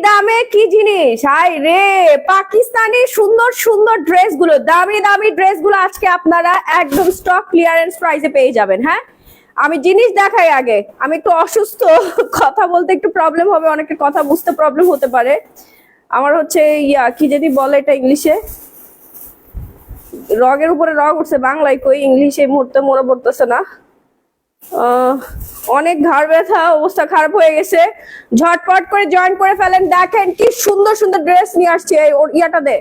দামে কি জিনিস, হাই রে, পাকিস্তানি সুন্দর সুন্দর ড্রেস গুলো, দামি দামি ড্রেস গুলো আজকে আপনারা একদম স্টক ক্লিয়ারেন্স প্রাইসে পেয়ে যাবেন। হ্যাঁ, আমি জিনিস দেখাই আগে, আমি একটু অসুস্থ, কথা বলতে একটু প্রবলেম হবে, অনেকের কথা বুঝতে প্রবলেম হতে পারে। আমার হচ্ছে কি যদি বলে এটা ইংলিশে, রগের উপরে রগ উঠছে, বাংলায় কই, ইংলিশে এই মুহূর্তে মনে পড়তেছে না। অনেক ঘাড় ব্যথা, অবস্থা খারাপ হয়ে গেছে। ঝটপট করে জয়েন করে ফেলেন। দেখেন কি সুন্দর সুন্দর ড্রেস নিয়ে আসছে। ইয়াটা দে,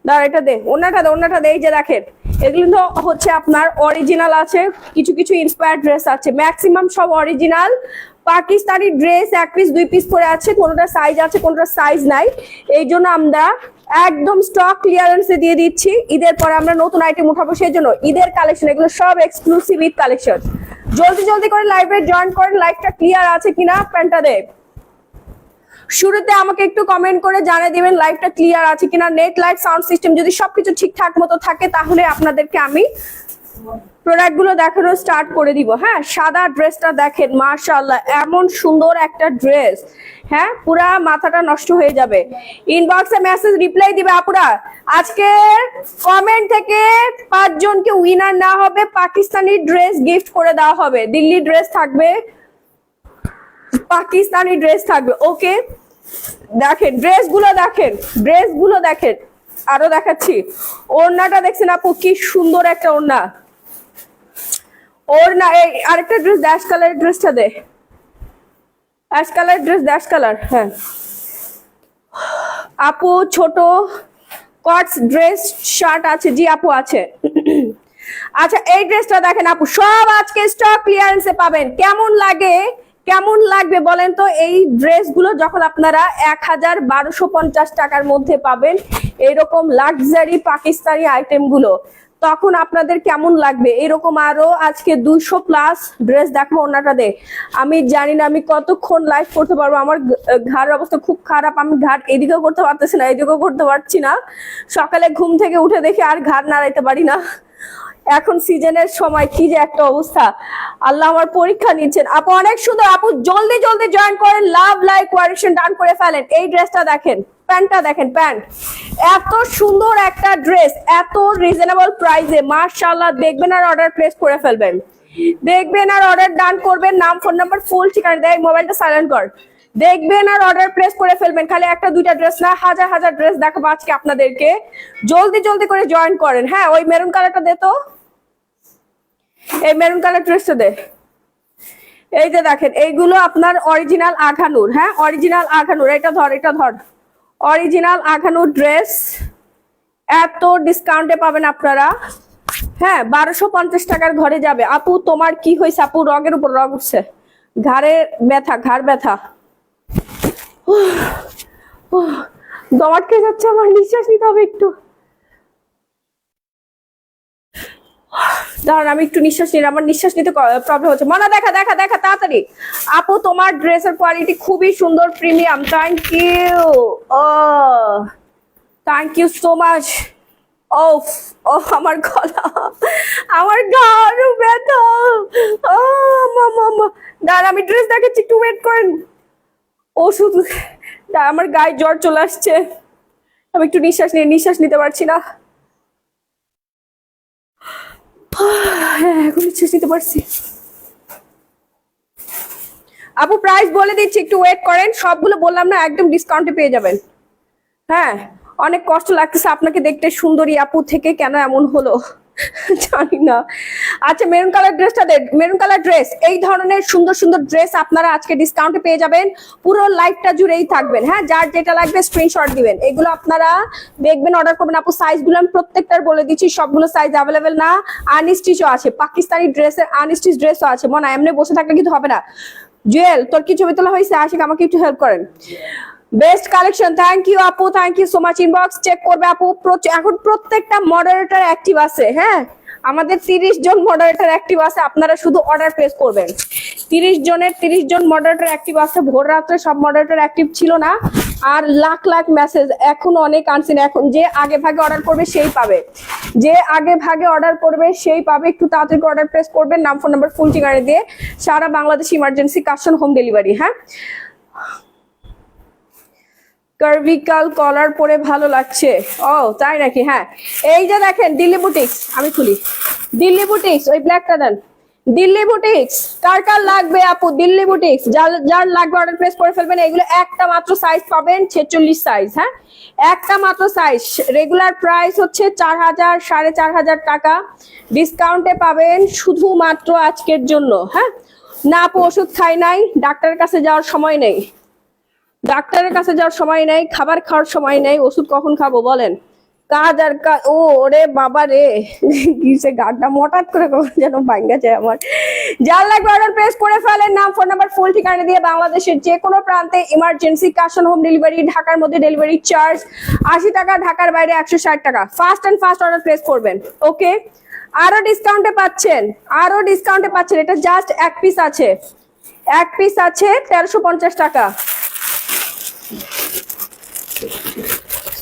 দাঁড়া, এটা দে, ওনাটা দে, এই যে দেখেন, এগুলো তো হচ্ছে আপনার অরিজিনাল আছে, কিছু কিছু ইন্সপায়ার্ড ড্রেস আছে, ম্যাক্সিমাম সব অরিজিনাল পাকিস্তানি ড্রেস। এক পিস দুই পিস করে আছে, কোনোটা সাইজ আছে কোনোটা সাইজ নাই, এই জন্য আমরা একদম স্টক ক্লিয়ারেন্সে দিয়ে দিচ্ছি। ঈদের পরে আমরা নতুন আইটেম উঠাবো, সেই জন্য ঈদের কালেকশন, এগুলো সব এক্সক্লুসিভ ঈদ কালেকশন। জলদি জলদি করে লাইভে জয়েন করেন। লাইভটা ক্লিয়ার আছে কিনা প্যান্টটা দে। শুরুতে আমাকে একটু কমেন্ট করে জানিয়ে দিবেন লাইভটা ক্লিয়ার আছে কিনা। নেট, লাইট, সাউন্ড সিস্টেম যদি সবকিছু ঠিকঠাক মতো থাকে তাহলে আপনাদেরকে আমি প্রোডাক্ট গুলো দেখানো স্টার্ট করে দিব। হ্যাঁ, সাদা ড্রেসটা দেখেন, মাশাআল্লাহ, এমন সুন্দর একটা ড্রেস। হ্যাঁ, পুরা মাথাটা নষ্ট হয়ে যাবে। ইনবক্সে মেসেজ রিপ্লাই দিবে আপুরা। আজকে কমেন্ট থেকে 5 জনকে উইনার না হবে পাকিস্তানি ড্রেস গিফট করে দেওয়া হবে। দিল্লি ড্রেস থাকবে, পাকিস্তানি ড্রেস থাকবে। ওকে, দেখেন ড্রেসগুলো দেখেন। আরো দেখাচ্ছি, ওড়নাটা দেখছেন আপু, কি সুন্দর একটা ওড়না। ওড়না, এই আরেকটা ড্রেস, ড্যাশ কালারের ড্রেসটা দে, ash colour dress, dash colour. হ্যাঁ আপু, ছোট কটস ড্রেস শার্ট আছে? জি আপু আছে। আচ্ছা, এই ড্রেসটা দেখেন আপু, সব আজকে স্টক ক্লিয়ারেন্সে পাবেন। কেমন লাগবে বলেন তো এই ড্রেসগুলো যখন আপনারা 1250 টাকার মধ্যে পাবেন এরকম লাক্সারি পাকিস্তানি আইটেমগুলো, তখন আপনাদের কেমন লাগবে? এরকম আরো আজকে 200 প্লাস ড্রেস দেখবো। ওনাটা দে, আমি জানি না আমি কতক্ষণ লাইভ করতে পারবো, আমার ঘাড়ের অবস্থা খুব খারাপ, আমি ঘাড় এদিকেও করতে পারতেছি না, এদিকেও করতে পারছি না। সকালে ঘুম থেকে উঠে দেখি আর ঘাড় নাড়াইতে পারি না। এখন সিজনের সময়, কি যে একটা অবস্থা, আল্লাহ আমার পরীক্ষা নিচ্ছেন। আপু অনেক সুন্দর, আপু জলদি জলদি জয়েন করেন, লাভ লাইক কোয়ারেশন ডান করে ফেলেন। এই ড্রেসটা দেখেন, প্যান্টটা দেখেন, প্যান্ট এত সুন্দর একটা ড্রেস, এত রিজনেবল প্রাইসে, মাশাআল্লাহ। দেখবেন আর অর্ডার প্লেস করে ফেলবেন, দেখবেন আর অর্ডার ডান করবেন। নাম, ফোন নাম্বার, ফুল ঠিকানা দেয়, মোবাইলটা সাইলেন্ট কর। দেখবেন আর অর্ডার প্লেস করে ফেলবেন। খালি একটা দুইটা ড্রেস না, হাজার হাজার ড্রেস দেখাবো আজকে আপনাদেরকে। জলদি জলদি করে জয়েন করেন। হ্যাঁ, ওই মেরুন কালারটা দে তো, এই মেরুন কালার ড্রেসটা দে। এই যে দেখেন, এইগুলো আপনার অরিজিনাল আঘানুর। হ্যাঁ, অরিজিনাল আঘানুর। এটা ধর, অরিজিনাল আঘানুর ড্রেস, এত ডিসকাউন্টে পাবেন আপনারা। হ্যাঁ, 1250 টাকার ঘরে যাবে। আপু তোমার কি হয়েছে? আপু রগের উপর রগ উঠছে, ঘাড়ে ব্যথা, ঘাড় ব্যথা, দম আটকে যাচ্ছে, আমার নিঃশ্বাস নিতে হবে একটু। দাঁড়ান, আমি একটু নিঃশ্বাস নিই, আমার নিঃশ্বাস নিতে প্রবলেম হচ্ছে। মনা দেখা তাড়াতাড়ি। আপু তোমার ড্রেসের কোয়ালিটি খুবই সুন্দর, premium. Thank you so much. ও আমার গলা, আমার ঘাড় ব্যথা। দাঁড়ান, আমি ড্রেস দেখাচ্ছি, একটু ওয়েট করেন। ওষুধ, আমার গায়ে জ্বর চলে আসছে, আমি একটু নিঃশ্বাস নিতে পারছি না। এখন নিঃশ্বাস নিতে পারছি। আপু প্রাইস বলে দিচ্ছি, একটু ওয়েট করেন। সবগুলো বললাম না, একদম ডিসকাউন্টে পেয়ে যাবেন। হ্যাঁ, অনেক কষ্ট লাগতেছে আপনাকে দেখতে, সুন্দরী আপু থেকে কেন এমন হলো জানি না। আচ্ছা, মেরুন কালার ড্রেসটা দেখ, মেরুন কালার ড্রেস। এই ধরনের সুন্দর সুন্দর ড্রেস আপনারা আজকে ডিসকাউন্টে পেয়ে যাবেন, পুরো লাইফটা জুড়েই থাকবেন। হ্যাঁ, যার যেটা লাগবে স্ক্রিনশট দিবেন, এগুলো আপনারা দেখবেন, অর্ডার করবেন। আপু সাইজগুলো আমি প্রত্যেকটার বলে দিচ্ছি, সবগুলো সাইজ অ্যাভেলেবেল না। আনস্টিচও আছে, পাকিস্তানি ড্রেসের আনস্টিচ ড্রেসও আছে। মনে এমনি বসে থাকলে কিন্তু হবে না। জুয়েল, তোর কি ছবি তোলা হয়েছে? আশিক, আমাকে একটু হেল্প করেন। বেস্ট কালেকশন, থ্যাংক ইউ আপু, thank you so much. Inbox check করবে আপু। এখন প্রত্যেকটা মডারেটর অ্যাক্টিভ আছে। হ্যাঁ, আমাদের 30 জন মডারেটর অ্যাক্টিভ আছে, আপনারা শুধু অর্ডার প্লেস করবেন। 30 জন মডারেটর অ্যাক্টিভ আছে। ভোর রাত্রে সব মডারেটর অ্যাক্টিভ ছিল না, আর লাখ লাখ মেসেজ এখন অনেক আনছেন। এখন যে আগে ভাগে অর্ডার করবে সেই পাবে, একটু তাড়াতাড়ি অর্ডার প্লেস করবেন। নাম, ফোন নাম্বার, ফুল ঠিকানা দিয়ে। সারা Bangladesh emergency custom home delivery. হ্যাঁ, কার্ভিকাল কলার পরে ভালো লাগছে। ও তাই নাকি? হ্যাঁ, এই যে দেখেন দিল্লি বুটিক্স, আমি খুলি দিল্লি বুটিক্স, ওই ব্ল্যাকটা দেন। দিল্লি বুটিক্স কার কার লাগবে আপু? দিল্লি বুটিক্স যার যার লাগবে অর্ডার প্লেস করে ফেলবেন। এগুলো একটা মাত্র সাইজ পাবেন, 46 সাইজ। হ্যাঁ, একটা মাত্র সাইজ। রেগুলার প্রাইস হচ্ছে 4000 4500 টাকা, ডিসকাউন্টে পাবেন শুধুমাত্র আজকের জন্য। হ্যাঁ, না আপু ওষুধ খাই নাই, ডাক্তারের কাছে যাওয়ার সময় নেই, ডাক্তারের কাছে যাওয়ার সময় নেই, খাবার খাওয়ার সময় নেই, ওষুধ কখন খাবো বলেন? কাজ আর কাজ। ও রে বাবা রে, কিসে গাড়টা হঠাৎ করে কখন যেন ভাঙ্গা যায় আমার। যার লাগবে অর্ডার প্লেস করে ফেলেন, নাম ফোন নাম্বার ফুল ঠিকানা দিয়ে বাংলাদেশের যে কোনো প্রান্তে emergency cash on home delivery. ঢাকার মধ্যে ডেলিভারি চার্জ 80 টাকা, ঢাকার বাইরে 160 টাকা। Fast and fast order place করবেন। ওকে, আরো ডিসকাউন্টে পাচ্ছেন, আরো ডিসকাউন্টে পাচ্ছেন। এটা জাস্ট এক পিস আছে, এক পিস আছে 1350 টাকা।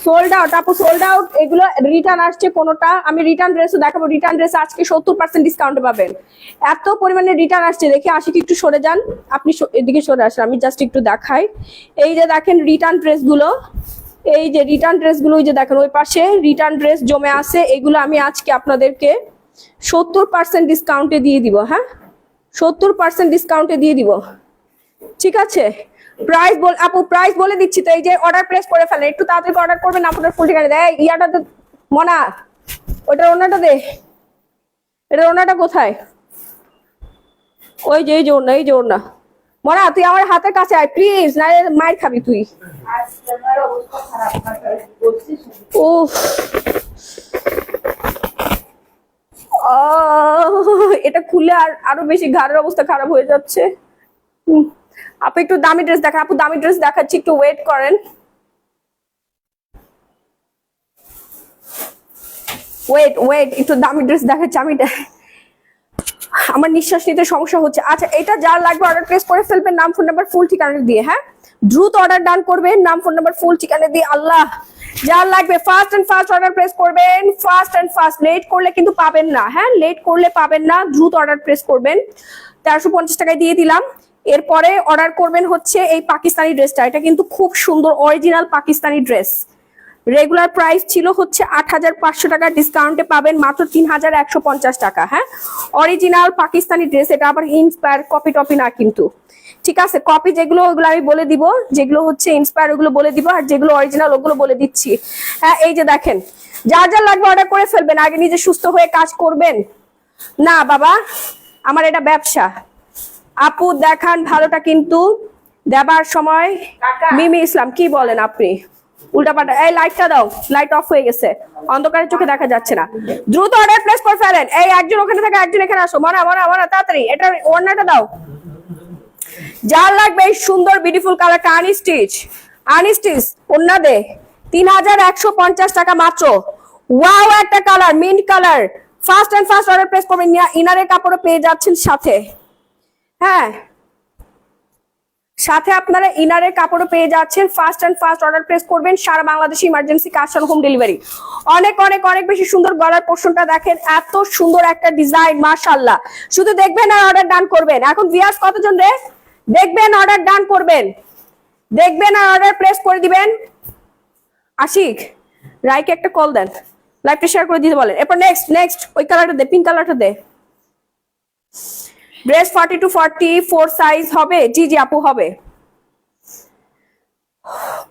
সোল্ড আউট আপু, সোল্ড আউট। এগুলো রিটার্ন আসছে কোনোটা। আমি রিটার্ন ড্রেসও দেখাবো। রিটার্ন ড্রেস আজকে 70% ডিসকাউন্টে পাবেন। এত পরিমাণে রিটার্ন আসছে, দেখি আশিক একটু সরে যান, আপনি এদিকে সরে আসেন, আমি জাস্ট একটু দেখাই। এই যে দেখেন রিটার্ন ড্রেসগুলো, এই যে রিটার্ন ড্রেসগুলো, ওই যে দেখেন ওই পাশে রিটার্ন ড্রেস জমে আছে। এগুলো আমি আজকে আপনাদেরকে 70% ডিসকাউন্টে দিয়ে দিব। হ্যাঁ, 70% ডিসকাউন্টে দিয়ে দিব, ঠিক আছে? প্রাইস বল আপু, প্রাইস বলে দিচ্ছি তো। এই যে অর্ডার প্লেস করে ফেলেন, একটু তাড়াতাড়ি অর্ডার করবেন, আপনার ফুল ঠিকানা দেয়। ইয়াটা তো মনা, ওটার ওনাটা দে, এটার ওনাটা কোথায়? ওই যে এই যে ওনা, এই যে ওনা। মনা তুই আমার হাতের কাছে আয় প্লিজ, না মাইর খাবি তুই। উফ, এটা খুলে আর আরো বেশি ঘাড়ের অবস্থা খারাপ হয়ে যাচ্ছে। আপু একটু দামি ড্রেস দেখা। আপু দামি ড্রেস দেখাচ্ছি, একটু ওয়েট করেন। ওয়েট ওয়েট, একটু দামি ড্রেস দেখাচ্ছি। আমার নিঃশ্বাস নিতে সমস্যা হচ্ছে। আচ্ছা, এটা যার লাগবে অর্ডার প্লেস করে ফেলবেন, নাম ফোন নাম্বার ফুল ঠিকানা দিয়ে। হ্যাঁ, দ্রুত অর্ডার ডান করবেন, নাম ফোন নাম্বার ফুল ঠিকানা দিয়ে। আল্লাহ, যার লাগবে fast and fast order place করবেন, ফাস্ট এন্ড ফাস্ট। লেট করলে কিন্তু পাবেন না। হ্যাঁ, লেট করলে পাবেন না, দ্রুত অর্ডার প্লেস করবেন। 1350 টাকায় দিয়ে দিলাম। এরপরে অর্ডার করবেন হচ্ছে এই পাকিস্তানি ড্রেসটা। এটা কিন্তু খুব সুন্দর original Pakistani dress. Regular price ছিল হচ্ছে 8500 টাকা, ডিসকাউন্টে পাবেন মাত্র 3150 টাকা। হ্যাঁ, অরিজিনাল পাকিস্তানি ড্রেস। এটা আবার ইন্সপায়ার কপি টপি না কিন্তু, ঠিক আছে? কপি যেগুলো ওগুলো আমি বলে দিব, যেগুলো হচ্ছে ইন্সপায়ার ওগুলো বলে দিব, আর যেগুলো অরিজিনাল ওগুলো বলে দিচ্ছি। হ্যাঁ, এই যে দেখেন, যার যার লাগবে অর্ডার করে ফেলবেন, আগে নিজে সুস্থ হয়ে কাজ করবেন। না বাবা, আমার এটা ব্যবসা। আপু দেখান ভালোটা কিন্তু দেবার সময়। মিমি ইসলাম, কি বলেন আপনি? উল্টাপাল্টা। এই লাইটটা দাও, লাইট অফ হয়ে গেছে, অন্ধকারের চোখে দেখা যাচ্ছে না। দ্রুত অর্ডার প্লেস করে ফেলেন। এই একজন ওখানে থাকে, একজন এখানে আসো। মনা মনা মনা, তাড়াতাড়ি এটা ওড়নাটা দাও। যার লাগবে এই সুন্দর বিউটিফুল কালারটা, আনস্টিচ, আনস্টিচ ওড়না দে। 3150 টাকা মাত্র। ওয়াও, একটা colour mint colour. Fast and fast order place করবেন, ইনারের কাপড়ও পেয়ে যাচ্ছেন সাথে। হ্যাঁ, সাথে আপনারা ইনারের কাপড়ও পেয়ে যাচ্ছেন। Fast and fast order place করবেন, সারা বাংলাদেশে emergency cash on home delivery. অনেক অনেক অনেক বেশি সুন্দর গলার পোর্শনটা দেখেন, এত সুন্দর একটা ডিজাইন, মাশাআল্লাহ। শুধু দেখবেন আর অর্ডার ডান করবেন। এখন ভিউয়ার্স কতজন রে? দেখবেন, অর্ডার ডান করবেন, দেখবেন আর অর্ডার প্লেস করে দিবেন। আশিক রাইকে একটা কল দেন, লাইভটা শেয়ার করে দিতে বলেন। এরপর নেক্সট নেক্সট ওই কালারটা দে, পিঙ্ক কালারটা দে। ড্রেস 40 to 44 সাইজ হবে? জি জি আপু, হবে।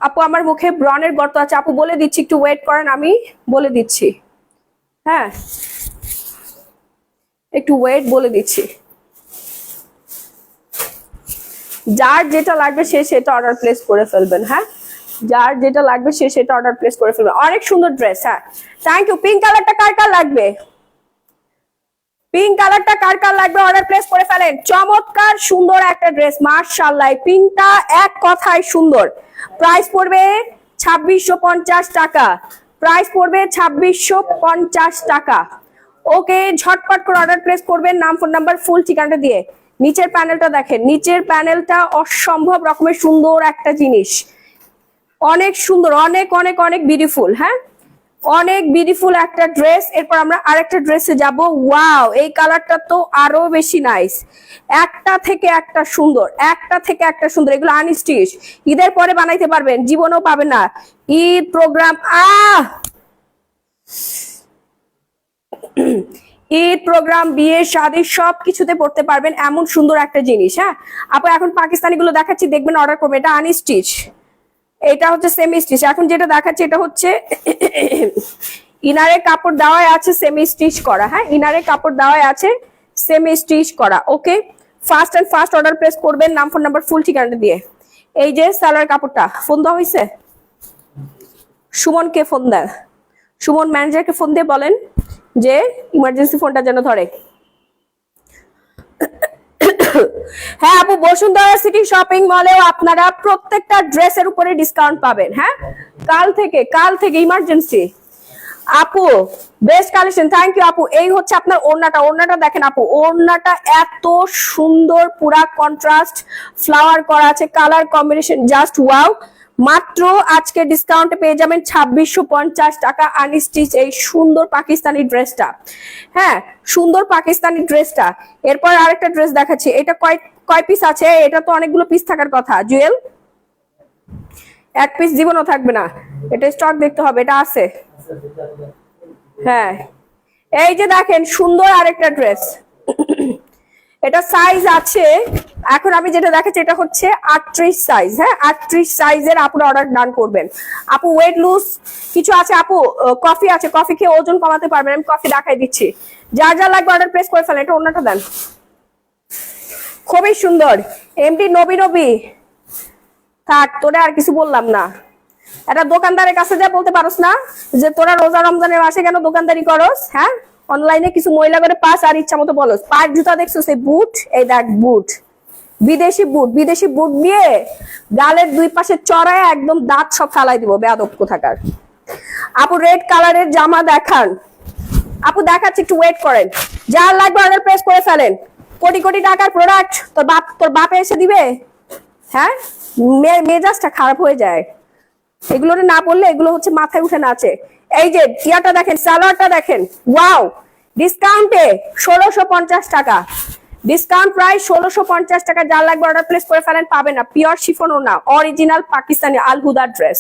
আপু আমার মুখে ব্রনের গর্ত আছে, আপু বলে দিচ্ছি, একটু ওয়েট করেন, আমি বলে দিচ্ছি। হ্যাঁ, একটু ওয়েট, বলে দিচ্ছি। যার যেটা লাগবে সে সেটা অর্ডার প্লেস করে ফেলবেন। হ্যাঁ, যার যেটা লাগবে সে সেটা অর্ডার প্লেস করে ফেলবেন। অনেক সুন্দর ড্রেস। হ্যাঁ, থ্যাংক ইউ। পিঙ্ক কালারটা কার কার লাগবে? পিঙ্ক কালারটা কার কার লাগবে অর্ডার প্লেস করে ফেলেন। চমৎকার সুন্দর একটা ড্রেস, মাশাআল্লাহ। পিঙ্কটা এক কথায় সুন্দর। প্রাইস পড়বে 2650 টাকা, প্রাইস পড়বে 2650 টাকা। ওকে, ঝটপট করে অর্ডার প্লেস করবেন, নাম ফোন নাম্বার ফুল ঠিকানাটা দিয়ে। নিচের প্যানেলটা দেখেন, নিচের প্যানেলটা অসম্ভব রকমের সুন্দর একটা জিনিস, অনেক সুন্দর, অনেক অনেক অনেক বিউটিফুল। হ্যাঁ, অনেক বিউটিফুল একটা ড্রেস। এরপর আমরা আরেকটা ড্রেসে যাব। ওয়াও, এই কালারটা তো আরো বেশি নাইস, একটা থেকে একটা সুন্দর, একটা থেকে একটা সুন্দর। এগুলো আনস্টিচ, ঈদের পরে বানাইতে পারবেন, জীবনও পাবেন না। ঈদ প্রোগ্রাম, ঈদ প্রোগ্রাম, বিয়ে, শাদী সব কিছুতে পড়তে পারবেন, এমন সুন্দর একটা জিনিস। হ্যাঁ আপু, এখন পাকিস্তানি গুলো দেখাচ্ছি, দেখবেন অর্ডার করবেন। এটা আনস্টিচ, এটা হচ্ছে সেমি স্টিচ। এখন যেটা দেখাচ্ছে এটা হচ্ছে ইনারে কাপড় দেওয়া আছে সেমি স্টিচ করা। হ্যাঁ, ইনারে কাপড় দেওয়া আছে সেমি স্টিচ করা। Okay, first and first order place করবেন, নাম, ফোন নাম্বার, ফুল ঠিকানা দিয়ে। এই যে সালোয়ার কাপড়টা, ফোন দেওয়া হয়েছে, সুমনকে ফোন দেন, সুমন ম্যানেজারকে ফোন দিয়ে বলেন যে ইমার্জেন্সি ফোনটা যেন ধরে। হ্যাঁ আপু, বসুন্ধরা সিটি শপিং মলেও আপনারা প্রত্যেকটা ড্রেসের উপরে ডিসকাউন্ট পাবেন। হ্যাঁ, কাল থেকে ইমার্জেন্সি। আপু বেস্ট কালেকশন, থ্যাংক ইউ আপু। এই হচ্ছে আপনার ওড়নাটা, ওড়নাটা দেখেন আপু, ওড়নাটা এত সুন্দর, পুরা কন্ট্রাস্ট ফ্লাওয়ার করা আছে, কালার কম্বিনেশন জাস্ট ওয়াও। মাত্র আজকে ডিসকাউন্টে পেয়ে যাবেন 2650 টাকা আনস্টিচ এই সুন্দর পাকিস্তানি ড্রেসটা। হ্যাঁ, সুন্দর পাকিস্তানি ড্রেসটা। এরপর আরেকটা ড্রেস দেখাচ্ছি, এটা কয় পিস আছে? এটা তো অনেকগুলো পিস থাকার কথা। জুয়েল, এক পিস জীবনও থাকবে না, এটা স্টক দেখতে হবে, এটা আছে। হ্যাঁ, এই যে দেখেন সুন্দর আরেকটা ড্রেস, এটা সাইজ আছে। এখন আমি যেটা দেখাচ্ছি এটা হচ্ছে 38 সাইজ। হ্যাঁ, 38 সাইজের আপুরা অর্ডার ডান করবেন। আপু ওয়েট লুজ কিছু আছে আপু, কফি আছে, কফি খেয়ে ওজন কমাতে পারবেন, আমি কফি দেখাই দিচ্ছি। যার যা লাগবে অর্ডার প্লেস করে ফেলেন। এটা অন্যটা দেন, খুবই সুন্দর। এমডি নবী থাক, তোরা আর কিছু বললাম না। এটা দোকানদারের কাছে যা বলতে পারোস না যে তোরা রোজা রমজানের মাসে কেন দোকানদারি করস। হ্যাঁ, অনলাইনে কিছু মহিলা করে পাস আর ইচ্ছা মতো বলস। পাঁচ জুতা দেখছো, সেই বুট, এই দেখ বুট, বিদেশি বুট দিয়ে গালের দুই পাশে চড়ায় একদম দাঁত সব ফালাই দিব, বেয়াদব কোথাকার। আপু রেড কালারের জামা দেখান। আপু দেখাচ্ছি, একটু ওয়েট করেন। যার লাগবে অর্ডার প্লেস করে ফেলেন। কোটি কোটি টাকার প্রোডাক্ট তোর বাপে এসে দিবে। হ্যাঁ, মেজাজটা খারাপ হয়ে যায় এগুলো না বললে, এগুলো হচ্ছে মাথায় উঠে নাচে। এই যে ইয়াটা দেখেন, সালোয়ারটা দেখেন, ওয়াও, ডিসকাউন্টে 1650 টাকা, ডিসকাউন্ট প্রাইস 1650 টাকা। যার লাগবে অর্ডার প্লেস করে ফেলেন, পাবেন না। পিওর শিফন না, অরিজিনাল পাকিস্তানি আল হুদা ড্রেস।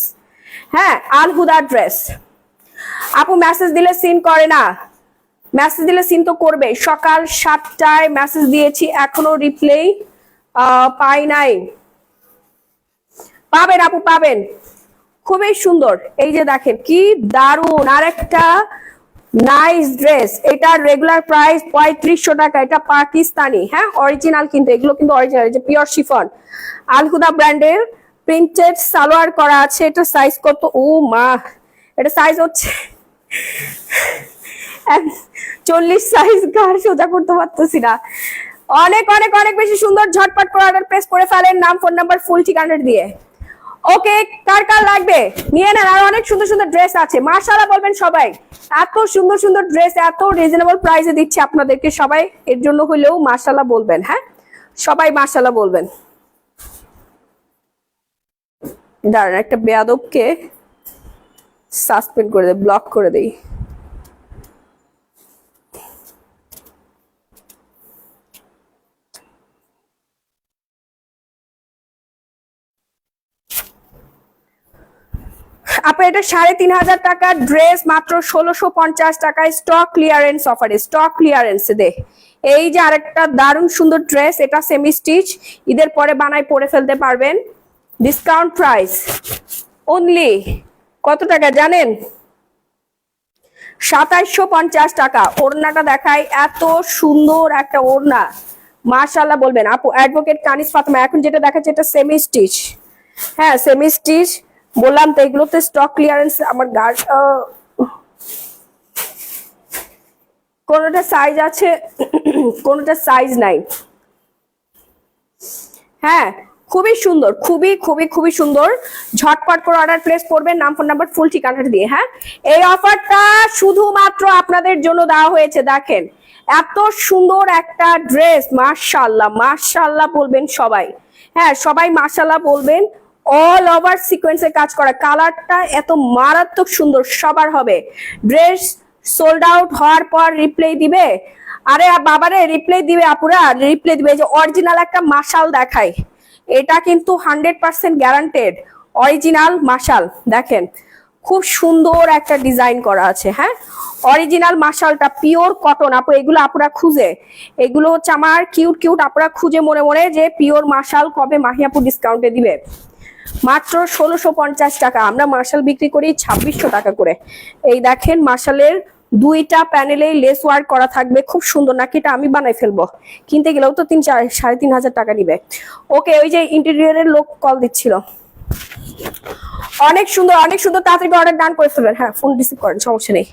হ্যাঁ, আল হুদা ড্রেস। আপু মেসেজ দিলে সিন করে না, মেসেজ দিলে সিন তো করবে। সকাল 7টায় মেসেজ দিয়েছি, এখনো রিপ্লাই পাই নাই। পাবেন আপু, পাবেন, খুবই সুন্দর। এই যে দেখেন কি দারুন আরেকটা নাইস ড্রেস। এটা রেগুলার প্রাইস 3500 টাকা, এটা পাকিস্তানি। হ্যাঁ, অরিজিনাল, কিন্তু এগুলো কিন্তু অরিজিনাল। এই যে পিওর শিফন আল হুদা ব্র্যান্ডের প্রিন্টেড সালোয়ার করা আছে। এটা সাইজ কত? ও মা, এটা সাইজ হচ্ছে 40 সাইজ, কার সোজা করতে পারতেছি না। অনেক অনেক অনেক বেশি সুন্দর। ঝটপট করে অর্ডার প্লেস করে ফেলেন, নাম, ফোন নাম্বার, ফুল ঠিকানা দিয়ে। ওকে, কার কার লাগবে নিয়ে নেন। আর অনেক সুন্দর সুন্দর ড্রেস আছে, মাশাআল্লাহ বলবেন সবাই। এত সুন্দর সুন্দর ড্রেস এত রিজনেবল প্রাইসে দিচ্ছে আপনাদেরকে, সবাই এর জন্য হলেও মাশাআল্লাহ বলবেন। হ্যাঁ, সবাই মাশাআল্লাহ বলবেন। দাঁড়ান, একটা বেয়াদবকে সাসপেন্ড করে দেই, ব্লক করে দেই। আপু এটা 3500 টাকার ড্রেস, মাত্র 1650 টাকায় স্টক ক্লিয়ারেন্স অফারে, স্টক ক্লিয়ারেন্স দে। এই যে আরেকটা দারুণ সুন্দর ড্রেস, এটা সেমি স্টিচ, ঈদের পরে বানাই পরে ফেলতে পারবেন। ডিসকাউন্ট প্রাইস অনলি কত টাকা জানেন? 2750 টাকা। ওড়নাটা দেখাই, এত সুন্দর একটা ওড়না, মাশাআল্লাহ বলবেন। আপু অ্যাডভোকেট কানিস ফাতেমা, এখন যেটা দেখাচ্ছে এটা সেমি স্টিচ। হ্যাঁ, সেমি স্টিচ বললাম তো, এগুলোতে স্টক ক্লিয়ারেন্স। আমার গার্ড কোনটা সাইজ আছে, কোনটা সাইজ নাই। হ্যাঁ, খুবই সুন্দর, খুবই খুবই খুবই সুন্দর। ঝটপট করে অর্ডার প্লেস করবেন, নাম, ফোন নাম্বার, ফুল ঠিকানাটা দিয়ে। হ্যাঁ, এই অফারটা শুধুমাত্র আপনাদের জন্য দেওয়া হয়েছে। দেখেন এত সুন্দর একটা ড্রেস, মাশাআল্লাহ মাশাআল্লাহ বলবেন সবাই। হ্যাঁ, সবাই মাশাআল্লাহ বলবেন। অল ওভার সিকোয়েন্সের কাজ করা, কালারটা এত মারাত্মক সুন্দর, সবার হবে। ড্রেস সোল্ড আউট হওয়ার পর রিপ্লাই দিবে, আরে বাবারে রিপ্লাই দিবে আপুরা, রিপ্লাই দিবে। এই যে অরিজিনাল একটা মাশাল দেখাই, এটা কিন্তু 100% গ্যারান্টেড অরিজিনাল মাশাল। দেখেন খুব সুন্দর একটা ডিজাইন করা আছে। হ্যাঁ, অরিজিনাল মাশালটা পিওর কটন। আপু এগুলো আপুরা খুঁজে, এগুলো হচ্ছে আমার কিউট কিউট আপুরা খুঁজে মনে মনে যে পিওর মাশাল কবে মাহিয়াপুর ডিসকাউন্টে দিবে। মাত্র 1650 টাকা, আমরা মার্শাল বিক্রি করি 2600 টাকা করে। এই দেখেন মার্শালের দুইটা প্যানেলে লেস ওয়ার্ক করা থাকবে, খুব সুন্দর। নাকি এটা আমি বানাই ফেলবো, কিনতে গেলেও তো 3-3.5 টাকা নিবে। ওকে, ওই যে ইন্টেরিয়রের লোক কল দিচ্ছিল। অনেক সুন্দর অনেক সুন্দর, তাড়াতাড়ি অর্ডার ডান করে ফেলবেন। হ্যাঁ, ফোন রিসিভ করেন, সমস্যা নেই।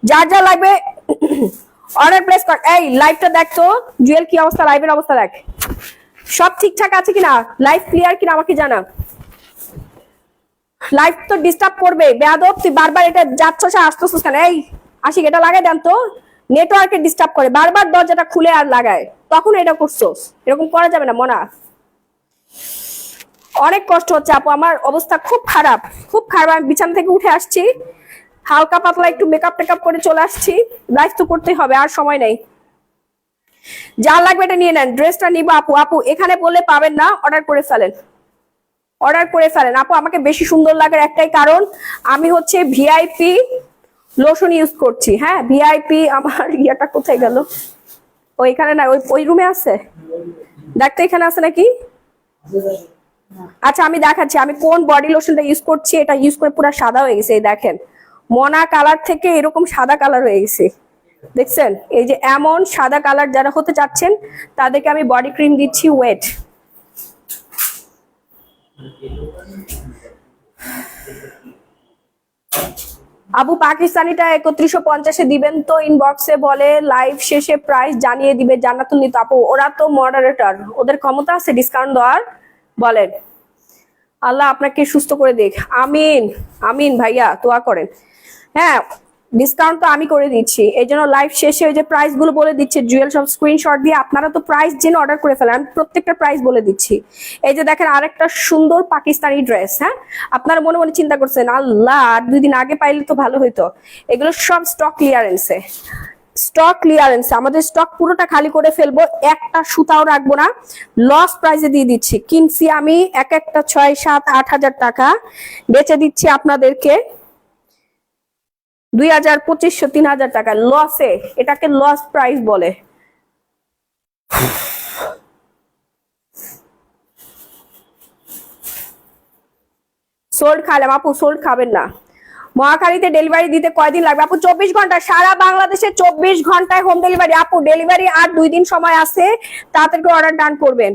যার যা লাগবে অর্ডার প্লেস কর। এই লাইভটা দেখ তো জুয়েল, কি অবস্থা, লাইভের অবস্থা দেখ, সব ঠিকঠাক আছে কিনা, লাইভ ক্লিয়ার কিনা আমাকে জানা। লাইভ তো ডিস্টার্ব করবে বেয়াদব, তুই বারবার এটা যাচ্ছস আসতেছস কেন? এই আশিক এটা লাগাই দেন তো, নেটওয়ার্কে ডিস্টার্ব করে, বারবার দরজাটা খুলে আর লাগায়, তখন এটা করছস, এরকম করা যাবে না মনা। অনেক কষ্ট হচ্ছে আপু, আমার অবস্থা খুব খারাপ খুব খারাপ। আমি বিছানা থেকে উঠে আসছি, হালকা পাতলা একটু মেকআপ টেকআপ করে চলে আসছি, লাইভ তো করতেই হবে, আর সময় নেই। যা লাগবে এটা নিয়ে নেন। ড্রেসটা নিবো আপু, আপু এখানে বললে পাবেন না, অর্ডার করে ফেলেন, অর্ডার করে ফেলেন। আপু আমাকে বেশি সুন্দর লাগার একটাই কারণ, আমি হচ্ছে ভিআইপি লোশন ইউজ করছি। হ্যাঁ, ভিআইপি। আমার ইয়াটা কোথায় গেল? ওইখানে না, ওই রুমে আছে, দেখতে এখানে আছে নাকি? আচ্ছা আমি দেখাচ্ছি আমি কোন বডি লোশনটা ইউজ করছি। এটা ইউজ করে পুরো সাদা হয়ে গেছে, এই দেখেন মনা কালার থেকে এরকম সাদা কালার হয়ে গেছে, দেখছেন? এই যে এমন সাদা কালার যারা হতে চাচ্ছেন তাদেরকে আমি বডি ক্রিম দিচ্ছি ওয়েট। আবু পাকিস্তানিটা 3150-এ দিবেন তো, ইনবক্সে বলে লাইভ শেষে প্রাইস জানিয়ে দিবে জান্নাতুল নিত। আপু ওরা তো মডারেটর, ওদের ক্ষমতা আছে ডিসকাউন্ট দেওয়ার? বলেন। আল্লাহ আপনাকে সুস্থ করে দেখ, আমিন আমিন ভাইয়া, দোয়া করেন। হ্যাঁ, ডিসকাউন্ট তো আমি করে দিচ্ছি, এই জন্য লাইভ শেষে ওই যে প্রাইস গুলো বলে দিচ্ছে জুয়েল, সব স্ক্রিনশট দিয়ে আপনারা তো প্রাইস জেনে অর্ডার করে ফেলেন, আমি প্রত্যেকটা প্রাইস বলে দিচ্ছি। এই যে দেখেন আরেকটা সুন্দর পাকিস্তানি ড্রেস। হ্যাঁ, আপনারা মনে মনে চিন্তা করছেন আল্লাহ আর 2 দিন আগে পাইলে তো ভালো হইতো। এগুলো সব স্টক ক্লিয়ারেন্সে, স্টক ক্লিয়ারেন্স, আমাদের স্টক পুরোটা খালি করে ফেলবো, একটা সুতাও রাখবো না, লস প্রাইসে দিয়ে দিচ্ছি। কিনছি আমি এক একটা 6-7-8 হাজার টাকা, বেচে দিচ্ছি আপনাদেরকে 2500-3000 টাকা লসে, এটাকে লস প্রাইস বলে। সোল্ড খাইলাম আপু, সোল্ড খাবেন না। মহাখালীতে ডেলিভারি দিতে কয়দিন লাগবে আপু? 24 ঘন্টা, সারা বাংলাদেশে 24 ঘন্টায় হোম ডেলিভারি। আপু ডেলিভারি আর 2 দিন সময় আছে, তাড়াতাড়ি অর্ডার ডান করবেন।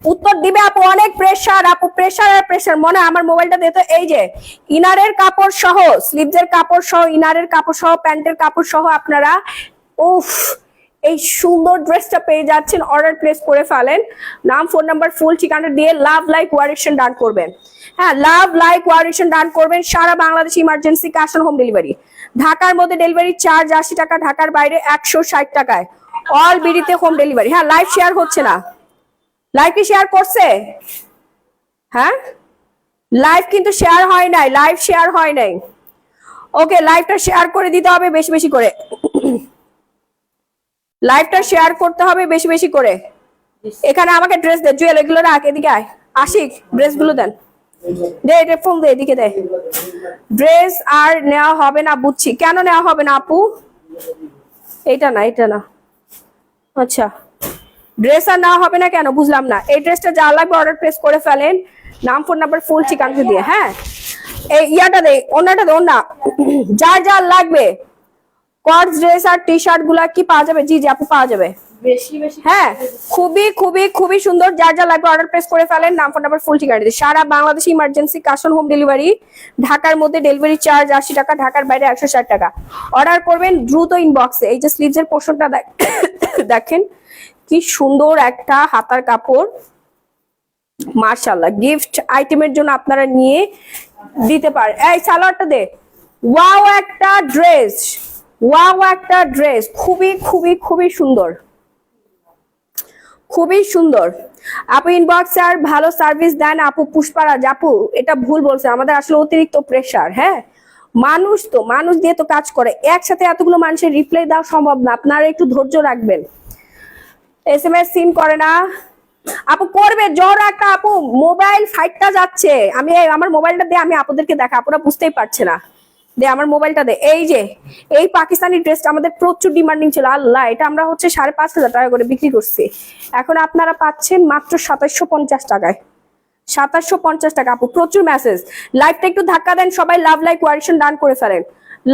উত্তর দিবে আপু, অনেক প্রেসার আপু, প্রেসার আর প্রেসার। মনে আমার মোবাইলটা দিতে। এই যে ইনারের কাপড় সহ, স্লিভসের কাপড় সহ, ইনারের কাপড় সহ, প্যান্টের কাপড় সহ আপনারা উফ এই সুন্দর ড্রেসটা পেয়ে যাচ্ছেন। অর্ডার প্লেস করে ফেলেন, নাম ফোন নাম্বার ফুল ঠিকানা দিয়ে লাভ লাইক ওয়ারেকশন ডান করবেন। হ্যাঁ, লাভ লাইক ওয়ারেকশন ডান করবেন। সারা Bangladesh emergency cash on home delivery. ঢাকার মধ্যে ডেলিভারি চার্জ 80 টাকা, ঢাকার বাইরে 160 টাকায়। অল বিডিতে হোম ডেলিভারি। হ্যাঁ, লাইভ শেয়ার হচ্ছে না, লাইভ কি শেয়ার করছে? হ্যাঁ, লাইভ কিন্তু শেয়ার হয় নাই, লাইভ শেয়ার হয় নাই। ওকে, লাইভটা শেয়ার করে দিতে হবে বেশি বেশি করে, লাইভটা শেয়ার করতে হবে বেশি বেশি করে। এখানে আমাকে ড্রেস দে জুয়েল, এগুলো রাখ, এদিকে আয় আশিক, ড্রেস গুলো দেন, দে এটা ফোন দে, এদিকে দে। ড্রেস আর নেওয়া হবে না, বুঝছি। কেন নেওয়া হবে না আপু? এটা না, এটা না, আচ্ছা ড্রেস আর নেওয়া হবে না কেন বুঝলাম না। এই ড্রেসটা যা লাগবে অর্ডার প্লেস করে ফেলেন, নাম ফোন নাম্বার ফুল ঠিকানা দিয়ে। হ্যাঁ, এই ইয়াটা দে, ওনাটা দে, ওনা যা যা লাগবে। কটস ড্রেস আর টি শার্ট গুলা কি পাওয়া যাবে? জি জি আপু পাওয়া যাবে। হ্যাঁ, খুবই খুবই খুবই সুন্দর, যার যা লাগবে অর্ডার প্লেস করে ফেলেন, নাম ফোন নাম্বার ফুল ঠিকানা দিয়ে। সারা বাংলাদেশে emergency cash on home delivery. ঢাকার মধ্যে ডেলিভারি চার্জ 80 টাকা, ঢাকার বাইরে 160 টাকা। অর্ডার করবেন দ্রুত ইনবক্সে। এই যে স্লিভসের পোর্শনটা দেখেন কি সুন্দর একটা হাতার কাপড়, মাশাআল্লাহ। গিফট আইটেমের জন্য আপনারা নিয়ে দিতে পারেন। এই সালোয়ারটা দে, ওয়াও একটা ড্রেস, ওয়াও একটা ড্রেস, খুবই খুবই খুবই সুন্দর, খুবই সুন্দর আপু। ইনবক্সে আর ভালো সার্ভিস দেন আপু। পুষ্পারাজ আপু এটা ভুল বলছে, আমাদের আসলে অতিরিক্ত প্রেসার। হ্যাঁ, মানুষ তো মানুষ দিয়ে তো কাজ করে, একসাথে এতগুলো মানুষের রিপ্লাই দেওয়া সম্ভব না, আপনারা একটু ধৈর্য রাখবেন। SMS সিন করে না আপু, করবে জ্বর একটা আপু। মোবাইল ফাইটটা যাচ্ছে, আমি আমার মোবাইলটা দিয়ে আমি আপনাদেরকে দেখা, আপনারা বুঝতেই পারছে না। দে আমার মোবাইলটা দে। এই যে এই পাকিস্তানি ড্রেসটা আমাদের প্রচুর ডিমান্ডিং ছিল, আল্লাহ এটা আমরা হচ্ছে 5,500 টাকা করে বিক্রি করছি, এখন আপনারা পাচ্ছেন মাত্র 2750 টাকায়। 2750 টাকা আপু, প্রচুর মেসেজ। লাইভটা একটু ধাক্কা দেন সবাই, লাভ লাইক ওয়ারিশন ডান করে ফেলেন,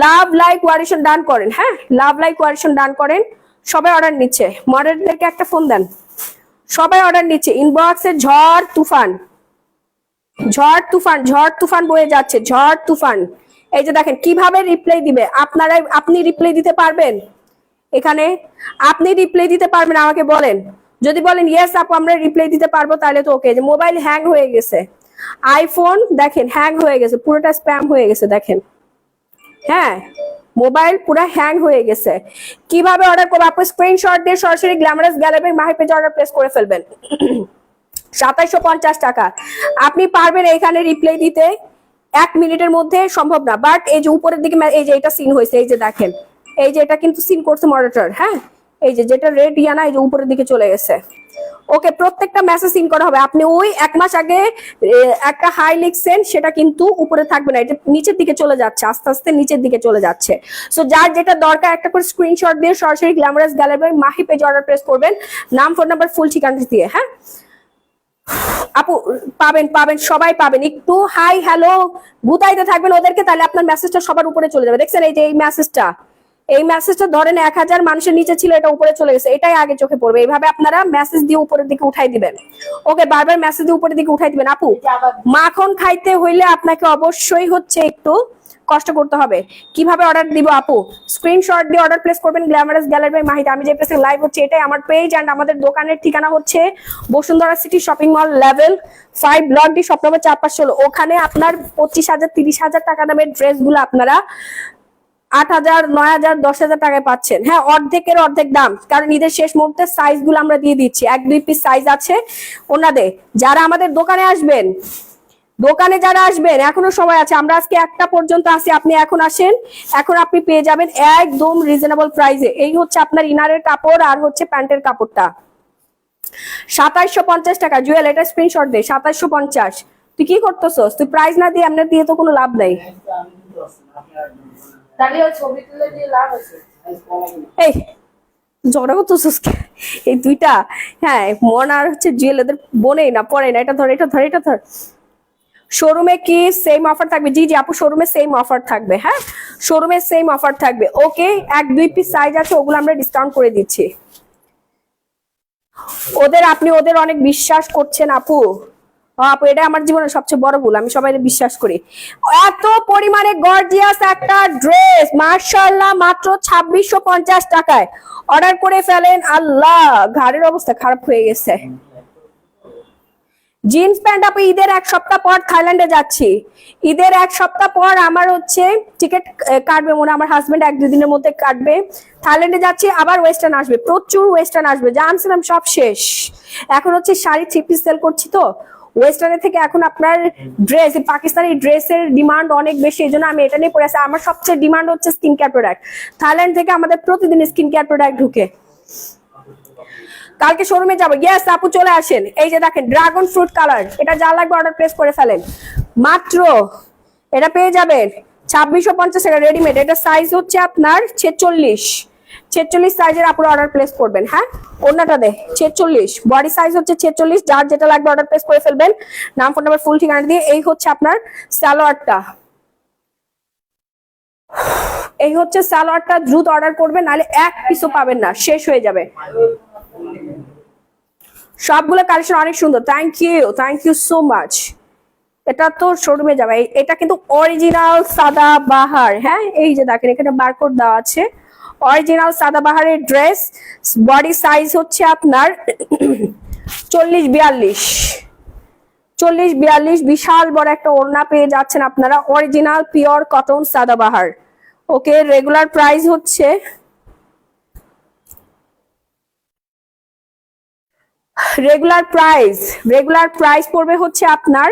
লাভ লাইক ওয়ারিশন ডান করেন। হ্যাঁ, লাভ লাইক ওয়ারিশন ডান করেন। সবাই অর্ডার নিচ্ছে, মডারেটরদেরকে একটা ফোন দেন, সবাই অর্ডার নিচ্ছে। ইনবক্সে ঝড় তুফান, ঝড় তুফান, ঝড় তুফান বয়ে যাচ্ছে, ঝড় তুফান। এই যে দেখেন কিভাবে রিপ্লাই দিবে আপনারা, আপনি রিপ্লাই দিতে পারবেন এখানে? আপনি রিপ্লাই দিতে পারবেন আমাকে বলেন। যদি বলেন ইয়েস আপু আমরা রিপ্লাই দিতে পারবো তাহলে তো ওকে। যে মোবাইল হ্যাং হয়ে গেছে, আইফোন দেখেন হ্যাং হয়ে গেছে, পুরোটা স্প্যাম হয়ে গেছে দেখেন। হ্যাঁ, মোবাইল পুরো হ্যাং হয়ে গেছে। কিভাবে অর্ডার করবো আপু? স্ক্রিনশট দিয়ে সরাসরি গ্ল্যামারাস গ্যালারি মাহি পেজে অর্ডার প্লেস করে ফেলবেন। 2750 টাকা। আপনি পারবেন এখানে রিপ্লাই দিতে 1 মিনিটের মধ্যে? সম্ভব না, বাট এই যে উপরের দিকে এই যে এটা সিন হয়েছে, এই যে দেখেন, এই যে এটা কিন্তু সিন করছে মনিটর। হ্যাঁ, এই যে যেটা রেড ইয়ানা এই যে উপরের দিকে চলে গেছে। ওকে, প্রত্যেকটা মেসেজ সিন করা হবে। আপনি ওই 1 মাস আগে একটা হাই লিখছেন সেটা কিন্তু উপরে থাকবে না, এটা নিচের দিকে চলে যাচ্ছে, আস্তে আস্তে নিচের দিকে চলে যাচ্ছে। সো যার যেটা দরকার একটা করে স্ক্রিনশট দিয়ে সরাসরি glamorous gallery Mahi page order place করবেন, নাম ফোন নাম্বার ফুল ঠিকানা দিয়ে। হ্যাঁ আপু পাবেন, পাবেন, সবাই পাবেন। একটু হাই হ্যালো গুতাইতে থাকবেন ওদেরকে, তাহলে আপনার মেসেজটা সবার উপরে চলে যাবে। দেখছেন এই যে এই মেসেজটা ধরেন 1000 মানুষের নিচে ছিল, এটা উপরে চলে গেছে, এটাই আগে চোখে পড়বে। এইভাবে আপনারা মেসেজ দিয়ে উপরের দিকে উঠাই দিবেন। ওকে, বারবার মেসেজ দিয়ে উপরের দিকে উঠাই দিবেন। আপু মাখন খাইতে হইলে আপনাকে অবশ্যই হচ্ছে একটু কষ্ট করতে হবে। কিভাবে অর্ডার দিব আপু? স্ক্রিনশট দিয়ে অর্ডার প্লেস করবেন গ্ল্যামারাস গ্যালারি বাই মাহিদা। আমি যে পেজে লাইভ হচ্ছে এটাই আমার পেজ, এন্ড আমাদের দোকানের ঠিকানা হচ্ছে Bashundhara city shopping mall level 5 block D shop number 416। ওখানে আপনার 25,000 30,000 টাকা দামের ড্রেসগুলো আপনারা 8,000 9,000 10,000 টাকায় পাচ্ছেন। হ্যাঁ, অর্ধেকের অর্ধেক দাম, কারণ ঈদের শেষ মুহূর্তে সাইজ গুলো আমরা দিয়ে দিচ্ছি। 1-2 পিস সাইজ আছে ওনাদের। যারা আমাদের দোকানে আসবেন, দোকানে যারা আসবেন এখনো সময় আছে, আমরা আজকে 1টা পর্যন্ত আছি, আপনি এখন আসেন, এখন আপনি পেয়ে যাবেন একদম রিজনেবল প্রাইসে। এই হচ্ছে আপনার ইনারের কাপড় আর হচ্ছে প্যান্টের কাপড়টা 2750 টাকা। জুয়েল এটা স্ক্রিনশট দে, 2750। তুই কি করতেছস? তুই প্রাইস না দিয়ে এমনি দিয়ে তো কোনো লাভ নাই। এই ঝগড়া করতেছস এই দুইটা? হ্যাঁ, মন আর হচ্ছে জুয়েল এদের বনেই না পড়ে না। এটা ধর, এটা ধর, এটা ধর। শোরুমে কি সেম অফার থাকবে? জি জি আপু, শোরুমে সেম অফার থাকবে। হ্যাঁ, শোরুমে সেম অফার থাকবে। ওকে, 1-2 পিস সাইজ আছে, ওগুলো আমরা ডিসকাউন্ট করে দিচ্ছি। আপনি ওদের অনেক বিশ্বাস করছেন আপু। আপু এটা আমার জীবনের সবচেয়ে বড় ভুল, আমি সবাই বিশ্বাস করি। এত পরিমাণে গর্জিয়াস একটা ড্রেস মাশাআল্লাহ মাত্র 2650 টাকায় অর্ডার করে ফেলেন। আল্লাহ, ঘাড়ের অবস্থা খারাপ হয়ে গেছে। জিন্স প্যান্ট আপু, ঈদের 1 সপ্তাহ পর থাইল্যান্ডে যাচ্ছি। ঈদের 1 সপ্তাহ পর আমার হচ্ছে টিকিট কাটবে, মনে আমার হাজবেন্ড 1-2 দিনের মধ্যে কাটবে। থাইল্যান্ডে যাচ্ছি, আবার ওয়েস্টার্ন আসবে, প্রচুর ওয়েস্টার্ন আসবে। জানছিলাম সব শেষ, এখন হচ্ছে শাড়ি 3 পিস সেল করছি তো ওয়েস্টার্নের থেকে। এখন আপনার ড্রেস, পাকিস্তানি ড্রেসের ডিমান্ড অনেক বেশি, এই জন্য আমি এটা নিয়ে পড়ে আছি। আমার সবচেয়ে ডিমান্ড হচ্ছে স্কিন কেয়ার প্রোডাক্ট। থাইল্যান্ড থেকে আমাদের প্রতিদিন স্কিন কেয়ার প্রোডাক্ট ঢুকে। কালকে শোরুমে যাবো। ইয়েস আপু চলে আসেন। এই যে দেখেন ড্রাগন ফ্রুট কালার, এটা যা লাগবে অর্ডার প্লেস করে ফেলেন। মাত্র এটা পেয়ে যাবেন 2650 টাকা রেডিমেড। এটা সাইজ হচ্ছে আপনার 46 সাইজের আপুরা অর্ডার প্লেস করবেন। হ্যাঁ, ওন্নাটা দে 46, বডি সাইজ হচ্ছে 46। যার যেটা লাগবে অর্ডার প্লেস করে ফেলবেন, নাম ফোন নাম্বার ফুল ঠিকানা দিয়ে। এই হচ্ছে আপনার সালোয়ারটা, এই হচ্ছে সালোয়ারটা। দ্রুত অর্ডার করবেন, নাহলে 1 পিসও পাবেন না, শেষ হয়ে যাবে। সবগুলো কালেকশন অনেক সুন্দর। Thank you so much. এটা তো শোরুমে যাবে। এটা কিন্তু অরিজিনাল সাদা বাহার। হ্যাঁ, এই যে দেখেন এখানে বারকোড দেওয়া আছে, অরিজিনাল সাদা বাহারের ড্রেস। বডি সাইজ হচ্ছে আপনার 40-42, বিশাল বড় একটা ওড়না পেয়ে যাচ্ছেন আপনারা, অরিজিনাল পিওর কটন সাদা বাহার। ওকে, রেগুলার প্রাইস হচ্ছে রেগুলার প্রাইস পড়বে হচ্ছে আপনার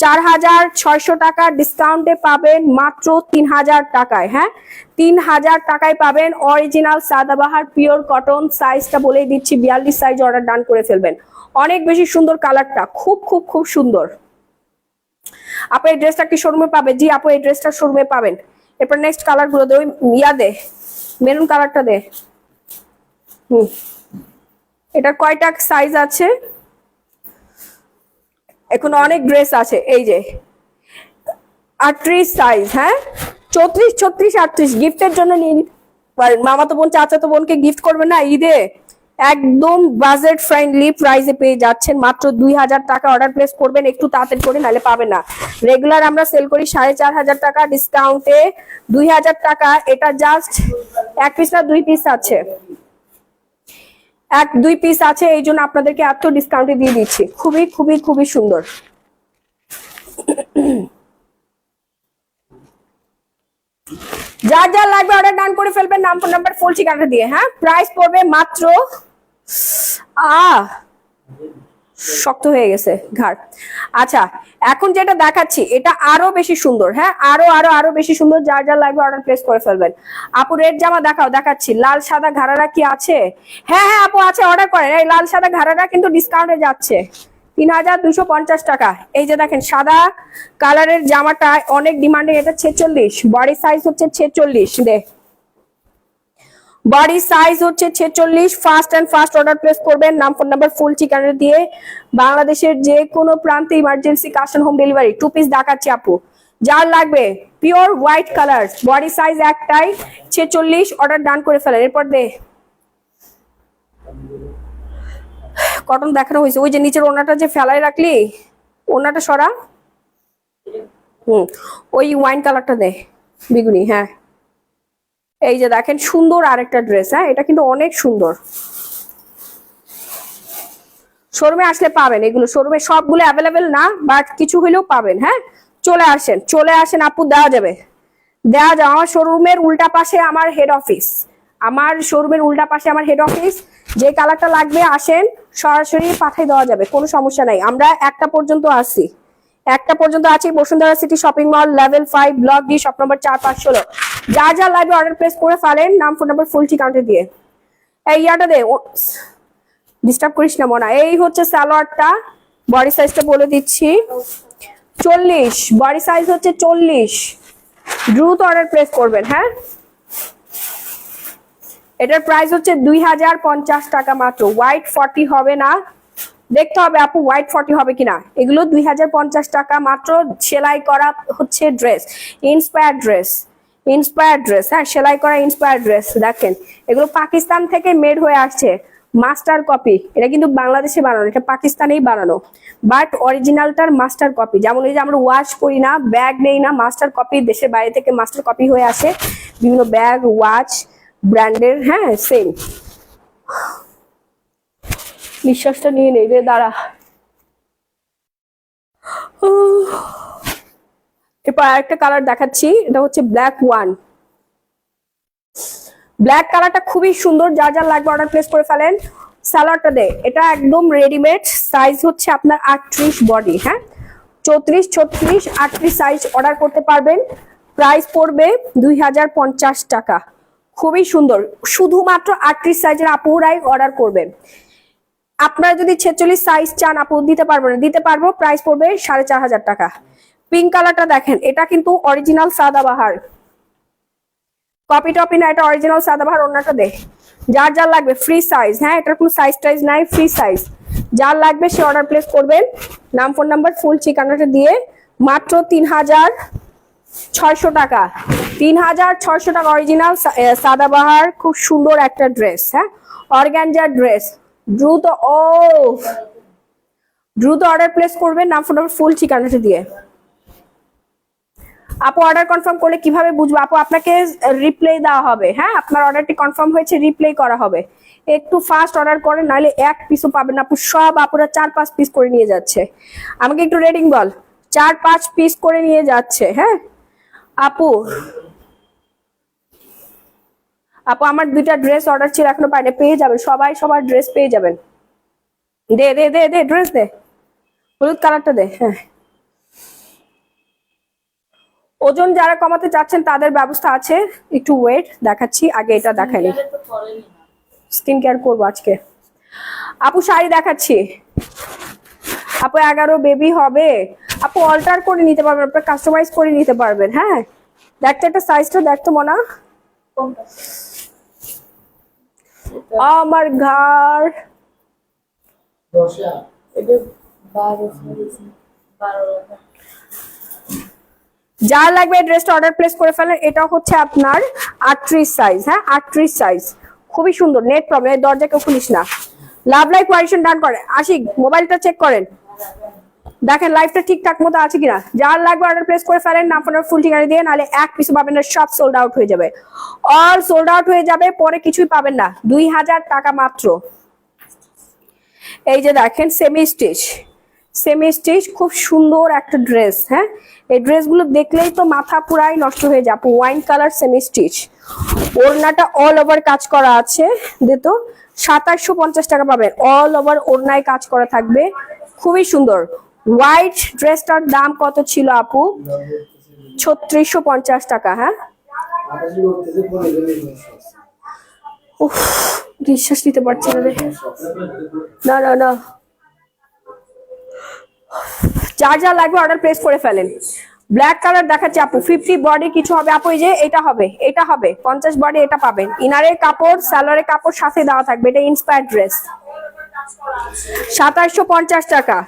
4,600 টাকা, ডিসকাউন্টে পাবেন মাত্র 3,000 টাকায়। হ্যাঁ, 3,000 টাকায় পাবেন অরিজিনাল সাদাবাহার পিওর কটন। সাইজটা বলেই দিচ্ছি, 42 সাইজ, অর্ডার ডান করে ফেলবেন। অনেক বেশি সুন্দর কালারটা, খুব খুব খুব সুন্দর। আপু এই ড্রেসটা কি শোরুমে পাবে? জি আপু এই ড্রেসটা শোরুমে পাবেন। এরপর নেক্সট কালার গুলো দে, ওই দে, মেরুন কালারটা দে। এটার কয়টা সাইজ আছে? এখন অনেক ড্রেস আছে, এই যে 38 সাইজ। হ্যাঁ, 34, 36, 38 গিফটের জন্য নিয়ে নিতে পারেন। মামাতো বোন চাচাতো বোনকে গিফট করবেন না ঈদে, একদম বাজেট ফ্রেন্ডলি প্রাইসে পেয়ে যাচ্ছেন মাত্র 2,000 টাকা। অর্ডার প্লেস করবেন একটু তাড়াতাড়ি করে, নাহলে পাবেন না। রেগুলার আমরা সেল করি 4,500 টাকা, ডিসকাউন্টে 2,000 টাকা। এটা জাস্ট এক পিস না 2 পিস আছে, 2 পিস আছে, এই জন্য আপনাদেরকে এত ডিসকাউন্টে দিয়ে দিচ্ছি। খুবই খুবই খুবই সুন্দর। যার যার লাগবে অর্ডার ডান করে ফেলবেন, নাম ফোন নাম্বার ফুল ঠিকানা দিয়ে। হ্যাঁ, প্রাইস পড়বে মাত্র শক্ত হয়ে গেছে ঘাড়। আচ্ছা, এখন যেটা দেখাচ্ছি এটা আরো বেশি সুন্দর। হ্যাঁ, আরো আরো আরো বেশি সুন্দর। যার যার লাগবে অর্ডার প্লেস করে ফেলবেন। আপু রেড জামা দেখাও, দেখাচ্ছি। লাল সাদা ঘাড়ারা কি আছে? হ্যাঁ হ্যাঁ আপু আছে, অর্ডার করেন। এই লাল সাদা ঘাড়ারা কিন্তু ডিসকাউন্টে যাচ্ছে 3,250 টাকা। এই যে দেখেন সাদা কালারের জামাটা অনেক ডিমান্ডে, এটা 46, বডি সাইজ হচ্ছে 46। দেখ, বডি সাইজ হচ্ছে 46। Fast and fast order place করবেন, নাম ফোন নাম্বার ফুল ঠিকানা দিয়ে। বাংলাদেশের যে কোনো প্রান্তে emergency cash on home delivery. 2 piece দেখাচ্ছি আপু, যার লাগবে pure white colour, body size একটাই 46, অর্ডার ডান করে ফেলেন। এরপর দে কটন দেখানো হয়েছে, ওই যে নিচের ওনাটা যে ফেলায় রাখলি, ওনাটা সরা। ওই ওয়াইন কালারটা দে, বিগুনি। হ্যাঁ, এই যে দেখেন সুন্দর আরেকটা ড্রেস। হ্যাঁ, এটা কিন্তু অনেক সুন্দর। শোরুমে আসলে পাবেন এগুলো, শোরুমে সবগুলো অ্যাভেলেবেল না, বাট কিছু হলেও পাবেন। হ্যাঁ, চলে আসেন, চলে আসেন আপু, দেওয়া যাবে, দেওয়া যাবে। আমার শোরুমের উল্টা পাশে আমার হেড অফিস, হেড অফিস। যে কালারটা লাগবে আসেন, সরাসরি পাঠিয়ে দেওয়া যাবে, কোনো সমস্যা নাই। আমরা 1টা পর্যন্ত আছি, 1টা পর্যন্ত আছি। Bashundhara city shopping mall, level 5, block D, shop number 4-5-16। যা যা লাগবে অর্ডার প্লেস করে ফেলেন, নাম ফোন নাম্বার ফুল ঠিকানা দিয়ে। এই ইয়াটা দে, ডিস্টার্ব করিস না মনা। এই হচ্ছে সালোয়ারটা, বডি সাইজটা বলে দিচ্ছি 40, বডি সাইজ হচ্ছে 40। দ্রুত অর্ডার প্লেস করবেন। হ্যাঁ, এটার প্রাইস হচ্ছে 2,050 টাকা মাত্র। হোয়াইট 40 হবে না, দেখতে হবে আপু হোয়াইট 40 হবে কিনা। এগুলো 2,050 টাকা মাত্র। সেলাই করা হচ্ছে ড্রেস, ইন্সপায়ার ড্রেস। হ্যাঁ, সেলাই করা ইন্সপায়ার ড্রেস। দেখেন এগুলো পাকিস্তান থেকে মেড হয়ে আসছে, মাস্টার কপি। এটা কিন্তু বাংলাদেশে বানানো, এটা পাকিস্তানেই বানানো, বাট অরিজিনালটার মাস্টার কপি। যেমন এই যে আমরা ওয়াশ করি না, ব্যাগ নেই না, মাস্টার কপি দেশের বাইরে থেকে মাস্টার কপি হয়ে আসে বিভিন্ন ব্যাগ, ওয়াচ ব্র্যান্ডের। হ্যাঁ, সেম। নিঃশ্বাসটা নিয়ে নেই রে, দাঁড়া। এরপর আরেকটা কালার দেখাচ্ছি, এটা হচ্ছে ব্ল্যাক ওয়ান। ব্ল্যাক কালারটা খুবই সুন্দর। যার যার লাগবে অর্ডার প্লেস করে ফেলেন। সালোয়ারটা দে, এটা একদম রেডিমেড। সাইজ হচ্ছে আপনার 38 বডি। হ্যাঁ, 34, 36, 38 সাইজ অর্ডার করতে পারবেন। প্রাইস পড়বে 2,050 টাকা। খুবই সুন্দর, শুধুমাত্র 38 সাইজের আপুরাই অর্ডার করবেন। আপনারা যদি 46 সাইজ চান আপু দিতে পারবো না, দিতে পারবো। প্রাইস পড়বে 4,500 টাকা। পিঙ্ক কালারটা দেখেন, এটা কিন্তু অরিজিনাল সাদাবাহার, কপি টপি না, এটা অরিজিনাল সাদাবাহার। ওনাটা দে, যার যার লাগবে ফ্রি সাইজ। হ্যাঁ, এটার কোনো সাইজ টাইজ নাই, ফ্রি সাইজ। যার লাগবে সে অর্ডার প্লেস করবেন, নাম ফোন নাম্বার ফুল ঠিকানাটা দিয়ে। মাত্র 3,600 টাকা, 3,600 টাকা। অরিজিনাল সাদাবাহার, খুব সুন্দর একটা ড্রেস। হ্যাঁ, অর্গানজার ড্রেস। দ্রুত অর্ডার প্লেস করবেন, নাম ফোন নাম্বার ফুল ঠিকানাটা দিয়ে। আপু অর্ডার কনফার্ম করলে কিভাবে বুঝবো? আপু আপনাকে রিপ্লাই দেওয়া হবে। হ্যাঁ, আপনার অর্ডারটি কনফার্ম হয়েছে, রিপ্লাই করা হবে। একটু ফাস্ট অর্ডার করেন, নাহলে 1 পিসও পাবেন। আপু সব আপুরা 4-5 পিস করে নিয়ে যাচ্ছে। আমাকে একটু রেটিং বল, 4-5 পিস করে নিয়ে যাচ্ছে। হ্যাঁ আপু, আমার 2টা ড্রেস অর্ডার ছিল, এখনো পাইনি। পেয়ে যাবেন, সবাই সবার ড্রেস পেয়ে যাবেন। দে দে দে দে ড্রেস দে, হলুদ কালারটা দে। হ্যাঁ, ওজন যারা কমাতে চাচ্ছেন তাদের ব্যবস্থা আছে, একটু ওয়েট দেখাচ্ছি, আগে এটা দেখাইনি। স্কিন কেয়ার করবো আজকে। আপু শাড়ি দেখাচ্ছি, আপু 11 বেবি হবে, আপু অল্টার করে নিতে পারবেন, আপনার কাস্টমাইজ করে নিতে পারবেন। হ্যাঁ, দেখতে একটা সাইজটা দেখতো মনা, আমার ঘর যার লাগবে ড্রেসটা অর্ডার প্লেস করে ফেলেন। এটা হচ্ছে আপনার 38 সাইজ। হ্যাঁ, 38 সাইজ, খুবই সুন্দর, নেট প্রবলেম, দরজা কেউ খুলিস না। লাভ লাইক কোয়ারিশন ডান করেন, আশিক মোবাইলটা চেক করেন, দেখেন লাইফটা ঠিকঠাক মতো আছে কিনা। যার লাগবে অর্ডার প্লেস করে ফেলেন, নাম ফোনের ফুল ঠিকানা দিয়ে, নাহলে এক পিস পাবেন না, সব সোল্ড আউট হয়ে যাবে, অল সোল্ড আউট হয়ে যাবে, পরে কিছুই পাবেন না। 2000 টাকা মাত্র। এই যে দেখেন সেমি স্টিচ, সেমি স্টিচ, খুব সুন্দর একটা ড্রেস। হ্যাঁ, এই ড্রেসগুলো দেখলেই তো মাথা পুরাই নষ্ট হয়ে যাবে। ওয়াইন কালার সেমি স্টিচ, ওড়নাটা অল ওভার কাজ করা আছে, দিত 2750 টাকা পাবেন, অল ওভার ওড়নায় কাজ করা থাকবে, খুবই সুন্দর। হোয়াইট ড্রেসটার দাম কত ছিল আপু? 3650 টাকা। হ্যাঁ, উফ, বিশ্বাস নিতে পারছি না রে, না না না। যার যা লাগবে অর্ডার প্লেস করে ফেলেন। ব্ল্যাক কালার দেখাচ্ছি আপু, 50 বডি কিছু হবে আপু, এই যে এটা হবে, এটা হবে 50 বডি, এটা পাবেন। ইনারের কাপড়, সালোয়ারের কাপড় সাথে দেওয়া থাকবে, এটা ইন্সপায়ার ড্রেস, 2750 টাকা।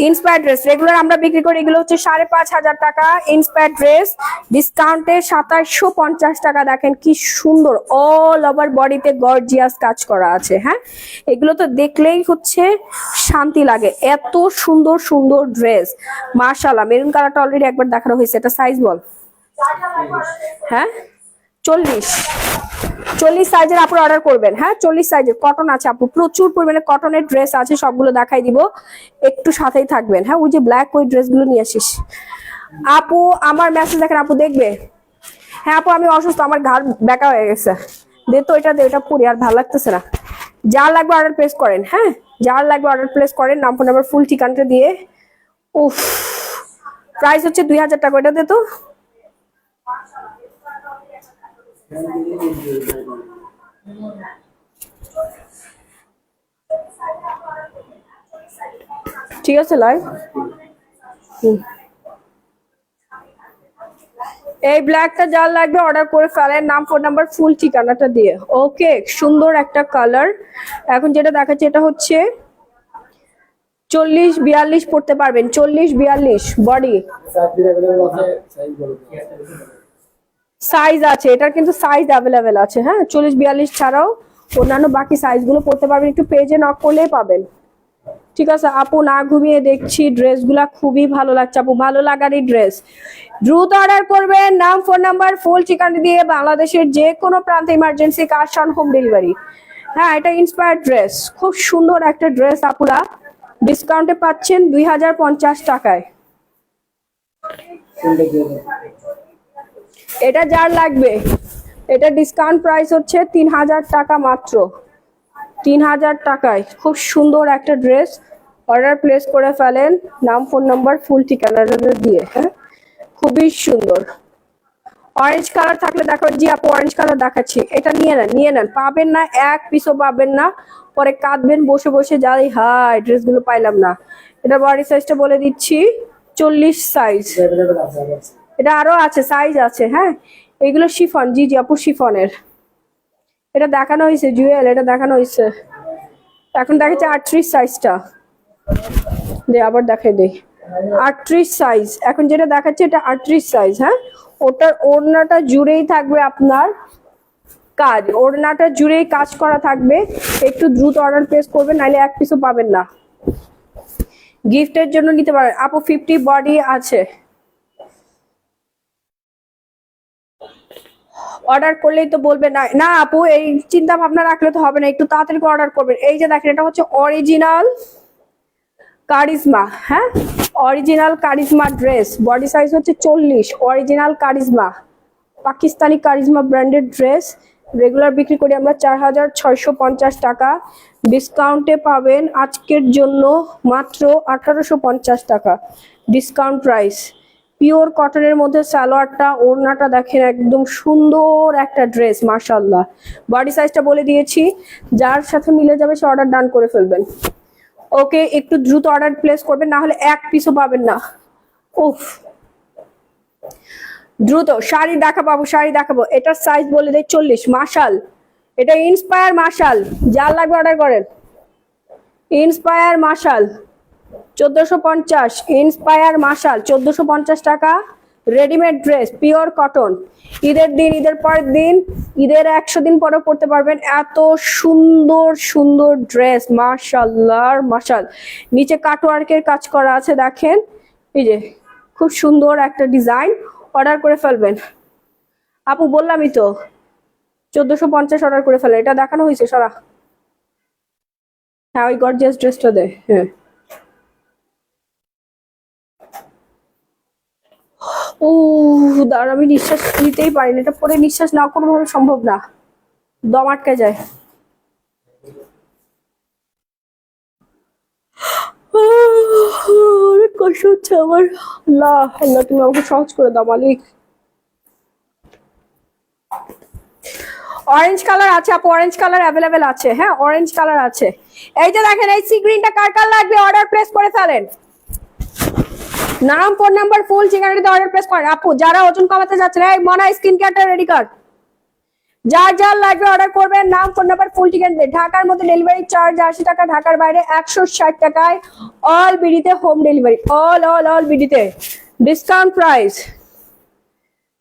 ইন্সপায়ার ড্রেস রেগুলার আমরা বিক্রি করি, এগুলো হচ্ছে 5500 টাকা। ইন্সপায়ার ড্রেস ডিসকাউন্টে 2750 টাকা। দেখেন কি সুন্দর, অল ওভার বডিতে গর্জিয়াস কাজ করা আছে। হ্যাঁ, এগুলো তো দেখলেই হচ্ছে শান্তি লাগে, এত সুন্দর সুন্দর ড্রেস, মাশাআল্লাহ। মেরুন কালারটা অলরেডি একবার দেখানো হয়েছে, এটা সাইজ বল। হ্যাঁ, 40 সাইজের আপু অর্ডার করবেন। হ্যাঁ, 40 সাইজের কটন আছে আপু, প্রচুর পরিমাণে কটনের ড্রেস আছে, সবগুলো দেখাই দিব, একটু সাথেই থাকবেন। হ্যাঁ, ওই যে ব্ল্যাক ওই ড্রেসগুলো নিয়ে আসিস আপু। আমার মেসেজ দেখেন আপু, দেখবে। হ্যাঁ আপু, আমি অসুস্থ, আমার ঘাড় ব্যাকা হয়ে গেছে, দে তো এটা, দে এটা পরি, আর ভালো লাগতেছে না। যার লাগবে অর্ডার প্লেস করেন। হ্যাঁ, যার লাগবে অর্ডার প্লেস করেন, নাম ফোন নাম্বার ফুল ঠিকানাটা দিয়ে। উফ, প্রাইস হচ্ছে 2000 টাকা, এটা দে তো। ঠিক আছে লাইভ। এই ব্ল্যাকটা যার লাগবে অর্ডার করে ফেলেন, নাম ফোন নাম্বার ফুল ঠিকানাটা দিয়ে। ওকে, সুন্দর একটা কালার। এখন যেটা দেখাচ্ছে এটা হচ্ছে 40-42 পড়তে পারবেন, 40-42 বডি সাইজ আছে, এটার কিন্তু সাইজ অ্যাভেলেবেল আছে। হ্যাঁ, 40-42 ছাড়াও অন্যান্য বাকি সাইজগুলো পড়তে পারবেন, একটু পেজে নক করলেই পাবেন। ঠিক আছে আপু, না ঘুমিয়ে দেখছি, ড্রেসগুলা খুবই ভালো লাগছে আপু, ভালো লাগারই ড্রেস। দ্রুত অর্ডার করবেন, নাম ফোন নাম্বার ফুল ঠিকানা দিয়ে, বাংলাদেশের যে কোনো প্রান্তে ইমার্জেন্সি কাশ অন হোম ডেলিভারি। হ্যাঁ, এটা ইন্সপায়ার ড্রেস, খুব সুন্দর একটা ড্রেস আপুরা, ডিসকাউন্টে পাচ্ছেন 2050 টাকায়। এটা যার লাগবে, এটা ডিসকাউন্ট প্রাইস হচ্ছে 3000 টাকা মাত্র, 3000 টাকায় খুব সুন্দর একটা ড্রেস। অর্ডার প্লেস করে ফেলেন, নাম ফোন নাম্বার ফুল ঠিকানাটা দিয়ে। হ্যাঁ, খুবই সুন্দর। অরেঞ্জ কালার থাকলে দেখো, জি আপু অরেঞ্জ কালার দেখাচ্ছি, এটা নিয়ে নেন, নিয়ে নেন, পাবেন না এক পিসও পাবেন না, পরে কাঁদবেন বসে বসে, যাই হাই ড্রেসগুলো পাইলাম না। এটা বডি সাইজটা বলে দিচ্ছি, 40 সাইজ, এটা আরো আছে সাইজ আছে। হ্যাঁ, এগুলো শিফন, জি জি আপু শিফনের, এটা দেখানো হয়েছে জুয়েল, এটা দেখানো হয়েছে। এখন দেখাচ্ছে 38 সাইজটা, দে আবার দেখাই দে, 38 সাইজ। এখন যেটা দেখাচ্ছে এটা 38 সাইজ। হ্যাঁ, ওটার ওড়নাটা জুড়েই থাকবে আপনার কাজ, ওড়নাটা জুড়েই কাজ করা থাকবে, একটু দ্রুত অর্ডার প্লেস করবেন, নাহলে এক পিসও পাবেন না। গিফটের জন্য নিতে পারেন আপু, 50 বডি আছে, অর্ডার করলেই তো বলবে না, না আপু এই চিন্তা ভাবনা রাখলে তো হবে না, একটু তাড়াতাড়ি অর্ডার করবেন। এই যে দেখেন, এটা হচ্ছে অরিজিনাল কারিজমা। হ্যাঁ, original charisma dress, body size হচ্ছে 40, original charisma, Pakistani charisma branded dress. Regular বিক্রি করি আমরা 4650 টাকা, ডিসকাউন্টে পাবেন আজকের জন্য মাত্র 1850 টাকা ডিসকাউন্ট প্রাইস। পিওর কটনের মধ্যে সালোয়ারটা, ওড়নাটা দেখেন একদম সুন্দর একটা ড্রেস, মাশাআল্লাহ। বডি সাইজটা বলে দিয়েছি, যার সাথে মিলে যাবে সে অর্ডার ডান করে ফেলবেন। ওকে, একটু দ্রুত অর্ডার প্লেস করবেন, না হলে এক পিসও পাবেন না। উফ, দ্রুত শাড়ি দেখাবো, শাড়ি দেখাবো। এটার সাইজ বলে দেয় 40, মাশাল। এটা ইন্সপায়ার মাশাল, যার লাগবে অর্ডার করেন। ইন্সপায়ার মাশাল 1450, ইন্সপায়ার মাশাল 1450 টাকা। Readymade dress, pure cotton. ঈদের দিন, ঈদের পরের দিন, ঈদের 100 দিন পরে পড়তে পারবেন। এত সুন্দর সুন্দর ড্রেস, মাশাআল্লাহ মাশাল। নিচে কাটওয়ার্কের কাজ করা আছে দেখেন, এই যে খুব সুন্দর একটা ডিজাইন। অর্ডার করে ফেলবেন আপু, বললামই তো 1450 অর্ডার করে ফেলেন। এটা দেখানো হয়েছে সরা। হ্যাঁ, ওই গর্জিয়াস ড্রেসটা দে। হ্যাঁ, ও দাঁড়া, আমি নিঃশ্বাস নিতেই পারি না, এটা পরে নিঃশ্বাস না কোনোভাবে সম্ভব না, দম আটকে যায়। অনেক কষ্ট হচ্ছে আমার। আল্লাহ আল্লাহ, তুমি আমাকে সহজ করে দাও মালিক। অরেঞ্জ কালার আছে আপু, অরেঞ্জ কালার অ্যাভেলেবেল আছে। হ্যাঁ, অরেঞ্জ কালার আছে। এই যে দেখেন, এই সি গ্রিনটা কার কার লাগবে অর্ডার প্লেস করে ফেলেন। নাম, ফোন নাম্বার, ফুল ঠিকানাতে অর্ডার প্লেস করেন। আপু যারা ওজন কমাতে যাচ্ছেন, এই মনা স্কিন কেয়ারটা রেডি কর। যার যার লাগবে অর্ডার করবেন, নাম, ফোন নাম্বার, ফুল ঠিকানা দিয়ে। ঢাকার মধ্যে ডেলিভারি চার্জ 80 টাকা, ঢাকার বাইরে 160 টাকায়। অল বিডিতে home delivery, all all all বিডিতে। ডিসকাউন্ট প্রাইস,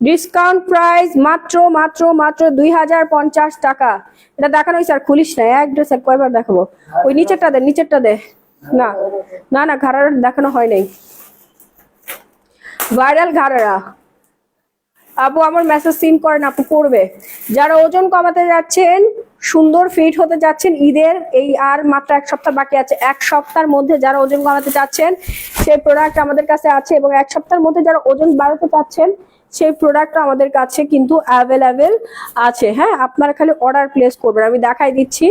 ডিসকাউন্ট প্রাইস মাত্র মাত্র মাত্র 2050 টাকা। এটা দেখানো হয়েছে, আর খুলিস না, এক ড্রেস কয়বার দেখাবো। ওই নিচেরটা দে, নিচেরটা দে। না না না, ঘাড়ার দেখানো হয় নাই। ভাইরাল ঘাড়ারা আপু আমার মেসেজ সিন করেন, আপু পড়বে। যারা ওজন কমাতে যাচ্ছেন, সুন্দর ফিট হতে যাচ্ছেন, ঈদের এই আর মাত্র 1 সপ্তাহ বাকি আছে। 1 সপ্তাহের মধ্যে যারা ওজন কমাতে চাচ্ছেন সেই প্রোডাক্ট আমাদের কাছে আছে, এবং 1 সপ্তাহের মধ্যে যারা ওজন বাড়াতে চাচ্ছেন সেই প্রোডাক্ট আমাদের কাছে কিন্তু অ্যাভেলেবেল আছে। হ্যাঁ, আপনারা খালি অর্ডার প্লেস করবেন, আমি দেখাই দিচ্ছি।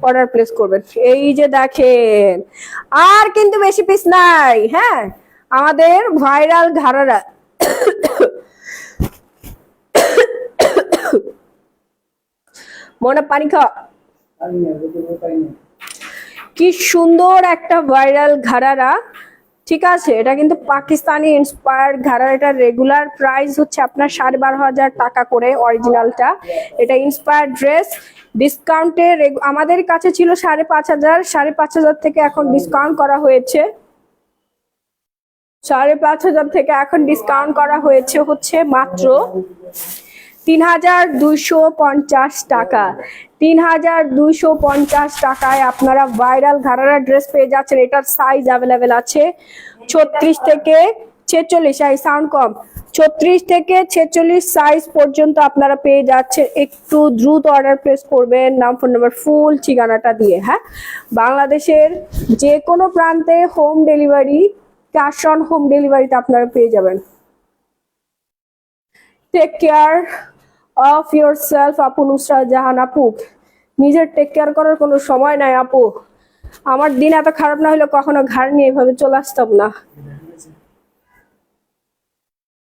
অর্ডার প্লেস করবেন, এই যে দেখেন, আর কিন্তু বেশি পিস নাই। হ্যাঁ, আমাদের ভাইরাল ঘাড়ারা। মনে পানি খাওয়া, কি সুন্দর একটা ভাইরাল ঘাড়ারা। ঠিক আছে, এটা কিন্তু পাকিস্তানি ইন্সপায়ার্ড ঘাড়ারা। এটা রেগুলার প্রাইস হচ্ছে আপনার 12,500 টাকা করে অরিজিনালটা। এটা ইন্সপায়ার্ড ড্রেস। ডিসকাউন্টে আমাদের কাছে ছিল 5,500, 5,500 থেকে এখন ডিসকাউন্ট করা হয়েছে। 5,500 থেকে এখন ডিসকাউন্ট করা হয়েছে হচ্ছে মাত্র 3,250 টাকা। 3,250 টাকায় আপনারা ভাইরাল ঘাড়ারা ড্রেস পেয়ে যাচ্ছেন। এটার সাইজ অ্যাভেলেবেল আছে 36 থেকে 46। এই সাউন্ড কম, 36 থেকে 46 সাইজ পর্যন্ত আপনারা পেয়ে যাচ্ছেন। একটু দ্রুত অর্ডার প্লেস করবেন, নাম, ফোন নাম্বার, ফুল ঠিকানাটা দিয়ে। হ্যাঁ, বাংলাদেশের যে কোনো প্রান্তে home delivery, cash on home ডেলিভারিতে আপনারা পেয়ে যাবেন। Take care of yourself আপু, নুসরাত জাহান আপু। নিজের টেক কেয়ার করার কোনো সময় নাই আপু। আমার দিন এত খারাপ না হলে কখনো ঘাড় নিয়ে এভাবে চলে আসতাম না।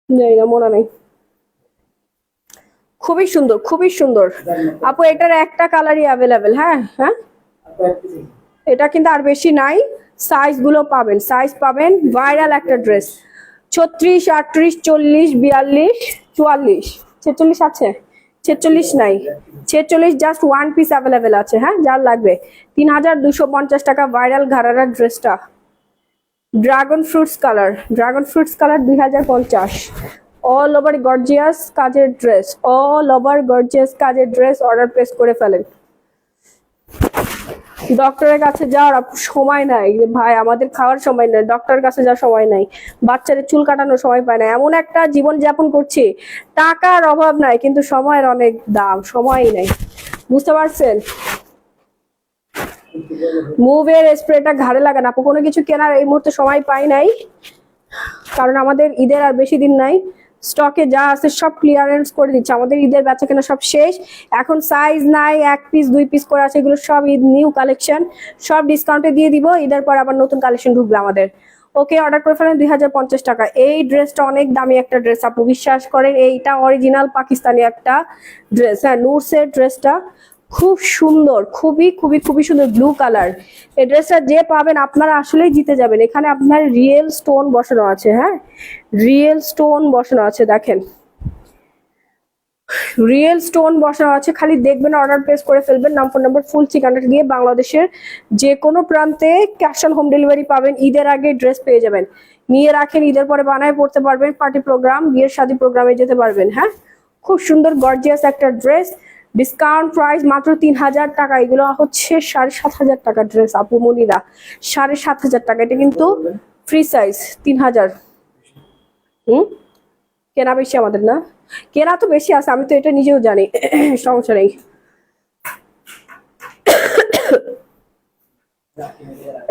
জানি না, মনে নেই। খুবই সুন্দর, খুবই সুন্দর আপু। এটার একটা কালারই অ্যাভেলেবেল। হ্যাঁ হ্যাঁ, এটা কিন্তু আর বেশি নাই। সাইজ গুলো পাবেন, সাইজ পাবেন। ভাইরাল একটা ড্রেস। 36, 38, 40, 42, 44, 46 আছে? 46 নাই, 46 জাস্ট ওয়ান পিস অ্যাভেলেবেল আছে। হ্যাঁ, যার লাগবে 3,250 টাকা ভাইরাল ঘাড়ারা ড্রেসটা। Dragon fruits colour, dragon fruits colour 2050। All over gorgeous কাজের ড্রেস, অল ওভার গর্জিয়াস কাজের ড্রেস। অর্ডার প্লেস করে ফেলেন। ডক্টরের কাছে যাওয়ার সময় নাই ভাই, আমাদের খাওয়ার সময় নাই, ডক্টরের কাছে যাওয়ার সময় নাই, বাচ্চাদের চুল কাটানোর সময় পায় না। এমন একটা জীবন যাপন করছি, টাকার অভাব নাই কিন্তু সময়ের অনেক দাম, সময়ই নাই। বুঝতে পারছেন? মুভের স্প্রেটা ঘাড়ে লাগান আপু। কোনো কিছু কেনার এই মুহূর্তে সময় পাই নাই, কারণ আমাদের ঈদের আর বেশি দিন নাই। স্টকে যা আছে সব ক্লিয়ারেন্স করে দিচ্ছে, আমাদের ঈদের বেচা কেনা সব শেষ, এখন সাইজ নাই, 1 পিস 2 পিস করে আছে, এগুলো সব ঈদ নিউ কালেকশন, সব ডিসকাউন্টে দিয়ে দিব, ঈদের পর আবার নতুন কালেকশন ঢুকবে আমাদের। ওকে, অর্ডার করে ফেলেন 2050 টাকা। এই ড্রেসটা অনেক দামি একটা ড্রেস আপু, বিশ্বাস করেন, এইটা অরিজিনাল পাকিস্তানি একটা ড্রেস। হ্যাঁ, নুরসের ড্রেসটা খুব সুন্দর, খুবই খুবই খুবই সুন্দর, ব্লু কালার। এই ড্রেসটা যে পাবেন আপনারা আসলেই জিতে যাবেন। এখানে আপনার রিয়েল স্টোন বসানো আছে, হ্যাঁ রিয়েল স্টোন বসানো আছে, দেখেন রিয়েল স্টোন বসানো আছে। খালি দেখবেন, অর্ডার প্লেস করে ফেলবেন, নাম ফোন নাম্বার ফুল ঠিকানাটা দিয়ে বাংলাদেশের যে কোনো প্রান্তে ক্যাশ অন হোম ডেলিভারি পাবেন। ঈদের আগে ড্রেস পেয়ে যাবেন, নিয়ে রাখেন, ঈদের পরে বানায় পড়তে পারবেন, পার্টি প্রোগ্রাম, বিয়ের শাদী প্রোগ্রামে যেতে পারবেন। হ্যাঁ, খুব সুন্দর গর্জিয়াস একটা ড্রেস, ডিসকাউন্ট প্রাইস মাত্র 3000 টাকা। এগুলো হচ্ছে 7500 টাকা ড্রেস আপু মনিরা, 7500 টাকা। এটা কিন্তু ফ্রি সাইজ, 3000। কেনা বেশি আমাদের না, কেনা তো বেশি আছে, আমি তো এটা নিজেও জানি, সমস্যা নেই।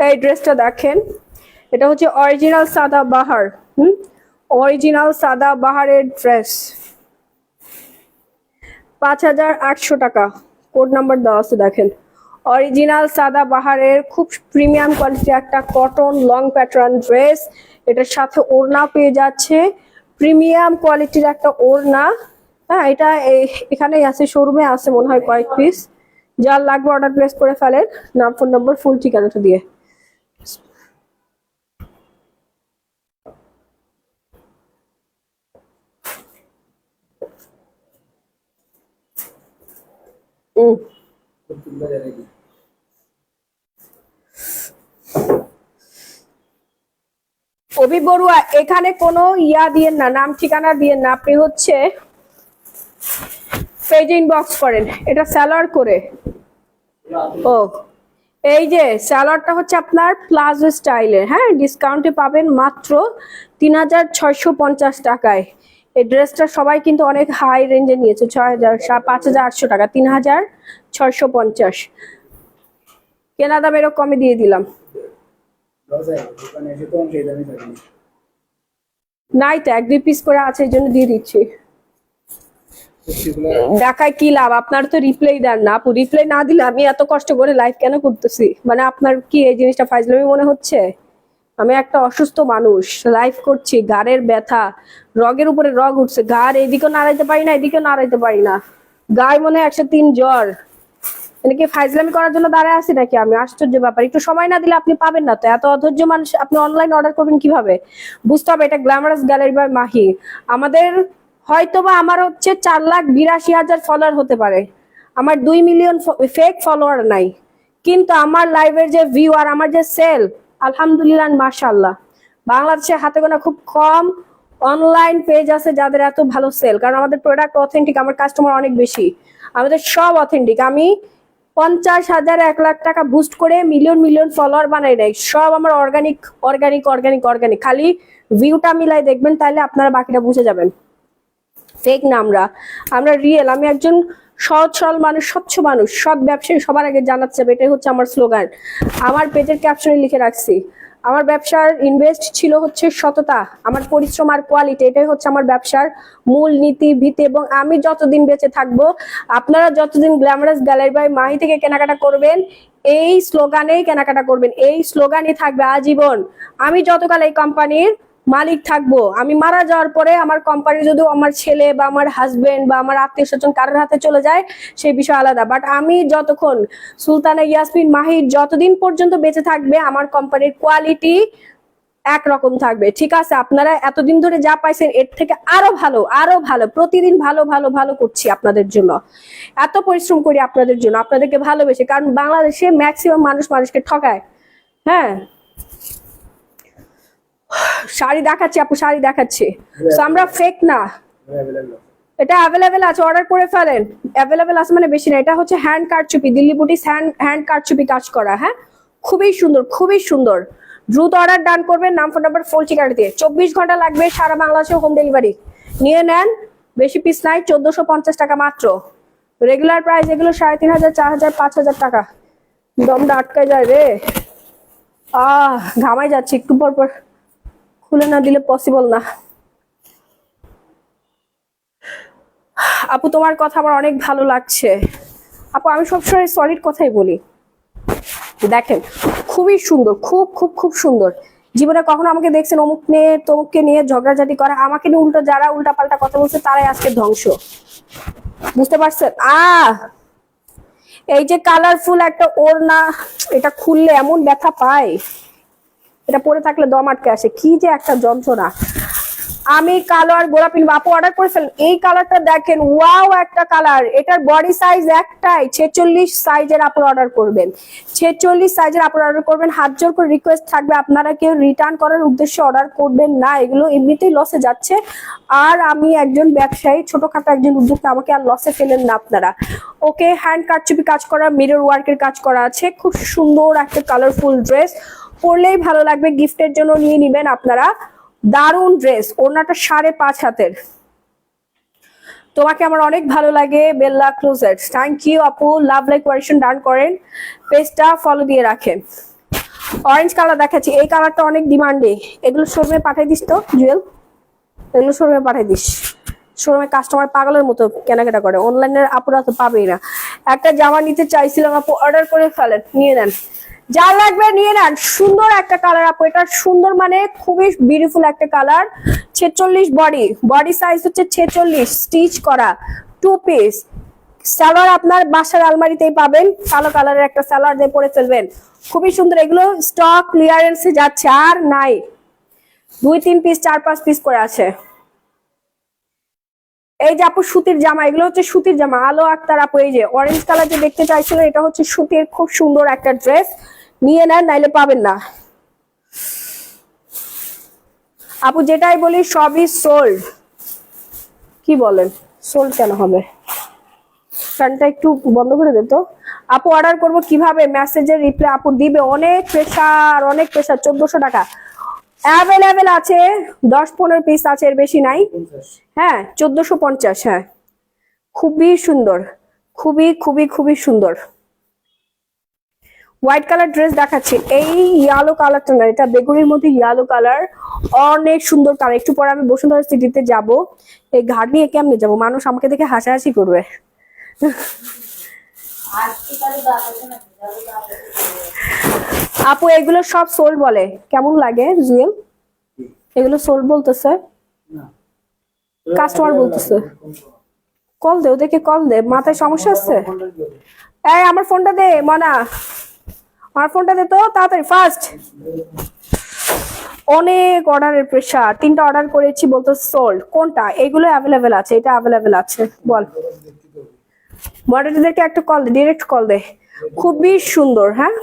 এই ড্রেসটা দেখেন, এটা হচ্ছে অরিজিনাল সাদা বাহার, অরিজিনাল সাদা বাহারের ড্রেস, 5800 টাকা, কোড নাম্বার দেওয়া আছে দেখেন। অরিজিনাল সাদা বাহারের খুব প্রিমিয়াম কোয়ালিটি একটা কটন লং প্যাটার্ন ড্রেস, এটার সাথে ওড়না পেয়ে যাচ্ছে, প্রিমিয়াম কোয়ালিটির একটা ওড়না। হ্যাঁ, এটা এখানেই আছে, শোরুমে আছে মনে হয় কয়েক পিস, যার লাগবে অর্ডার প্লেস করে ফেলেন, নাম ফোন নম্বর ফুল ঠিকানাটা দিয়ে। অভি বড়ুয়া, এখানে কোনো ইয়া দিয়েন না, নাম ঠিকানা দিয়েন না, আপনি হচ্ছে পেজে ইনবক্স করেন। এটা স্যালোয়ার করে, ও এই যে স্যালোয়ারটা হচ্ছে আপনার প্লাজো স্টাইলের, হ্যাঁ ডিসকাউন্টে পাবেন মাত্র 3650 টাকায়। এই ড্রেসটা সবাই কিন্তু অনেক হাই রেঞ্জে নিয়েছে, 6000 5800 টাকা, 3650। কেনা দাম এরকম কমে দিয়ে দিলাম, নাই তো 1-2 পিস করে আছে, এই জন্য দিয়ে দিচ্ছি। দেখায় কি লাভ, আপনার তো রিপ্লাই দেন না আপু, রিপ্লাই না দিলে আমি এত কষ্ট করে লাইভ কেন করতেছি? মানে আপনার কি এই জিনিসটা ফাইজলামি মনে হচ্ছে? আমি একটা অসুস্থ মানুষ, লাইভ করছি, ঘাড়ের ব্যথা, রগের উপরে রগ উঠছে, ঘাড় এদিকেও নাড়াইতে পারি না, এদিকেও নাড়াইতে পারি না, গায়ে মনে হয় 103 জ্বর। মানে কি ফাইজলামি করার জন্য দাঁড়ায় আছি নাকি আমি? আশ্চর্য ব্যাপার, একটু সময় না দিলে আপনি পাবেন না তো, এত অধৈর্য মানুষ আপনি অনলাইন অর্ডার করবেন কিভাবে? বুঝতে হবে, এটা গ্ল্যামারাস গ্যালারি বাই মাহি। আমাদের হয়তোবা আমার হচ্ছে 4,82,000 ফলোয়ার হতে পারে, আমার 2 মিলিয়ন ফেক ফলোয়ার নাই, কিন্তু আমার লাইভের যে ভিউ আর আমার যে সেল, আলহামদুলিল্লাহ মাশাআল্লাহ, বাংলাদেশে হাতে গোনা খুব কম অনলাইন পেজ আছে যাদের এত ভালো সেল, কারণ আমাদের প্রোডাক্ট অথেন্টিক, আমার কাস্টমার অনেক বেশি, আমাদের সব অথেন্টিক। আমি 50,000 1,00,000 টাকা বুস্ট করে মিলিয়ন মিলিয়ন ফলোয়ার বানাই নাই, সব আমার অর্গানিক অর্গানিক অর্গানিক অর্গানিক। খালি ভিউটা মিলাই দেখবেন, তাহলে আপনারা বাকিটা বুঝে যাবেন। ফেক না, আমরা রিয়েল। আমি একজন সহজ সরল মানুষ, স্বচ্ছ মানুষ, সব ব্যবসায়ী সবার আগে জানাতে চাবে, এটাই হচ্ছে আমার স্লোগান। আমার পেজের ক্যাপশনে লিখে রাখছি, আমার ব্যবসার ইনভেস্ট ছিল হচ্ছে সততা, আমার পরিশ্রম আর কোয়ালিটি, এটাই হচ্ছে আমার ব্যবসার মূল নীতি ভিত্তি। এবং আমি যতদিন বেঁচে থাকবো, আপনারা যতদিন গ্ল্যামারাস গ্যালারি বাই মাহি থেকে কেনাকাটা করবেন, এই স্লোগানেই কেনাকাটা করবেন, এই স্লোগানই থাকবে আজীবন। আমি যতকাল এই কোম্পানির মালিক থাকবো, আমি মারা যাওয়ার পরে আমার কোম্পানি যদি আমার ছেলে বা আমার হাজবেন্ড বা আমার আত্মীয় স্বজন কারোর হাতে চলে যায়, সেই বিষয় আলাদা, বাট আমি যতক্ষণ সুলতানা ইয়াসমিন মাহির যতদিন পর্যন্ত বেঁচে থাকবে, আমার কোম্পানির কোয়ালিটি একরকম থাকবে। ঠিক আছে, আপনারা এতদিন ধরে যা পাইছেন এর থেকে আরো ভালো, আরো ভালো, প্রতিদিন ভালো ভালো ভালো করছি আপনাদের জন্য, এত পরিশ্রম করি আপনাদের জন্য, আপনাদেরকে ভালোবেসে, কারণ বাংলাদেশে ম্যাক্সিমাম মানুষ মানুষকে ঠকায়। হ্যাঁ, শাড়ি দেখাচ্ছি আপু, শাড়ি দেখাচ্ছি, আমরা ফেক না, এটা অ্যাভেলেবেল আছে, অর্ডার করে ফেলেন। অ্যাভেলেবেল আছে মানে বেশি না, এটা হচ্ছে হ্যান্ড কারচুপি, দিল্লি বুটিক হ্যান্ড কারচুপি কাজ করা। হ্যাঁ, খুবই সুন্দর, খুবই সুন্দর। দ্রুত অর্ডার ডান করবেন, নাম ফোন নাম্বার ফুল ঠিকানা দিয়ে। 24 ঘন্টা লাগবে, সারা বাংলাদেশে হোম ডেলিভারি। নিয়ে নেন, বেশি পিস নাই, 1450 টাকা মাত্র। রেগুলার প্রাইস এগুলো 3,500, 4,000, 5,000 টাকা। দমটা আটকায় যায় রে, ঘামাই যাচ্ছে, একটু পর পর খুলে না দিলে পসিবল না। আপু তোমার কথা আমার অনেক ভালো লাগছে। আপু আমি সবসময় সলিড কথাই বলি। দেখেন খুবই সুন্দর, খুব খুব খুব সুন্দর। জীবনে কখনো আমাকে দেখছেন অমুক নিয়ে তমুককে নিয়ে ঝগড়াঝাটি করা, আমাকে নিয়ে উল্টো যারা উল্টা পাল্টা কথা বলছে তারাই আজকে ধ্বংস। বুঝতে পারছেন? এই যে কালারফুল একটা ওড়না, এটা খুললে এমন ব্যথা পায়, এটা পরে থাকলে দম আটকে আসে, কি যে একটা যন্ত্রণা। আমি কালো আর গোলাপি আপু অর্ডার করেছিলেন, এই কালারটা দেখেন, ওয়াও একটা কালার। এটার বডি সাইজ একটাই, 46 সাইজের আপু অর্ডার করবেন, 46 সাইজের আপু অর্ডার করবেন। হাত জোর করে রিকোয়েস্ট থাকবে আপনারা কেউ রিটার্ন করার উদ্দেশ্যে অর্ডার করবেন না, এগুলো এমনিতেই লসে যাচ্ছে। আর আমি একজন ব্যবসায়ী, ছোটখাটো একজন উদ্যোক্তা, আমাকে আর লসে ফেলেন না আপনারা। ওকে, হ্যান্ড কারচুপি কাজ করা, মিরর ওয়ার্কের কাজ করা আছে, খুব সুন্দর একটা কালারফুল ড্রেস, পরলেই ভালো লাগবে, গিফটের জন্য নিয়ে নিবেন আপনারা। দারুন ড্রেস, ওড়নাটা 5.5 হাতের। তোমাকে আমার অনেক ভালো লাগে বেল্লা ক্লোজেট। থ্যাংক ইউ আপু, লাভ লাইক কোয়ারেশন ডান করেন, পেজটা ফলো দিয়ে রাখেন। অরেঞ্জ কালার দেখাচ্ছি, এই কালারটা অনেক ডিমান্ডে। এগুলো শোরুমে পাঠাই দিস তো জুয়েল, এগুলো শোরুমে পাঠাই দিস। শোরুমে কাস্টমার পাগলের মতো কেনাকাটা করে, অনলাইনের আপুরা তো পাবেই না। একটা জামা নিতে চাইছিলাম আপু, অর্ডার করে ফেলেন, নিয়ে নেন, যা লাগবে নিয়ে নেন। সুন্দর একটা কালার আপু, এটা সুন্দর মানে খুবই বিউটিফুল একটা কালার। 46 বডি সাইজ হচ্ছে 46, স্টিচ করা, 2 পিস। সালোয়ার আপনার বাসার আলমারিতেই পাবেন, কালো কালারের একটা সালোয়ার দিয়ে পরে ফেলবেন, খুবই সুন্দর। এগুলো স্টক ক্লিয়ারেন্সে যাচ্ছে, আর নাই, 2-3 পিস 4-5 পিস করে আছে। এই যে আপু সুতির জামা, এগুলো হচ্ছে সুতির জামা, আলো আক্তার আপু। এই যে অরেঞ্জ কালার যে দেখতে চাইছিলেন, এটা হচ্ছে সুতির, খুব সুন্দর একটা ড্রেস, নিয়ে নেন নাইলে পাবেন না। আপু যেটাই বলি সবই সোল্ড। কি বলেন, সোল্ড কেন হবে? ফ্যানটা একটু বন্ধ করে দে তো। আপু অর্ডার করব কিভাবে? মেসেজের রিপ্লাই আপু দিবে, অনেক প্রেসার, অনেক প্রেসার। 1400 টাকা অ্যাভেলেবেল আছে, 10-15 পিস আছে, এর বেশি নাই। হ্যাঁ 1450, হ্যাঁ খুবই সুন্দর, খুবই খুবই খুবই সুন্দর। হোয়াইট কালার ড্রেস দেখাচ্ছি, এই ইয়েলো কালারটা না, এটা বেগুনির মধ্যে ইয়েলো কালার, অনেক সুন্দর কালার। একটু পরে আমি বসুন্ধরা সিটিতে যাব, এই ঘাট নিয়ে কেমনে যাব, মানুষ আমাকে দেখে হাসাহাসি করবে। আপু এগুলো সব সোল্ড বলে, কেমন লাগে জুয়েল? এগুলো সোল্ড বলতেছে, কাস্টমার বলতেছে। কল দে ওদেরকে, কল দে, মাথায় সমস্যা আছে। এই আমার ফোনটা দে মনা, আমার ফোনটা দে তো তাড়াতাড়ি, ফাস্ট। অনেক অর্ডারের প্রেশার, 3টা অর্ডার করেছি, বলতো সোল্ড। কোনটা? এগুলো অ্যাভেলেবেল আছে, এটা অ্যাভেলেবেল আছে, বল মডারেটরদেরকে একটা কল দে, ডিরেক্ট কল দে। খুবই সুন্দর, হ্যাঁ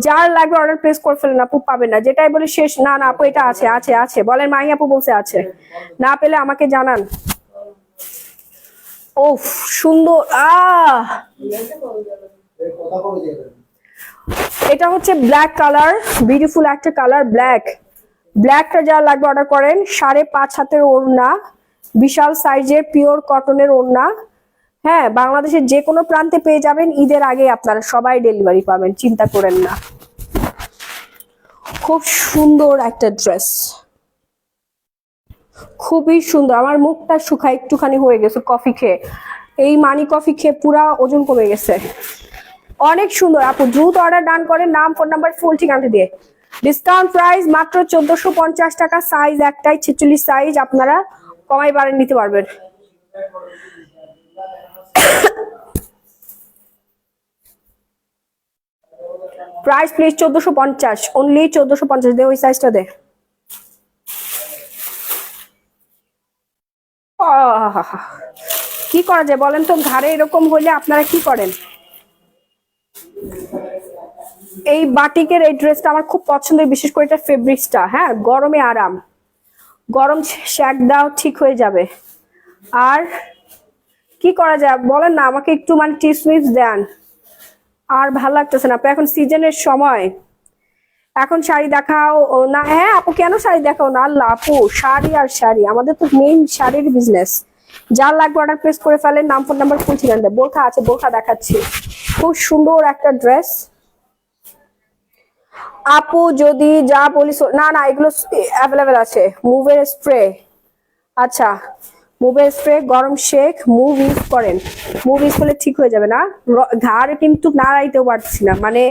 যার লাগবে অর্ডার প্লেস করে ফেলেন আপু, পাবেন না। যেটাই বলি শেষ। না না আপু এটা আছে, আছে আছে বলেন, মাই আপু বলছে আছে, না পেলে আমাকে জানান। ওফ সুন্দর, এটা হচ্ছে ব্ল্যাক কালার, বিউটিফুল একটা কালার, ব্ল্যাকটা যা লাগবে অর্ডার করেন। 5.5 হাতের ওড়না, বিশাল সাইজের পিওর কটনের ওড়না। হ্যাঁ বাংলাদেশের যে কোনো প্রান্তে পেয়ে যাবেন, ঈদের আগে আপনারা সবাই ডেলিভারি পাবেন, চিন্তা করেন না। খুব সুন্দর একটা ড্রেস, খুবই সুন্দর। আমার মুখটা শুকায় একটুখানি হয়ে গেছে কফি খেয়ে, এই মানি কফি খেয়ে পুরা ওজন কমে গেছে। অনেক সুন্দর আপু, দ্রুত অর্ডার ডান করেন, নাম ফোন নাম্বার ফুল ঠিকানা দিয়ে। ডিসকাউন্ট প্রাইস মাত্র 1450 টাকা, সাইজ একটাই 46 সাইজ, আপনারা কমাই বাড়েন নিতে পারবেন। প্রাইস প্লিজ 1450, অনলি 1450, দে ওই সাইজটা দে। কি করা যায় বলেন তো, ঘাড়ে এরকম হলে আপনারা কি করেন? এই বাটিকের এই ড্রেসটা আমার খুব পছন্দের, বিশেষ করে এটা ফেব্রিক্সটা, হ্যাঁ গরমে আরাম, গরম শ্যাক দাও ঠিক হয়ে যাবে। আর কি করা যায় বলেন না, আমাকে একটু মানে টিপস মিপস দেন। আর ভালো লাগতেছে না আপু, এখন সিজনের সময়, এখন শাড়ি দেখাও না। হ্যাঁ আপু কেন শাড়ি দেখাও না, আল্লাহ আপু শাড়ি আর শাড়ি, আমাদের তো মেইন শাড়ির বিজনেস। যার লাগবে অর্ডার প্লেস করে ফেলেন, নাম ফোন নাম্বার ফুল ঠিকানা দেয়। বোরখা আছে, বোরখা দেখাচ্ছি, খুব সুন্দর একটা ড্রেস। আপু যদি যা বলি, না না এগুলো অ্যাভেলেবেল আছে। মুভের স্প্রে, আচ্ছা মুভের স্প্রে, গরম শেক, মুভ ইউজ করেন। মুভ ইউজ করলে ঠিক হয়ে যাবে না। ঘাড় কিন্তু নাড়াইতেও পারছি না, মানে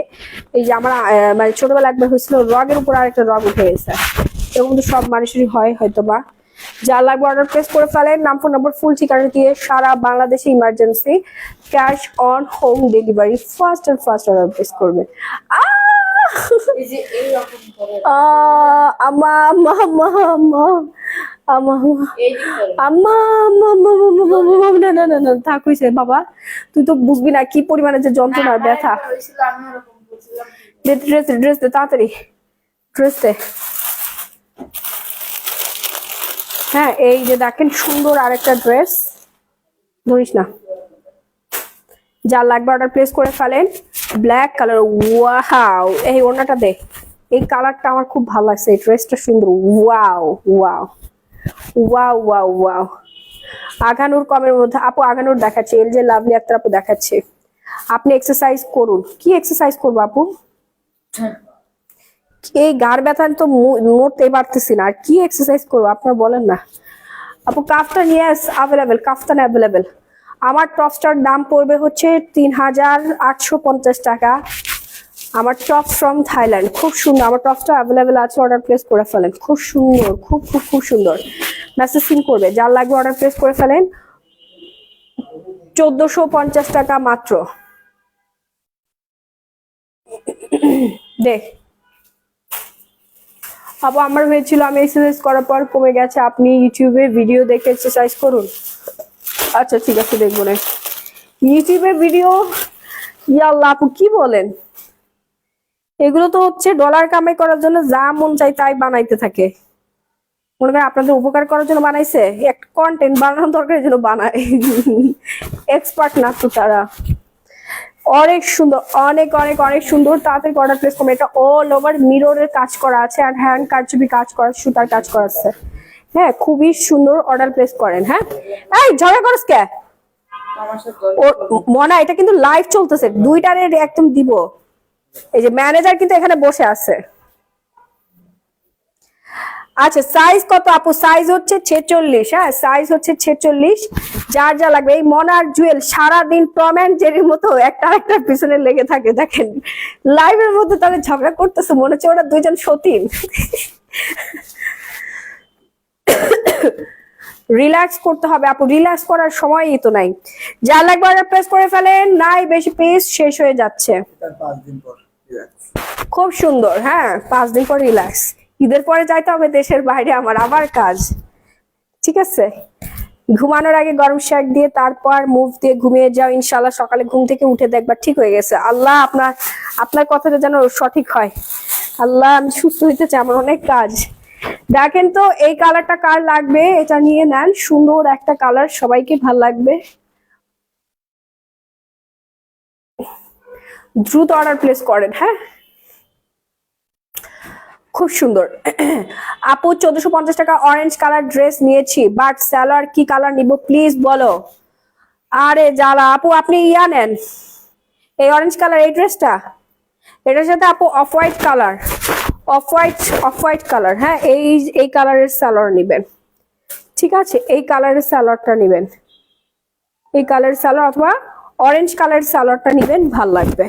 এই যে আমার মানে ছোটবেলা একবার হয়েছিল রগের উপর আরেকটা রগ উঠে গেছে, এরকম তো সব মানুষেরই হয় হয়তো বা। যা লাগবে অর্ডার প্লেস করে ফেলেন, নাম ফোন নম্বর ফুল ঠিকানা দিয়ে সারা বাংলাদেশে emergency cash on home delivery first and first order place করবেন। আমা আমা আমা আমা আমা আম্মা না না না না থাক হইছে বাবা, তুই তো বুঝবি না কি পরিমাণে যে যন্ত্রণার ব্যথা। ড্রেস ড্রেস দে তাড়াতাড়ি, ড্রেস দে। হ্যাঁ এই যে দেখেন সুন্দর আরেকটা ড্রেস, ধরিস না। যা লাগবে অর্ডার প্লেস করে ফেলেন। ব্ল্যাক কালার, ওয়াও এই ওড়নাটা দে, এই কালারটা আমার খুব ভালো লাগছে, এই ড্রেসটা সুন্দর, wow wow wow wow wow. আগানুর কমের মধ্যে আপু আগানুর দেখাচ্ছে, এল যে লাভলি আক্তার আপু দেখাচ্ছে। আপনি এক্সারসাইজ করুন। কি এক্সারসাইজ করবো আপু? এই গাড় ব্যথা তো মরতে পারতেছি না, আর কি এক্সারসাইজ করবো আপনার বলেন না। আপু কাফতান ইয়েস অ্যাভেলেবেল, কাফতান অ্যাভেলেবেল। আমার টপসটার দাম পড়বে হচ্ছে ৩,৮৫০ টাকা। আমার টপ ফ্রম থাইল্যান্ড, খুব সুন্দর। আমার টপসটা অ্যাভেলেবেল আছে, অর্ডার প্লেস করে ফেলেন। খুব সুন্দর, খুব খুব খুব সুন্দর। মেসেজ সিন করবে, যার লাগবে অর্ডার প্লেস করে ফেলেন। ১৪৫০ টাকা মাত্র। দেখ আপু আমার হয়েছিল, আমি এক্সারসাইজ করার পর কমে গেছে, আপনি ইউটিউবে ভিডিও দেখে এক্সারসাইজ করুন। আচ্ছা ঠিক আছে দেখবো না। ইউটিউবে ভিডিও, ইয়াল্লাহ আপু কি বলেন? এগুলো তো হচ্ছে ডলার কামাই করার জন্য যা মন চাই তাই বানাইতে থাকে। মনে করেন আপনাদের উপকার করার জন্য বানাইছে, একটা কন্টেন্ট বানানোর দরকারের জন্য বানায়। এক্সপার্ট না তো তারা। অনেক সুন্দর, অনেক অনেক অনেক সুন্দর। তাড়াতাড়ি অর্ডার প্লেস করবে। এটা অল ওভার মিররের কাজ করা আছে, আর হ্যান্ড কারচুপি কাজ করা, সুতার কাজ করা আছে। হ্যাঁ খুবই সুন্দর, অর্ডার প্লেস করেন। হ্যাঁ এই ঝগড়া করস কে? মনা এটা কিন্তু লাইভ চলতেছে, দুইটারে একদম দিব। এই যে ম্যানেজার কিন্তু এখানে বসে আছে। আচ্ছা সাইজ কত আপু? সাইজ হচ্ছে 46। হ্যাঁ সাইজ হচ্ছে 46। যার যা লাগবে। এই মনার জুয়েল সারাদিন টম অ্যান্ড জেরির মতো একটা একটার পিছনে লেগে থাকে, দেখেন লাইভের মধ্যে তাদের ঝগড়া করতেছে, মনে হচ্ছে ওরা দুইজন সতীন। রিল্যাক্স করতে হবে আপু, রিল্যাক্স করার সময়ই তো নাই। যা লাগবে অর্ডার প্লেস করে ফেলেন, নাই বেশি পিস শেষ হয়ে যাচ্ছে। খুব সুন্দর। হ্যাঁ 5 দিন পর রিল্যাক্স। ঈদের পরে যাইতে হবে দেশের বাইরে, আমার আবার কাজ। ঠিক আছে ঘুমানোর আগে গরম শেক দিয়ে তারপর মুভ দিয়ে ঘুমিয়ে যাও, ইনশাল্লাহ সকালে ঘুম থেকে উঠে দেখবা ঠিক হয়ে গেছে। আল্লাহ আপনার কথাটা যেন সঠিক হয়। আল্লাহ আমি সুস্থ হইতে চাই, আমার অনেক কাজ। দেখেন তো এই কালারটা কার লাগবে, এটা নিয়ে নেন, সুন্দর একটা কালার, সবাইকে ভাল লাগবে। দ্রুত অর্ডার প্লেস করেন। হ্যাঁ খুব সুন্দর। আপু ১৪৫০ টাকা অরেঞ্জ কালার ড্রেস নিয়েছি, বাট সালোয়ার কি কালার নিব প্লিজ বলো। আরে জ্বালা আপু, আপনি ইয়া নেন, এই অরেঞ্জ কালার এই ড্রেসটা, এটার সাথে আপু off white colour, off white colour. হ্যাঁ এই কালারের সালোয়ার নিবেন। ঠিক আছে এই কালারের সালোয়ারটা নিবেন, এই কালারের সালোয়ার অথবা অরেঞ্জ কালারের সালোয়ারটা নিবেন, ভাল লাগবে।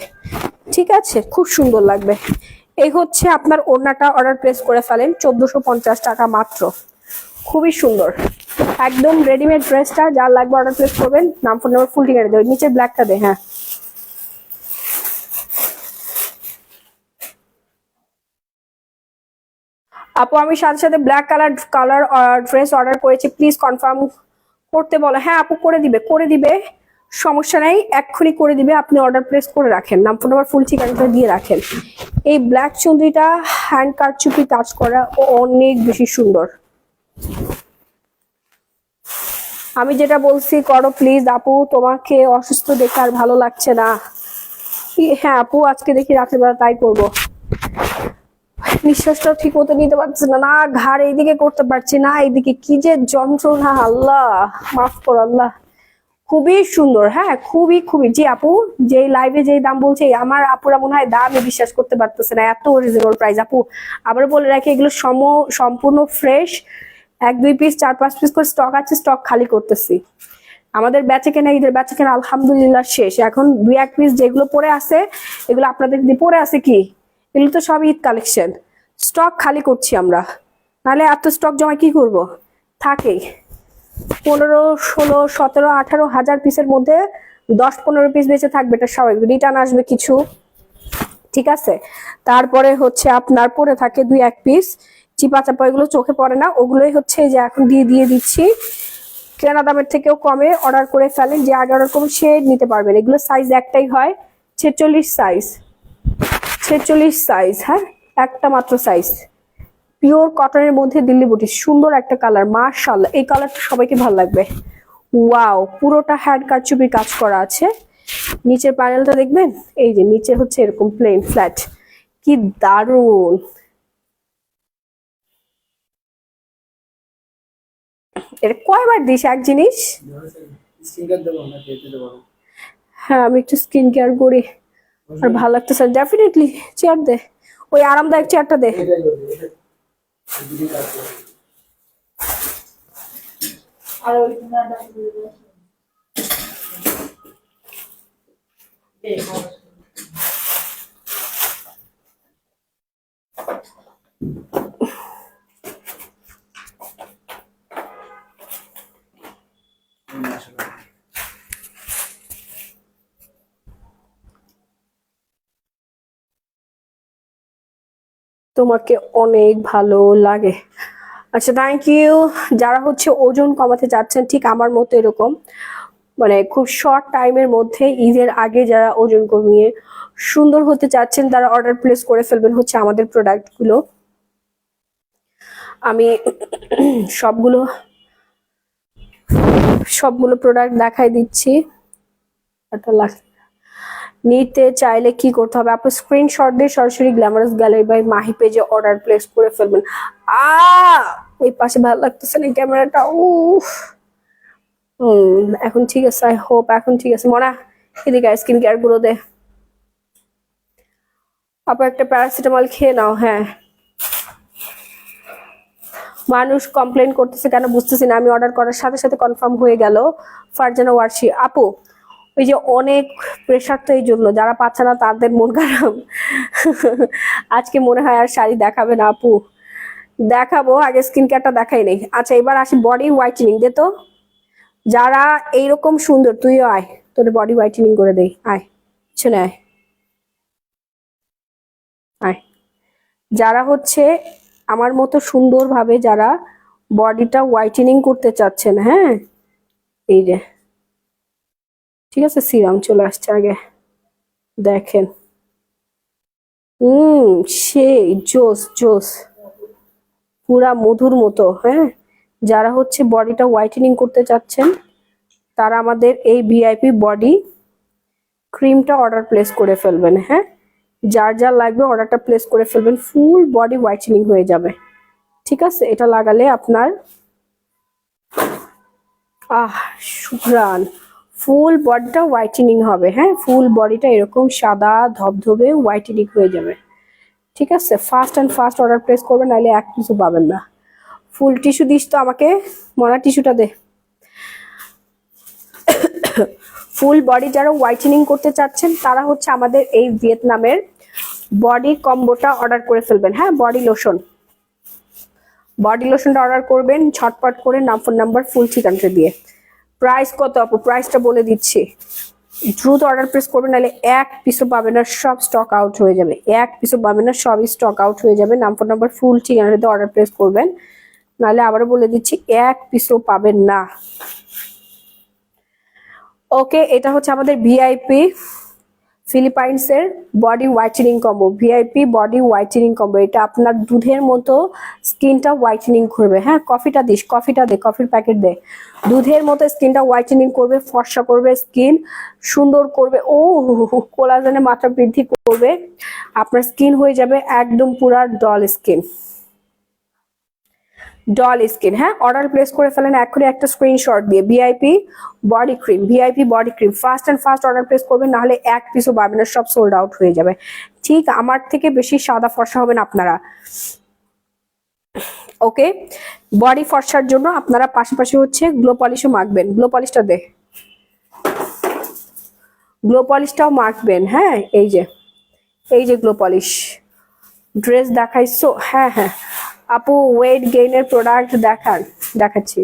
ঠিক আছে খুব সুন্দর লাগবে। এই হচ্ছে আপনার ওড়নাটা, অর্ডার প্লেস করে ফেলেন। ১৪৫০ টাকা মাত্র, খুবই সুন্দর একদম রেডিমেড ড্রেসটা। যার লাগবে অর্ডার প্লেস করবেন, নাম ফোন নাম্বার ফুল ঠিকানা দেবেন। নিচে ব্ল্যাকটা দে। হ্যাঁ আপু আমি সাথে সাথে ব্ল্যাক কালার ড্রেস অর্ডার করেছি, প্লিজ কনফার্ম করতে বলো। হ্যাঁ আপু করে দিবে, সমস্যা নাই, এক্ষুনি করে দিবে। আপনি অর্ডার প্লেস করে রাখেন, নাম ফোন নাম্বার ফুল ঠিকানাটা দিয়ে রাখেন। এই ব্ল্যাক চুনরিটা হ্যান্ড কারচুপি কাজ করা অনেক বেশি সুন্দর। আমি যেটা বলছি করো প্লিজ আপু, তোমাকে অসুস্থ দেখে আর ভালো লাগছে না। হ্যাঁ আপু আজকে দেখি রাত্রিবেলা তাই করবো। নিঃশ্বাসটাও ঠিক মতো নিতে পারছি না, না ঘাড় এইদিকে করতে পারছি না, এইদিকে কি যে যন্ত্রণা, আল্লাহ মাফ করো আল্লাহ। খুবই সুন্দর। হ্যাঁ খুবই খুবই। জি আপু যে লাইভে যেই দাম বলছে, আমার আপুরা মনে হয় দামই বিশ্বাস করতে পারতেছে না, এত রিজনেবল প্রাইস। আপু আবার বলে রাখি এগুলো সম্পূর্ণ ফ্রেশ, এক দুই পিস 4-5 পিস করে স্টক আছে, স্টক খালি করতেছি। আমাদের বেচে কেনা, ঈদের বেচে কেনা আলহামদুলিল্লাহ শেষ। এখন 2-1 পিস যেগুলো পরে আছে, এগুলো আপনাদের পরে আছে কি, এগুলো তো সব ঈদ কালেকশন, স্টক খালি করছি আমরা। নাহলে এত স্টক জমা কি করব, থাকেই 15, 16, 17, 18 হাজার পিসের মধ্যে 10-15 পিস বেঁচে থাকবে, এটা স্বাভাবিক। রিটার্ন আসবে কিছু, ঠিক আছে। তারপরে হচ্ছে আপনার পরে থাকে 2-1 পিস চিপা চাপা, এগুলো চোখে পড়ে না, ওগুলোই হচ্ছে যে এখন দিয়ে দিচ্ছি। কেনা দামের থেকেও কমে অর্ডার করে ফেলেন, যে আগে অর্ডার করবেন সে নিতে পারবেন। এগুলো সাইজ একটাই হয়, 46 সাইজ, 46 সাইজ, হ্যাঁ একটা মাত্র সাইজ। পিওর কটনের মধ্যে দিল্লি বুটি, সুন্দর একটা কালার, মাশাআল্লাহ এই কালারটা সবাইকে ভালো লাগবে। ওয়াও, পুরোটা হ্যান্ড কারচুপির কাজ করা আছে। নিচের প্যানেলটা দেখবেন, এই যে নিচে হচ্ছে এরকম প্লেন ফ্ল্যাট, কি দারুন। এটা কয়বার দিস এক জিনিস? হ্যাঁ আমি একটু স্কিন কেয়ার করি আর ভালো লাগতেছে ডেফিনেটলি। চেয়ার দে, ওই আরামদায়ক চেয়ারটা দে। তোমাকে অনেক ভালো লাগে। আচ্ছা থ্যাংক ইউ। যারা হচ্ছে ওজন কমাতে চাচ্ছেন ঠিক আমার মতো এরকম, মানে খুব শর্ট টাইমের মধ্যে ঈদের আগে যারা ওজন কমিয়ে সুন্দর হতে চাচ্ছেন, তারা অর্ডার প্লেস করে ফেলবেন হচ্ছে আমাদের প্রোডাক্টগুলো। আমি সবগুলো প্রোডাক্ট দেখাই দিচ্ছি। নিতে চাইলে কি করতে হবে, আপনি স্ক্রিনশট দিয়ে সরাসরি গ্ল্যামারাস গ্যালারি বাই মাহি পেজে অর্ডার প্লেস করে ফেলবেন। এই পাশে ভালো লাগতেছে না ক্যামেরাটা, উফ। এখন ঠিক আছে, আই হোপ এখন ঠিক আছে। মনা এদিকে স্কিন কেয়ার গুলো দে, আপু একটা প্যারাসিটামল খেয়ে নাও। হ্যাঁ মানুষ কমপ্লেন করতেছে কেন বুঝতেছি না, আমি অর্ডার করার সাথে সাথে কনফার্ম হয়ে গেল। ফারজানা ওয়ার্সি আপু, ওই যে অনেক প্রেশার, তো এই জন্য যারা পাচ্ছে না তাদের মন খারাপ। আজকে মনে হয় আর শাড়ি দেখাবে না আপু। দেখাবো, আগে স্কিন কেয়ারটা দেখাই নেই। আচ্ছা এবার আসি বডি হোয়াইটেনিং দে তো। যারা এইরকম সুন্দর, তুইও আয়, তোর বডি হোয়াইটেনিং করে দেই, আয় শুনে আয় আয়। যারা হচ্ছে আমার মতো সুন্দরভাবে যারা বডিটা হোয়াইটেনিং করতে চাচ্ছেন, হ্যাঁ এই যে ঠিক আছে, সিরাম চলে আসছে আগে দেখেন। সেই জোস জোস, পুরা মধুর মতো। হ্যাঁ যারা হচ্ছে বডিটা হোয়াইটেনিং করতে চাচ্ছেন, তারা আমাদের এই ভিআইপি বডি ক্রিমটা অর্ডার প্লেস করে ফেলবেন। হ্যাঁ যার যা লাগবে অর্ডারটা প্লেস করে ফেলবেন, ফুল বডি হোয়াইটেনিং হয়ে যাবে। ঠিক আছে, এটা লাগালে আপনার সুঘ্রাণ, ফুল বডিটা হোয়াইটেনিং হবে। হ্যাঁ ফুল বডিটা এরকম সাদা ধবধবে হোয়াইটেনিং হয়ে যাবে। ঠিক আছে, fast and fast order place করবেন, নাহলে এক কিছু পাবেন না। ফুল টিস্যু দিস তো আমাকে, মনা টিস্যুটা দে। ফুল বডি যারা হোয়াইটেনিং করতে চাচ্ছেন, তারা হচ্ছে আমাদের এই ভিয়েতনামের বডি কম্বোটা অর্ডার করে ফেলবেন। হ্যাঁ বডি লোশনটা অর্ডার করবেন ঝটপট করে, ফোন নাম্বার ফুল ঠিকানাটা দিয়ে। প্রাইস কত আপু, প্রাইসটা বলে দিচ্ছি, দ্রুত অর্ডার প্লেস করবেন, নাহলে এক পিসও পাবেন না, সব স্টক আউট হয়ে যাবে। এক পিসও পাবেন না, সবই স্টক আউট হয়ে যাবে। ফোন নাম্বার ফুল ঠিকানাটাতে অর্ডার প্লেস করবেন, নাহলে আবারও বলে দিচ্ছি এক পিসও পাবেন না। ওকে, এটা হচ্ছে আমাদের ভিআইপি ফিলিপাইন্সের body whitening combo, VIP body whitening combo. এটা আপনার দুধের মতো স্কিনটা হোয়াইটেনিং করবে। হ্যাঁ কফিটা দিস, কফিটা দে, কফির প্যাকেট দে। দুধের মতো স্কিনটা হোয়াইটেনিং করবে, ফর্সা করবে স্কিন, সুন্দর করবে, কোলাজেনের মাত্রা বৃদ্ধি করবে, আপনার স্কিন হয়ে যাবে একদম পুরা ডল স্কিন। হ্যাঁ অর্ডার প্লেস করে ফেলেন এখনই একটা স্ক্রিনশট দিয়ে, VIP body cream fast and fast order place করবেন, নাহলে এক পিসও পাবেন না, সব সোল্ড আউট হয়ে যাবে। ঠিক আমার থেকে বেশি সাদা ফর্সা হবেন আপনারা। ওকে, বডি ফর্সার জন্য আপনারা পাশাপাশি হচ্ছে গ্লো পলিশও মাখবেন। গ্লো পলিশটা দে, গ্লো পলিশটাও মাখবেন। হ্যাঁ, এই যে গ্লো পলিশ ড্রেস দেখাইছো। হ্যাঁ হ্যাঁ আপু, ওয়েট গেইনের প্রোডাক্ট দেখাচ্ছি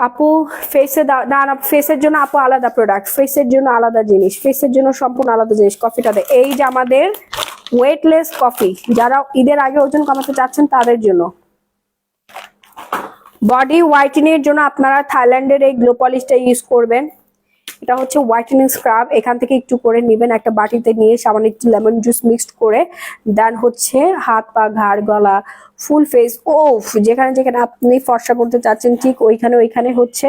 আপু। ফেসে না না, ফেসের জন্য আপু আলাদা প্রোডাক্ট, ফেসের জন্য আলাদা জিনিস, ফেসের জন্য সম্পূর্ণ আলাদা জিনিস। কফিটা দে। এই যে আমাদের ওয়েটলেস কফি, যারা ঈদের আগে ওজন কমাতে চাচ্ছেন তাদের জন্য। বডি হোয়াইটেনিং এর জন্য আপনারা থাইল্যান্ডের এই গ্লো পলিশটা ইউজ করবেন। এটা হচ্ছে হোয়াইটেনিং স্ক্রাব। এখান থেকে একটু করে নেবেন, একটা বাটিতে নিয়ে সামান্য একটু লেমন জুস মিক্সড করে দেন হচ্ছে হাত পা ঘাড় গলা ফুল ফেস যেখানে যেখানে আপনি ফর্সা করতে চাচ্ছেন ঠিক ওইখানে হচ্ছে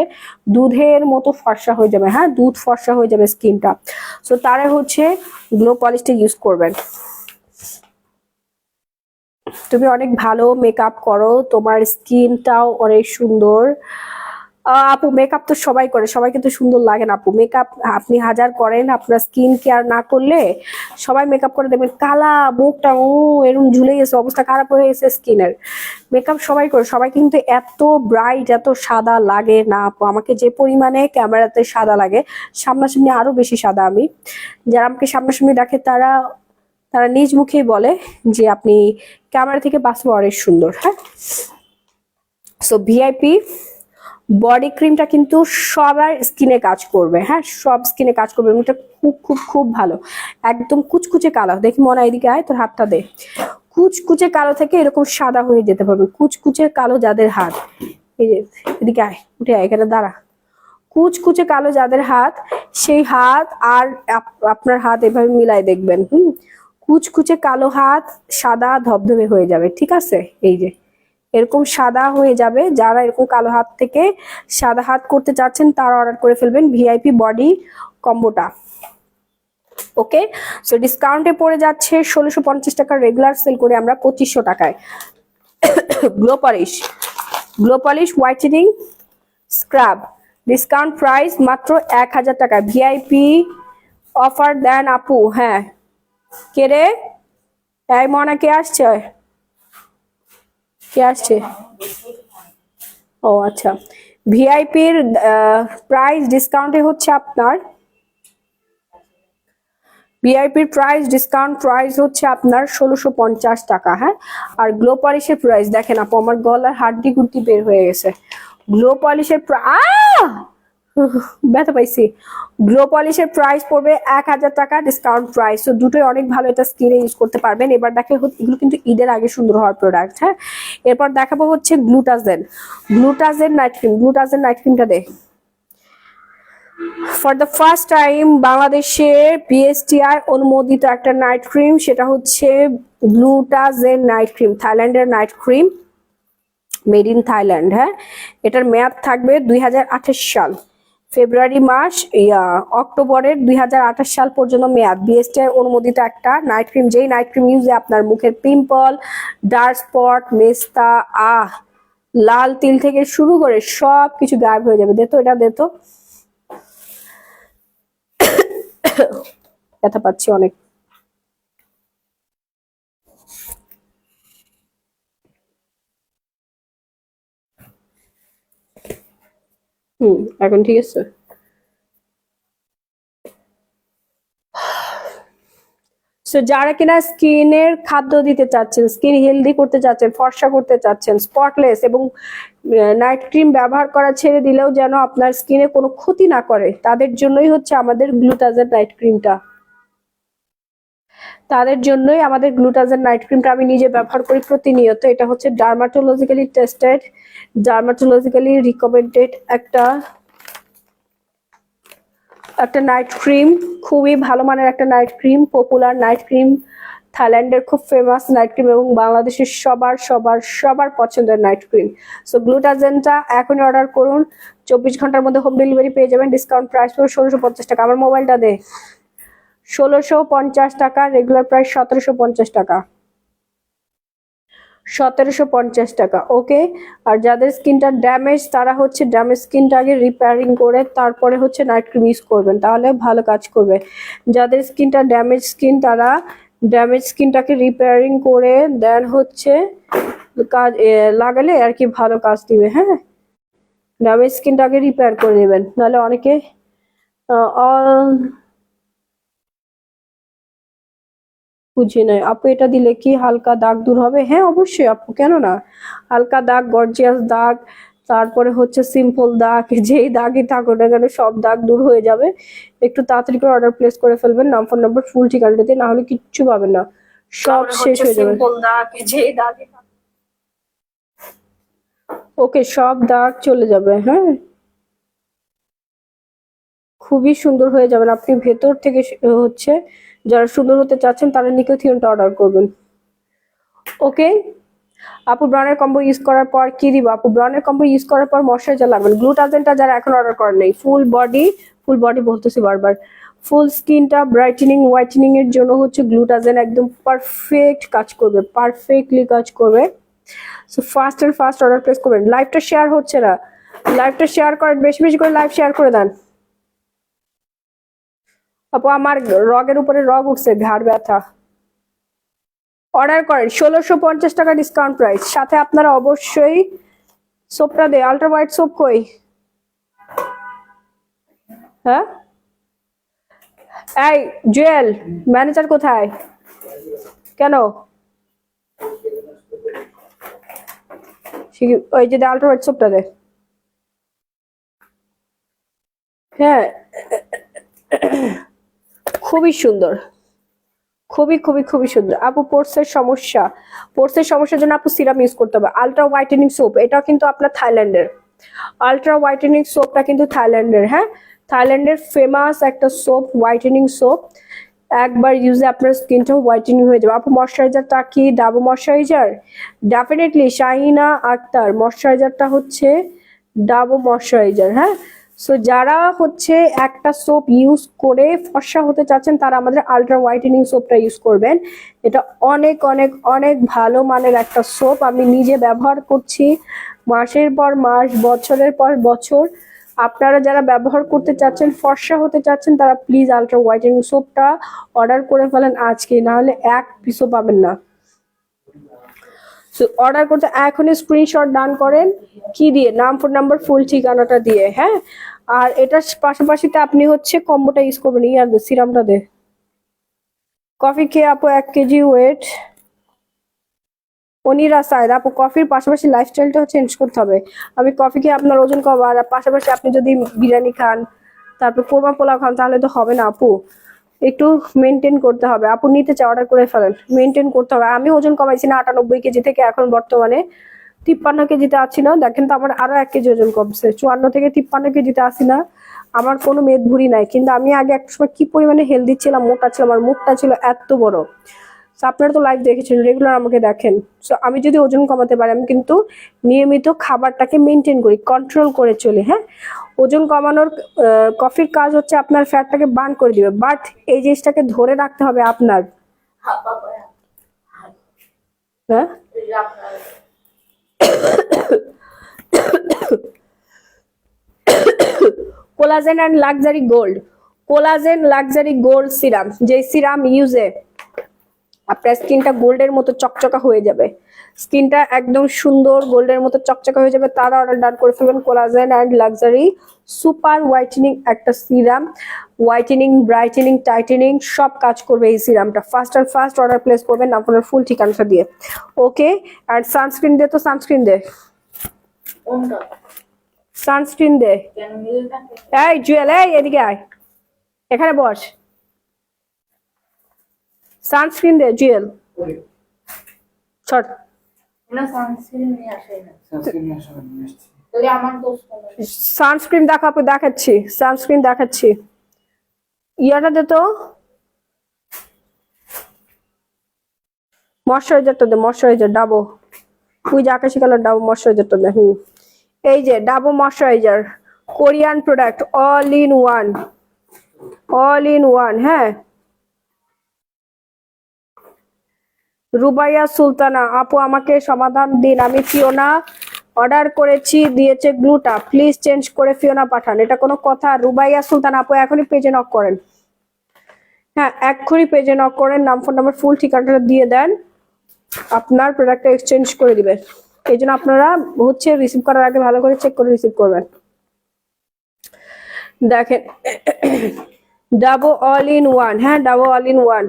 দুধের মতো ফর্সা হয়ে যাবে। হ্যাঁ, দুধ ফর্সা হয়ে যাবে স্কিনটা। সো তারা হচ্ছে গ্লো পলিশটা ইউজ করবেন। তুমি অনেক ভালো মেকআপ করো, তোমার স্কিনটাও অনেক সুন্দর। আপু মেকআপ তো সবাই করে, সবাই কিন্তু সুন্দর লাগে না আপু। মেকআপ আপনি হাজার করেন, আপনার স্কিন কেয়ার না করলে সবাই মেকআপ করে দেবেন কালা মুখটা এরকম ঝুলে গেছে, অবস্থা খারাপ হয়ে গেছে স্কিনের। মেকআপ সবাই করে, সবাই কিন্তু এত ব্রাইট এত সাদা লাগে না আপু। আমাকে যে পরিমাণে ক্যামেরাতে সাদা লাগে, সামনাসামনি আরো বেশি সাদা আমি। যারা আমাকে সামনাসামনি দেখে তারা তারা নিজ মুখেই বলে যে আপনি ক্যামেরা থেকে বাস্তবে অনেক সুন্দর। হ্যাঁ, সো ভিআইপি বডি ক্রিমটা কিন্তু সবার স্কিনে কাজ করবে। হ্যাঁ, সব স্কিনে কাজ করবে। এটা খুব খুব খুব ভালো, একদম কুচকুচে কালো। দেখি মনে এদিকে আয়, তোর হাতটা দে। কুচকুচে কালো থেকে এরকম সাদা হয়ে যেতে পারবে। কুচকুচে কালো যাদের হাত, এই যে এদিকে আয়, উঠে আয়, এখানে দাঁড়া। কুচকুচে কালো যাদের হাত, সেই হাত আর আপনার হাত এভাবে মিলাই দেখবেন। কুচকুচে কালো হাত সাদা ধবধবে হয়ে যাবে। ঠিক আছে, এই যে এরকম সাদা হয়ে যাবে। যারা এরকম কালো হাত থেকে সাদা হাত করতে চাচ্ছেন তারা অর্ডার করে ফেলবেন ভিআইপি বডি কম্বোটা। ওকে, সো ডিসকাউন্টে পড়ে যাচ্ছে 1650 টাকা, রেগুলার সেল করে আমরা 2500 টাকায়। Glow polish whitening scrub discount price মাত্র 1000 টাকা। ভিআইপি অফার দেন আপু। হ্যাঁ, কে রে? এই মনা কে আসছে? কে আসছে? ও আচ্ছা, ভিআইপির প্রাইস ডিসকাউন্টে হচ্ছে আপনার, ভিআইপির প্রাইস ডিসকাউন্ট প্রাইস হচ্ছে আপনার 1650 টাকা। হ্যাঁ, আর গ্লো পলিশের প্রাইস দেখেন আপু, আমার গলার হাড্ডি গুড্ডি বের হয়ে গেছে। গ্লো পলিশের ব্যথা পাইছি। গ্লো পলিশের প্রাইস পড়বে 1000 টাকা, ডিসকাউন্ট প্রাইস। তো দুটোই অনেক ভালো, এটা স্কিনে ইউজ করতে পারবেন। এবার দেখে এগুলো কিন্তু ঈদের আগে সুন্দর হওয়ার প্রোডাক্ট। হ্যাঁ, এরপর দেখাবো হচ্ছে গ্লুটাজেন নাইট ক্রিম। গ্লুটাজেন নাইট ক্রিমটা দে। ফর দ্য ফার্স্ট টাইম বাংলাদেশের বিএসটিআই অনুমোদিত একটা নাইট ক্রিম, সেটা হচ্ছে গ্লুটাজেন নাইট ক্রিম, থাইল্যান্ডের night cream, made in Thailand. হ্যাঁ, এটার মেয়াদ থাকবে 2028 সাল, ফেব্রুয়ারি মাস অক্টোবরের 2028 সাল পর্যন্ত মেয়াদ। বিএসটিআই অনুমোদিত একটা নাইট ক্রিম, যেই নাইট ক্রিম ইউজে আপনার মুখের পিম্পল, ডার্ক স্পট, মেস্তা, লাল তিল থেকে শুরু করে সব কিছু গায়েব হয়ে যাবে। দেখো এটা দেখো, ব্যথা পাচ্ছি অনেক। এখন ঠিক আছে। সো যারা কিনা স্কিনের খাদ্য দিতে চাচ্ছেন, স্কিন হেলদি করতে চাচ্ছেন, ফর্সা করতে চাচ্ছেন, স্পটলেস, এবং নাইট ক্রিম ব্যবহার করা ছেড়ে দিলেও যেন আপনার স্কিনে কোনো ক্ষতি না করে, তাদের জন্যই হচ্ছে আমাদের গ্লুটাজেন নাইট ক্রিমটা। তাদের জন্যই আমাদের গ্লুটাজেন নাইট ক্রিমটা আমি নিজে ব্যবহার করি প্রতিনিয়ত। এটা হচ্ছে ডার্মাটোলজিক্যালি টেস্টেড, ডার্মাটোলজিক্যালি রিকমেন্ডেড একটা নাইট ক্রিম, খুবই ভালো মানের একটা night cream, popular night cream, থাইল্যান্ডের খুব ফেমাস নাইট ক্রিম এবং বাংলাদেশের সবার সবার সবার পছন্দের নাইট ক্রিম। সো গ্লুটাজেনটা এখনই অর্ডার করুন, 24 ঘন্টার মধ্যে হোম ডেলিভারি পেয়ে যাবেন। ডিসকাউন্ট প্রাইস পড়বে 1650 টাকা। আমার মোবাইলটা দে। 1650 টাকা, রেগুলার প্রাইস 1750 টাকা। 1750 টাকা। ওকে, আর যাদের স্কিনটা ড্যামেজ তারা হচ্ছে ড্যামেজ স্কিনটা আগে রিপেয়ারিং করে তারপরে হচ্ছে নাইট ক্রিম ইউজ করবেন, তাহলে ভালো কাজ করবে। যাদের স্কিনটা ড্যামেজ স্কিন তারা ড্যামেজ স্কিনটাকে রিপেয়ারিং করে দেন হচ্ছে কাজ লাগালে আর কি ভালো কাজ দিবে। হ্যাঁ, ড্যামেজ স্কিনটাকে রিপেয়ার করে দেবেন, নাহলে অনেকে অল বুঝি নাই আপু এটা দিলে কি হালকা দাগ দূর হবে? হ্যাঁ অবশ্যই আপু, কেন না, হালকা দাগ, গর্জিয়াস দাগ, তারপরে হচ্ছে সিম্পল দাগ, যেই দাগই থাকুক না কেন সব দাগ দূর হয়ে যাবে। একটু তাড়াতাড়ি করে অর্ডার প্লেস করে ফেলবেন, নাম ফোন নাম্বার ফুল ঠিকানাটা দিয়ে, না হলে কিচ্ছু পাবেন না, সব শেষ হয়ে যাবে। সিম্পল দাগ, যেই দাগ, ওকে সব দাগ চলে যাবে। হ্যাঁ, খুবই সুন্দর হয়ে যাবেন আপনি ভেতর থেকে। হচ্ছে যারা সুন্দর হতে চাচ্ছেন তারা নিকোথিয়নটা অর্ডার করবেন। ওকে আপু, ব্রাউনের কম্বো ইউজ করার পর কি দিব? আপু ব্রাউনের কম্বো ইউজ করার পর ময়শ্চারাইজার লাগবে। গ্লুটাজেনটা যারা এখন অর্ডার করেন নাই, ফুল বডি বলতেছি বারবার, ফুল স্কিনটা ব্রাইটেনিং হোয়াইটেনিং এর জন্য হচ্ছে গ্লুটাজেন একদম পারফেক্ট কাজ করবে, পারফেক্টলি কাজ করবে। So fast and fast order place করবেন। লাইভটা শেয়ার হচ্ছে না, লাইভটা শেয়ার করেন, বেশি বেশি করে লাইভ শেয়ার করে দেন। আপু আমার রগের উপরে রগ উঠছে, ঘাড় ব্যথা। অর্ডার করেন 1650 টাকা ডিসকাউন্ট প্রাইস, সাথে আপনারা অবশ্যই সোপটা দে। আল্ট্রা হোয়াইট সোপ কই? হ্যাঁ এই জুয়েল ম্যানেজার কোথায়? কেন ওই যে আল্ট্রা হোয়াইট সোপটা দে। হ্যাঁ খুবই সুন্দর, খুবই খুবই খুবই সুন্দর। আপু পোর্সের সমস্যার জন্য আপু সিরাম ইউজ করতে হবে। আলট্রা হোয়াইটেনিং সোপ, এটা কিন্তু আপনার থাইল্যান্ডের। আলট্রা হোয়াইটেনিং সোপটা কিন্তু থাইল্যান্ডের। হ্যাঁ, থাইল্যান্ডের ফেমাস একটা সোপ, হোয়াইটেনিং সোপ। একবার ইউজে আপনার স্কিনটাও হোয়াইটেনিং হয়ে যাবে। আপু ময়শ্চারাইজারটা কি ডাবো ময়শ্চারাইজার? ডেফিনেটলি শাহিনা আক্তার, ময়শ্চারাইজারটা হচ্ছে ডাবো ময়শ্চারাইজার। হ্যাঁ, সো যারা হচ্ছে একটা সোপ ইউজ করে ফর্সা হতে চাচ্ছেন তারা আমাদের আলট্রা হোয়াইটেনিং সোপটা ইউজ করবেন। এটা অনেক অনেক অনেক ভালো মানের একটা সোপ, আমি নিজে ব্যবহার করছি মাসের পর মাস, বছরের পর বছর। আপনারা যারা ব্যবহার করতে চাচ্ছেন, ফর্সা হতে চাচ্ছেন, তারা প্লিজ আলট্রা হোয়াইটেনিং সোপটা অর্ডার করে ফেলেন আজকে, না হলে এক পিসও পাবেন না। সো অর্ডার করতে এখনই স্ক্রিনশট ডান করেন, কি দিয়ে? নাম ফোন নাম্বার ফুল ঠিকানাটা দিয়ে। হ্যাঁ, আর এটার পাশাপাশিতে আপনি হচ্ছে কম্বোটা ইউজ করবেন। ইয়ার দে সিরামটা দে। কফি খেয়ে আপু 1 কেজি ওয়েট। অনিরা সাইদ আপু কফির পাশাপাশি লাইফস্টাইলটাও চেঞ্জ করতে হবে। আমি কফি খেয়ে আপনার ওজন কমাবো, আর পাশাপাশি আপনি যদি বিরিয়ানি খান, তারপর কোরমা পোলাও খান, তাহলে তো হবে না আপু, একটু মেনটেন করতে হবে। আপু নিতে চাই অর্ডার করে ফেলেন, মেনটেন করতে হবে। আমি ওজন কমাইছি না 98 কেজি থেকে এখন বর্তমানে 53 কেজিতে আছি না। দেখেন তো আমার আরো 1 কেজি ওজন কমছে, 54 থেকে 53 কেজিতে আছি না। আমার কোনো মেদ ভুঁড়ি নাই, কিন্তু আমি আগে একটা সময় কি পরিমাণে হেলদি ছিলাম, মোটা ছিলাম, আমার মুখটা ছিল এত বড়। আপনারা তো লাইভ দেখেছেন, রেগুলার আমাকে দেখেন। সো আমি যদি ওজন কমাতে পারি, আমি কিন্তু নিয়মিত খাবারটাকে মেনটেন করি, কন্ট্রোল করে চলি। হ্যাঁ, ওজন কমানোর কফির কাজ হচ্ছে আপনার ফ্যাটটাকে বার্ন করে দিবে, বাট এই জিনিসটাকে ধরে রাখতে হবে আপনার। হ্যাঁ collagen and luxury gold, collagen luxury gold serum, যে সিরাম ইউজে আপনার স্কিনটা গোল্ডের মতো চকচকা হয়ে যাবে, স্কিনটা একদম সুন্দর গোল্ডের মতো চকচকা হয়ে যাবে। তারা অর্ডার ডান করে ফেলবেন। Collagen and luxury super whitening একটা সিরাম, হোয়াইটেনিং ব্রাইটেনিং টাইটেনিং সব কাজ করবে এই সিরামটা। ফাস্ট অর্ডার প্লেস করবেন আপনার ফুল ঠিকানাটা দিয়ে। ওকে, আর সানস্ক্রিন দে, তো সানস্ক্রিন দে, সানস্ক্রিন দে। এই জুয়েল, এই এদিকে আয়, এখানে বস, সানস্ক্রিন দে জুয়েল। ছট সানস্ক্রিন দেখাবো, দেখাচ্ছি সানস্ক্রিন দেখাচ্ছি। ইয়াটা দে তো, ময়শ্চারাইজারটা দে, ময়শ্চারাইজার ডাবো, তুই যে আকাশি কালার ডাবো ময়শ্চারাইজারটা দে। এই যে Dabo moisturizer, Korean product, all in one, all in one. হ্যাঁ, রুবাইয়া সুলতানা আপু আমাকে সমাধান দিন, আমি ফিওনা অর্ডার করেছি, দিয়েছে গ্লুটা, প্লিজ চেঞ্জ করে ফিওনা পাঠান। এটা কোনো কথা? রুবাইয়া সুলতানা আপু এখনই পেজে নক করেন, হ্যাঁ, এক্ষুনি পেজে নক করেন, নাম ফোন নাম্বার ফুল ঠিকানাটা দিয়ে দেন, আপনার প্রোডাক্টটা এক্সচেঞ্জ করে দিবে। এই জন্য আপনারা হচ্ছে রিসিভ করার আগে ভালো করে চেক করে রিসিভ করবেন। দেখেন ডাবো অল ইন ওয়ান, হ্যাঁ ডাবো অল ইন ওয়ান।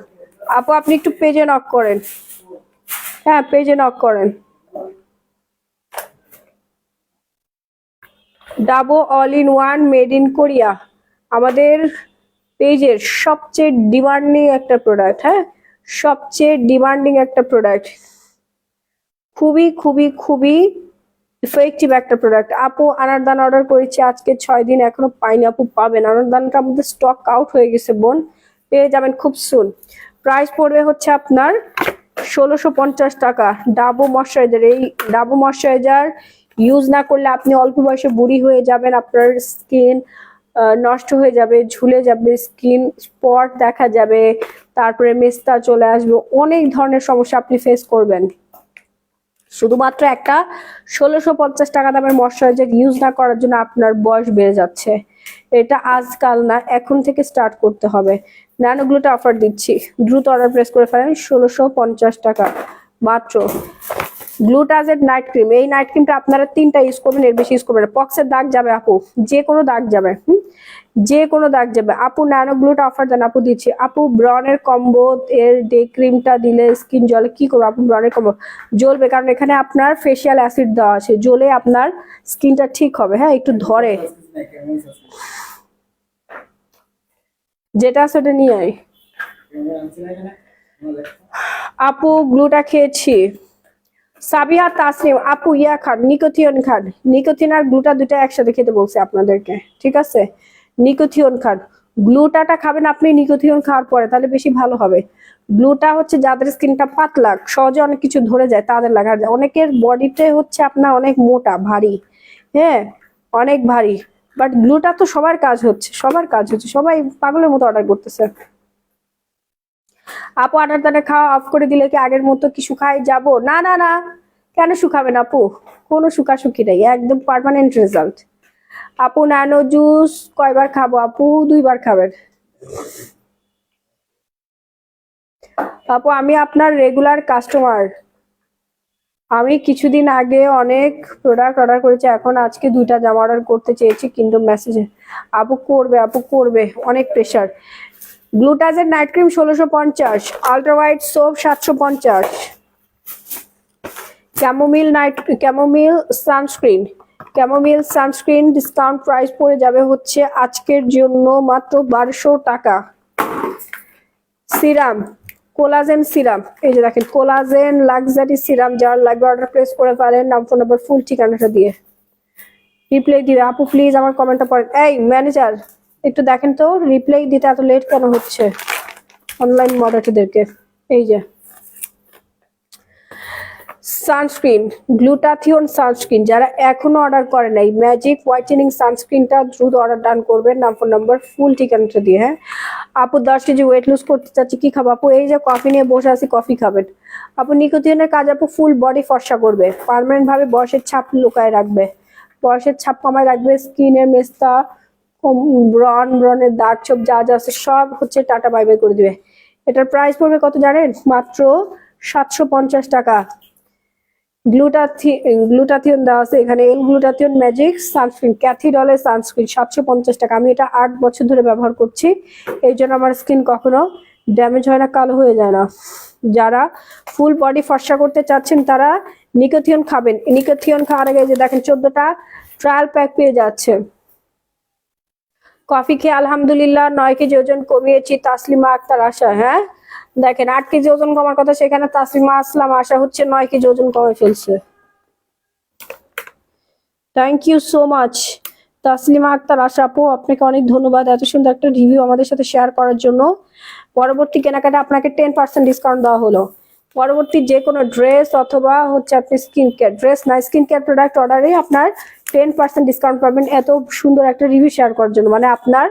আপু আপনি একটু পেজে নক করেন, হ্যাঁ পেজে নক করেন। Dabo all in one made in Korea, আমাদের পেজের সবচেয়ে ডিমান্ডিং একটা প্রোডাক্ট, হ্যাঁ সবচেয়ে ডিমান্ডিং একটা প্রোডাক্ট, খুবই খুবই খুবই ইফেক্টিভ একটা প্রোডাক্ট। আপু আনারদান অর্ডার করেছি আজকে 6 দিন, এখনো পাইনি। আপু পাবেন, আনারদানটা আমাদের স্টক আউট হয়ে গেছে বোন, পেয়ে যাবেন খুব সুন। প্রাইস পড়বে হচ্ছে আপনার 1650 টাকা। ডাবো ময়শ্চারাইজার, এই ডাবো ময়শ্চারাইজার ইউজ না করলে আপনি অল্প বয়সে বুড়ি হয়ে যাবেন, আপনার স্কিন নষ্ট হয়ে যাবে, ঝুলে যাবে স্কিন, স্পট দেখা যাবে, তারপরে মেস্তা চলে আসবে, অনেক ধরনের সমস্যা আপনি ফেস করবেন। শুধুমাত্র একটা 1650 টাকা দামের ময়শ্চারাইজার ইউজ না করার জন্য আপনার বয়স বেড়ে যাচ্ছে। এটা আজকাল না, এখন থেকে স্টার্ট করতে হবে। ন্যানোগ্লুটা অফার দিচ্ছি, দ্রুত অর্ডার প্লেস করে ফেলেন, 1650 টাকা মাত্র। গ্লুটাজেড নাইট ক্রিম, এই নাইট ক্রিমটা আপনারা 3টা ইউজ করবেন, এর বেশি ইউজ করবেন। পক্সের দাগ যাবে আপু, যে কোনো দাগ যাবে, যে কোনো দাগ যাবে। আপু ন্যানো গ্লুটা অফার দেন, আপু দিচ্ছি। আপু ব্রনের কম্বো এর ডে ক্রিমটা দিলে স্কিন জ্বলে, কি করবো আপু? ব্রনের কম্বো জ্বলবে, কারণ এখানে আপনার ফেসিয়াল অ্যাসিড দেওয়া আছে, জ্বলে আপনার স্কিনটা ঠিক হবে। হ্যাঁ একটু ধরে, যেটা আছে ওটা নিয়ে আয়। আপু গ্লুটা খেয়েছি। সাবিহা তাসনিম, আপু ইয়া খান, নিকোথিয়ন খান। নিকোথিন আর গ্লুটা দুটা একসাথে খেতে বলছে আপনাদেরকে, ঠিক আছে? নিকোথিয়ন খান, গ্লুটাটা খাবেন আপনি নিকোথিয়ন খাওয়ার পরে, তাহলে বেশি ভালো হবে। গ্লুটা হচ্ছে যাদের স্কিনটা পাতলা, সহজে অনেক কিছু ধরে যায় তাদের লাগা যায়। অনেকের বডিতে হচ্ছে আপনার অনেক মোটা ভারী, হ্যাঁ অনেক ভারী, বাট গ্লুটা তো সবার কাজ হচ্ছে, সবার কাজ হচ্ছে, সবাই পাগলের মতো অর্ডার করতেছে। আপু আটার খাওয়া অফ করে দিলে কি আগের মতো কি শুকায় যাব? না না না, কেন শুকাবেন আপু? কোনো শুকাশুকি নেই, একদম পার্মানেন্ট রেজাল্ট। আপু ন্যানো জুস কয়বার খাবো? আপু 2বার খাবেন। আপু আমি আপনার রেগুলার কাস্টমার, আমি কিছুদিন আগে অনেক প্রোডাক্ট অর্ডার করেছি, এখন আজকে 2টা জামা অর্ডার করতে চেয়েছি কিন্তু মেসেজে। আপু করবে, আপু করবে, অনেক প্রেশার। গ্লুটাজের night cream 1650, ultra white soap 750, chamomile sunscreen, chamomile sunscreen discount price পড়ে যাবে হচ্ছে আজকের জন্য মাত্র 1200 টাকা। সিরাম, কোলাজেন সিরাম, এই যে দেখেন কোলাজেন লাক্সারি সিরাম, যার লাগবে অর্ডার প্লেস করে পারেন, নাম ফোন নাম্বার ফুল ঠিকানাটা দিয়ে। রিপ্লাই দিবে আপু প্লিজ, আমার কমেন্টটা পড়েন। এই ম্যানেজার একটু দেখেন তো রিপ্লাই দিতে এত লেট কেন হচ্ছে অনলাইন মডারেটরদেরকে। এই যে সানস্ক্রিন, গ্লুটাথিয়ন সানস্ক্রিন, যারা এখনো অর্ডার করে নাই ম্যাজিক হোয়াইটেনিং সানস্ক্রিনটা দ্রুত অর্ডার ডান করবেন, নাম ফোন নাম্বার ফুল ঠিকানাটা দিয়ে। হ্যাঁ আপু 10 কেজি ওয়েট লুজ করতে চাচ্ছি, কি খাবো আপু? এই যে কফি নিয়ে বসে আছি, কফি খাবেন। আপু নিকোটিনের কাজ আপু ফুল বডি ফর্সা করবে, পার্মানেন্ট ভাবে বয়সের ছাপ লুকায় রাখবে, বয়সের ছাপ কমায় রাখবে, স্কিনের মেস্তা ব্রনের দাগ ছোপ যা যা আছে সব হচ্ছে টাটা বাই বাই করে দিবে। এটার প্রাইস পড়বে কত জানেন? মাত্র 750 টাকা। গ্লুটাথিয়ন দেওয়া আছে এখানে, এল গ্লুটাথিয়ন ম্যাজিক সানস্ক্রিন, ক্যাথিডলের সানস্ক্রিন 750 টাকা। আমি এটা 8 বছর ধরে ব্যবহার করছি, এই জন্য আমার স্কিন কখনো ড্যামেজ হয় না, কালো হয়ে যায় না। যারা ফুল বডি ফর্সা করতে চাচ্ছেন তারা নিকোথিয়ন খাবেন। নিকোথিয়ন খাওয়ার আগে যে দেখেন 14টা ট্রায়াল প্যাক পেয়ে যাচ্ছে। কফি খেয়ে আলহামদুলিল্লাহ 9 কেজি ওজন কমিয়েছি, তাসলিমা আক্তার আশা। হ্যাঁ দেখেন 8 কেজি ওজন কমার কথা, সেখানে তাসলিমা আসলাম আশা হচ্ছে 9 কেজি ওজন কমে ফেলছে। Thank you so much Taslima Akter Asha আপু, আপনাকে অনেক ধন্যবাদ এত সুন্দর একটা রিভিউ আমাদের সাথে শেয়ার করার জন্য। পরবর্তী কেনাকাটা আপনাকে 10% ডিসকাউন্ট দেওয়া হলো। পরবর্তী যে কোনো ড্রেস অথবা হচ্ছে আপনি স্কিন কেয়ার, ড্রেস না স্কিন কেয়ার প্রোডাক্ট অর্ডারে আপনার 10% ডিসকাউন্ট পাবেন, এত সুন্দর একটা রিভিউ শেয়ার করার জন্য। মানে আপনার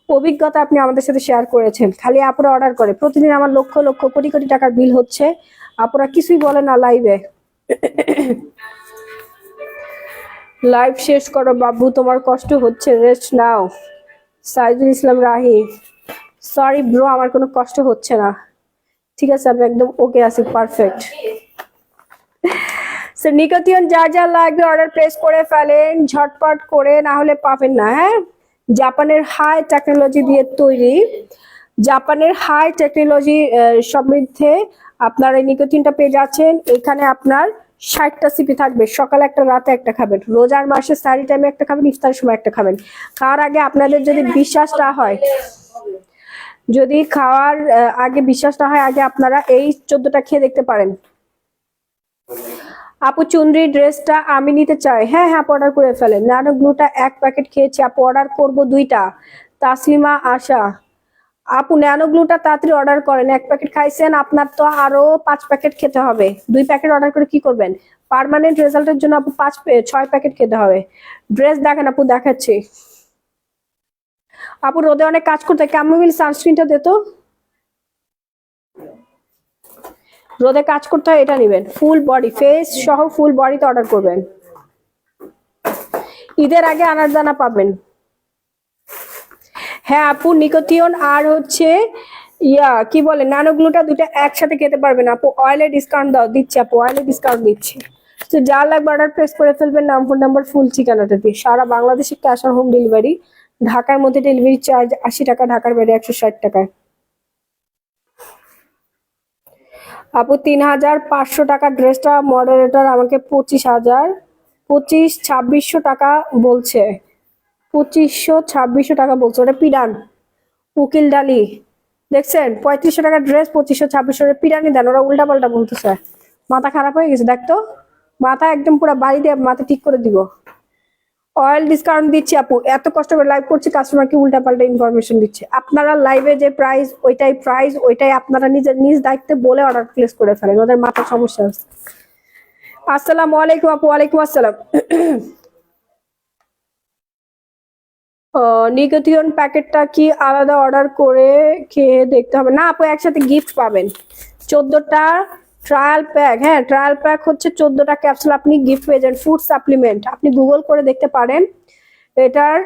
অভিজ্ঞতা আপনি আমাদের সাথে শেয়ার করেছেন। খালি আপুরা অর্ডার করে, প্রতিদিন আমার লক্ষ লক্ষ কোটি কোটি টাকার বিল হচ্ছে, আপুরা কিছুই বলে না লাইভে। লাইভ শেষ করো বাবু, তোমার কষ্ট হচ্ছে, রেস্ট নাও। সাইদুল ইসলাম রাহি, সরি ব্রো, আমার কোনো কষ্ট হচ্ছে না, ঠিক আছে, আমি একদম ওকে আছি, পারফেক্ট। সো নিকোথিয়ন যা যা লাগবে অর্ডার প্লেস করে ফেলেন ঝটপট করে, না হলে পাবেন না। হ্যাঁ, জাপানের হাই টেকনোলজি দিয়ে তৈরি, জাপানের হাই টেকনোলজি সমৃদ্ধে আপনার এই নিকোটিনটা পেয়ে যাচ্ছেন। এখানে আপনার 60টা সিপি থাকবে, সকালে একটা রাতে একটা খাবেন, রোজার মাসে সারি টাইমে একটা খাবেন, ইফতারের সময় একটা খাবেন। খাওয়ার আগে আপনাদের যদি বিশ্বাস না হয়, যদি খাওয়ার আগে বিশ্বাস না হয়, আগে আপনারা এই 14টা খেয়ে দেখতে পারেন। আপু চুনরি ড্রেসটা আমি নিতে চাই। হ্যাঁ হ্যাঁ, অর্ডার করে ফেলেন। ন্যানো গ্লুটা 1 প্যাকেট খেয়েছি আপু, অর্ডার করব 2টা। তাসলিমা আশা আপু ন্যানো গ্লুটা তাড়াতাড়ি অর্ডার করেন, 1 প্যাকেট খাইছেন, আপনার তো আরো 5 প্যাকেট খেতে হবে। 2 প্যাকেট অর্ডার করে কি করবেন? পার্মানেন্ট রেজাল্টের জন্য আপু 6 প্যাকেট খেতে হবে। ড্রেস দেখেন আপু, দেখাচ্ছি। আপু রোদে অনেক কাজ করতে, ক্যামোমিল সানস্ক্রিনটা দে তো। রোদে কাজ করতে হয়, এটা নেবেন। ফুল বডি, ফেস সহ ফুল বডিতে অর্ডার করবেন, ঈদের আগে আনারদানা পাবেন। হ্যাঁ আপু, নিকোটিয়ন আর হচ্ছে কি বলে ন্যানোগ্লুটা দুটো একসাথে খেতে পারবেন আপু। অয়েলে ডিসকাউন্ট দিচ্ছি আপু, অয়েলে ডিসকাউন্ট দিচ্ছি। তো যা লাগবে অর্ডার প্লেস করে ফেলবেন, নাম ফোন নাম্বার ফুল ঠিকানাটা দিয়ে। সারা বাংলাদেশে ক্যাশ অন হোম ডেলিভারি, ঢাকার মধ্যে ডেলিভারি চার্জ 80 টাকা, ঢাকার বাইরে 160 টাকা। আপু 3500 টাকা ড্রেসটা, মডারেটর আমাকে 2600 টাকা বলছে, 2500 টাকা বলছে, ওটা পিরান উকিল ডালি। দেখছেন 3500 টাকা ড্রেস, 2500 পিরানি দেন, ওরা উল্টা পাল্টা বলতেছে। মাথা খারাপ হয়ে গেছে, দেখতো মাথা একদম পুরো বাড়ি দিয়ে মাথা ঠিক করে দিব। অয়েল ডিসকাউন্ট দিচ্ছি আপু, এত কষ্ট করে লাইভ করছি, কাস্টমারকে উল্টা পাল্টা ইনফরমেশন দিচ্ছে। আপনারা লাইভে যে প্রাইস ওইটাই আপনারা নিজের নিজ দায়িত্বে বলে অর্ডার প্লেস করে ফেলেন, ওদের মাথা সমস্যা আছে। আসসালামু আলাইকুম আপু। ওয়ালাইকুম আসসালাম। নিকোটিয়ন প্যাকেটটা কি আলাদা অর্ডার করে খেয়ে দেখতে হবে? না আপু, একসাথে গিফট পাবেন 14টা ট্রায়াল প্যাক। হ্যাঁ, ট্রায়াল প্যাক হচ্ছে 14টা ক্যাপসুল, আপনি গিফট পেয়ে যান। ফুড সাপ্লিমেন্ট, আপনি গুগল করে দেখতে পারেন। এটার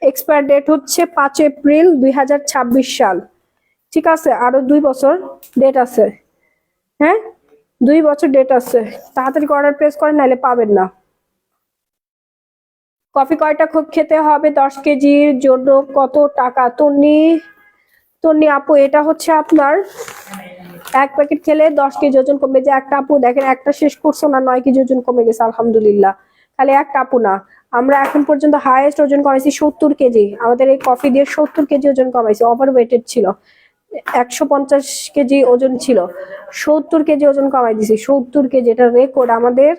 এক্সপায়ার ডেট হচ্ছে 5 এপ্রিল 2026 সাল, ঠিক আছে? আরো 2 বছর ডেট আছে। হ্যাঁ, 2 বছর ডেট আছে, তাড়াতাড়ি অর্ডার প্লেস করেন, নাহলে পাবেন না। কফি কয়টা খুব খেতে হবে 10 কেজির জন্য কত টাকা? তন্নি তন্নি আপু, এটা হচ্ছে আপনার 1 প্যাকেট খেলে 10 কেজি ওজন কমবে। যে একটা আপু দেখেন, একটা শেষ করছো না, 9 কেজি ওজন কমে গেছে আলহামদুলিল্লাহ। খালি একটা আপু না, আমরা এখন পর্যন্ত হাইয়েস্ট ওজন কমাইছি 70 কেজি। আমাদের এই কফি দিয়ে 70 কেজি ওজন কমাইছি। ওভার ওয়েটেড ছিল, 150 কেজি ওজন ছিল, 70 কেজি ওজন কমাই দিছি। 70 কেজি, এটা রেকর্ড আমাদের,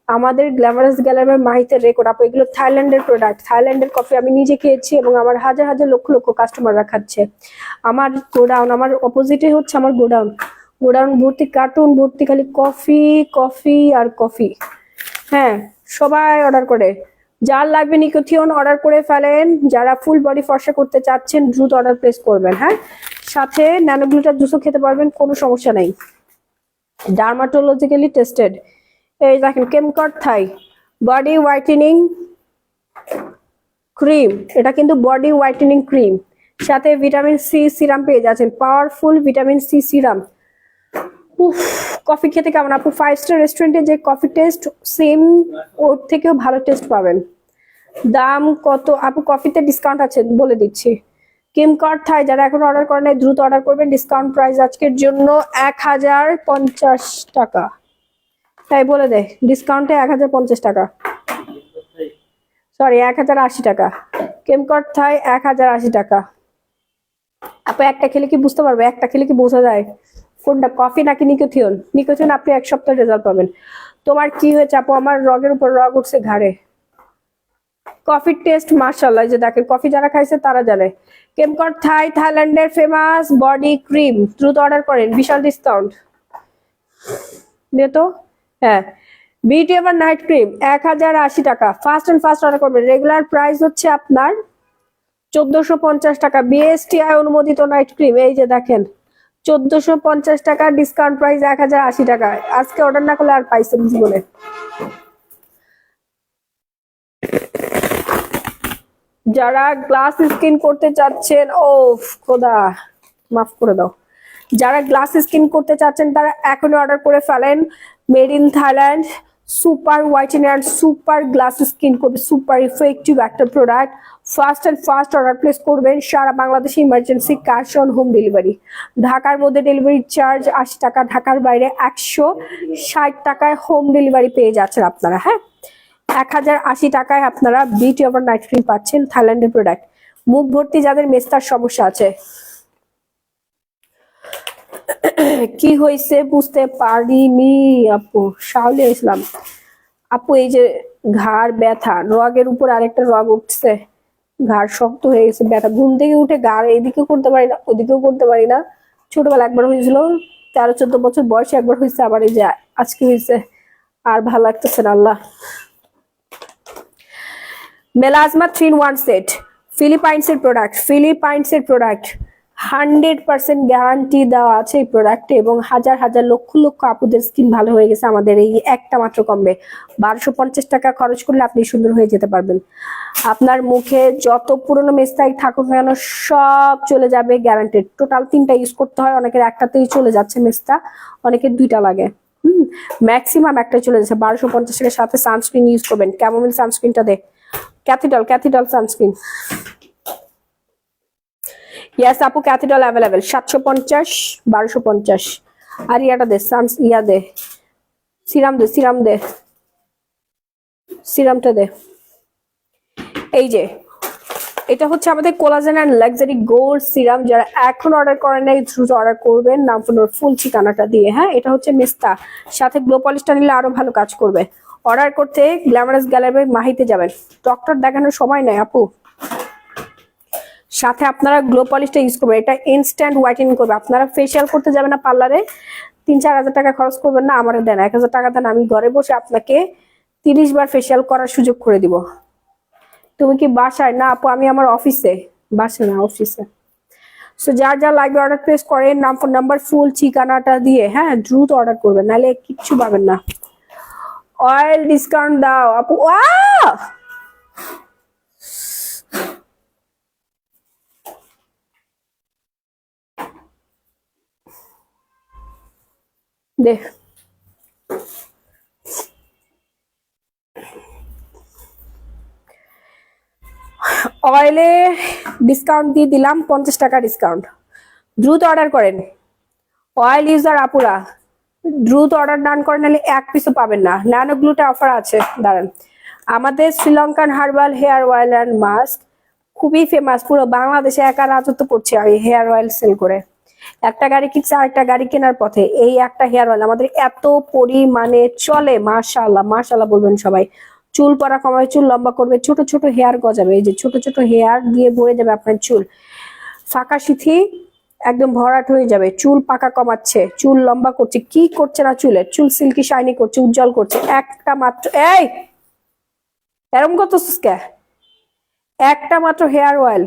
আমাদের গ্ল্যামারাস গ্যালামের মাহিতের রেকর্ড আপু। এগুলো থাইল্যান্ডের প্রোডাক্ট, থাইল্যান্ডের কফি আমি নিজে খেয়েছি এবং আমার হাজার হাজার লক্ষ লক্ষ কাস্টমাররা খাচ্ছে। আমার গোডাউন, আমার অপোজিটে হচ্ছে আমার গোডাউন, গোডাউন ভর্তি কার্টুন ভর্তি খালি কফি কফি আর কফি। হ্যাঁ, সবাই অর্ডার করে। যার লাগবে নিকোথিয়ন অর্ডার করে ফেলেন। যারা ফুল বডি ফর্সা করতে চাচ্ছেন দ্রুত অর্ডার প্লেস করবেন। হ্যাঁ, সাথে ন্যানোগ্লুটার জুসও খেতে পারবেন, কোনো সমস্যা নাই, ডার্মাটোলজিক্যালি টেস্টেড। এই দেখেন কেমকট থাই বডি হোয়াইটেনিং ক্রিম, এটা কিন্তু বডি হোয়াইটেনিং ক্রিম, সাথে ভিটামিন সি সিরাম পেয়ে যাচ্ছেন, পাওয়ারফুল ভিটামিন সি সিরাম। উফ, কফি খেতে কেমন আপু? 5 স্টার রেস্টুরেন্টে যে কফি টেস্ট, সেম ওর থেকেও ভালো টেস্ট পাবেন। দাম কত আপু? কফিতে ডিসকাউন্ট আছে বলে দিচ্ছি। কেমকট থাই যারা এখন অর্ডার করেন নাই দ্রুত অর্ডার করবেন, ডিসকাউন্ট প্রাইস আজকের জন্য 1050 টাকা। তাই বলে দেয়, ডিসকাউন্টে 1050 টাকা, সরি 1080 টাকা। কেমকট থাই 1080 টাকা। আপু একটা খেলে কি বুঝতে পারবে? একটা খেলে কি বোঝা যায় কোনটা কফি নাকি নিকোথিয়ন? নিকোথিয়ন আপনি 1 সপ্তাহ রেজাল্ট পাবেন। তোমার কি হয়েছে আপু? আমার রগের উপর রগ উঠছে ঘাড়ে। কফির টেস্ট মাশাআল্লাহ, যে দেখেন কফি যারা খাইছে তারা জানে। কেমকট থাই থাইল্যান্ডের ফেমাস বডি ক্রিম, দ্রুত অর্ডার করেন, বিশাল ডিসকাউন্ট দিয়ে তো। হ্যাঁ, বিউটি এভার নাইট ক্রিম 1080 টাকা। ফাস্ট এন্ড ফাস্ট অর্ডার করবেন। রেগুলার প্রাইস হচ্ছে আপনার 1450 টাকা। বিএসটিআই অনুমোদিত নাইট ক্রিম, এই যে দেখেন 1450 টাকা, ডিসকাউন্ট প্রাইস 1080 টাকা। আজকে অর্ডার না করলে আর পাইছেন জীবনে। যারা গ্লাস স্কিন করতে চাচ্ছেন, ও খোদা মাফ করে দাও, যারা গ্লাস স্কিন করতে চাচ্ছেন তারা এখনই অর্ডার করে ফেলেন। Made in Thailand, super whitening and super glass skin করবে, সুপার ইফেক্টিভ একটা প্রোডাক্ট। ফার্স্ট অর্ডার প্লেস করবেন। সারা বাংলাদেশে emergency cash on home delivery. ঢাকার মধ্যে ডেলিভারি চার্জ 80 টাকা, ঢাকার বাইরে 160 টাকায় হোম ডেলিভারি পেয়ে যাচ্ছেন আপনারা। হ্যাঁ, 1080 টাকায় আপনারা বিউটি ওভার নাইট ক্রিম পাচ্ছেন, থাইল্যান্ডের প্রোডাক্ট। মুখ ভর্তি যাদের মেস্তার সমস্যা আছে, কি হয়েছে বুঝতে পারিনি আপু, শাওলি ইসলাম আপু। এই যে ঘাড় ব্যথা, রগের উপর আরেকটা রগ উঠছে, ঘাড় শক্ত হয়ে গেছে, ব্যথা, ঘুম থেকে উঠে ঘাড় এদিকেও করতে পারি না ওদিকেও করতে পারি না। ছোটবেলা একবার হয়েছিল, 13-14 বছর বয়সে একবার হয়েছে, আবার এই যে আজকে হয়েছে, আর ভালো লাগতেছে না আল্লাহ। মেলাজমা 3-in-1 সেট, ফিলিপাইন্সের প্রোডাক্ট 100% গ্যারান্টি দেওয়া আছে এই প্রোডাক্টে, এবং হাজার হাজার লক্ষ লক্ষ আপুদের স্কিন ভালো হয়ে গেছে আমাদের এই একটা মাত্র কমবে। 1250 টাকা খরচ করলে আপনি সুন্দর হয়ে যেতে পারবেন। আপনার মুখে যত পুরনো মেস্তাই থাকুক না কেন সব চলে যাবে, গ্যারান্টেড। টোটাল 3টা ইউজ করতে হয়, অনেকের একটাতেই চলে যাচ্ছে মেস্তা, অনেকের 2টা লাগে, ম্যাক্সিমাম একটাই চলে যাচ্ছে। 1250 টাকার সাথে সানস্ক্রিন ইউজ করবেন, ক্যামোমিল সানস্ক্রিনটা দে, ক্যাথিডল সানস্ক্রিন। ইয়াস আপু, ক্যাথিডল অ্যাভেলেবেল, 750, 1250। আর ইয়াটা দে, ইয়া দে, সিরামটা দে। এই যে এটা হচ্ছে আমাদের collagen and luxury gold serum. যারা এখন অর্ডার করেন নাই দ্রুত অর্ডার করবেন, নাম ফোনের ফুল ঠিকানাটা দিয়ে। হ্যাঁ, এটা হচ্ছে মেস্তা, সাথে গ্লো পলিশটা নিলে আরো ভালো কাজ করবে। অর্ডার করতে গ্ল্যামারাস গ্যালারি মাহিতে যাবেন, ডক্টর দেখানোর সময় নাই আপু। সাথে আপনারা গ্লো পলিশটা ইউজ করবেন, এটা ইনস্ট্যান্ট হোয়াইটেনিং করবে। আপনারা ফেসিয়াল করতে যাবেন না পার্লারে, 3-4 হাজার টাকা খরচ করবেন না, আমার দেন 1000 টাকা দেন, আমি ঘরে বসে আপনাকে 30 বার ফেসিয়াল করার সুযোগ করে দিব। তুমি কি বাসায়? না আপু, আমি আমার অফিসে, বাসায় না অফিসে। সো যার যা লাগবে অর্ডার প্লেস করেন, নাম ফোন নাম্বার ফুল ঠিকানাটা দিয়ে। হ্যাঁ, দ্রুত অর্ডার করবেন, নাহলে কিচ্ছু পাবেন না। অয়েল ডিসকাউন্ট দাও আপু। দেখ, অয়েলে ডিসকাউন্ট দিয়ে দিলাম, 50 টাকা ডিসকাউন্ট। দ্রুত অর্ডার করেন অয়েল ইউজার আপুরা, দ্রুত অর্ডার ডান করেন, নাহলে 1 পিসও পাবেন না। ন্যানো গ্লুটা অফার আছে, দাঁড়ান। আমাদের Sri Lankan herbal hair oil and mask খুবই ফেমাস, পুরো বাংলাদেশে একা রাজত্ব করছে এই হেয়ার অয়েল সেল করে। একটা গাড়ি কিনছে আরেকটা গাড়ি কেনার পথে, এই একটা হেয়ার অয়েল আমাদের এত পরিমাণে চলে, মাশাআল্লাহ মাশাআল্লাহ বলবেন সবাই। চুল পড়া কমাবে, চুল লম্বা করবে, ছোট ছোট হেয়ার গজাবে, এই যে ছোট ছোট হেয়ার দিয়ে ভরে যাবে আপনার চুল, ফাঁকা সিথি একদম ভরাট হয়ে যাবে। চুল পাকা কমাচ্ছে, চুল লম্বা করছে, কি করছে না চুলের, চুল সিল্কি শাইনি করছে, উজ্জ্বল করছে। একটা মাত্র, এই এরম করতেছিস কে? একটা মাত্র হেয়ার অয়েল,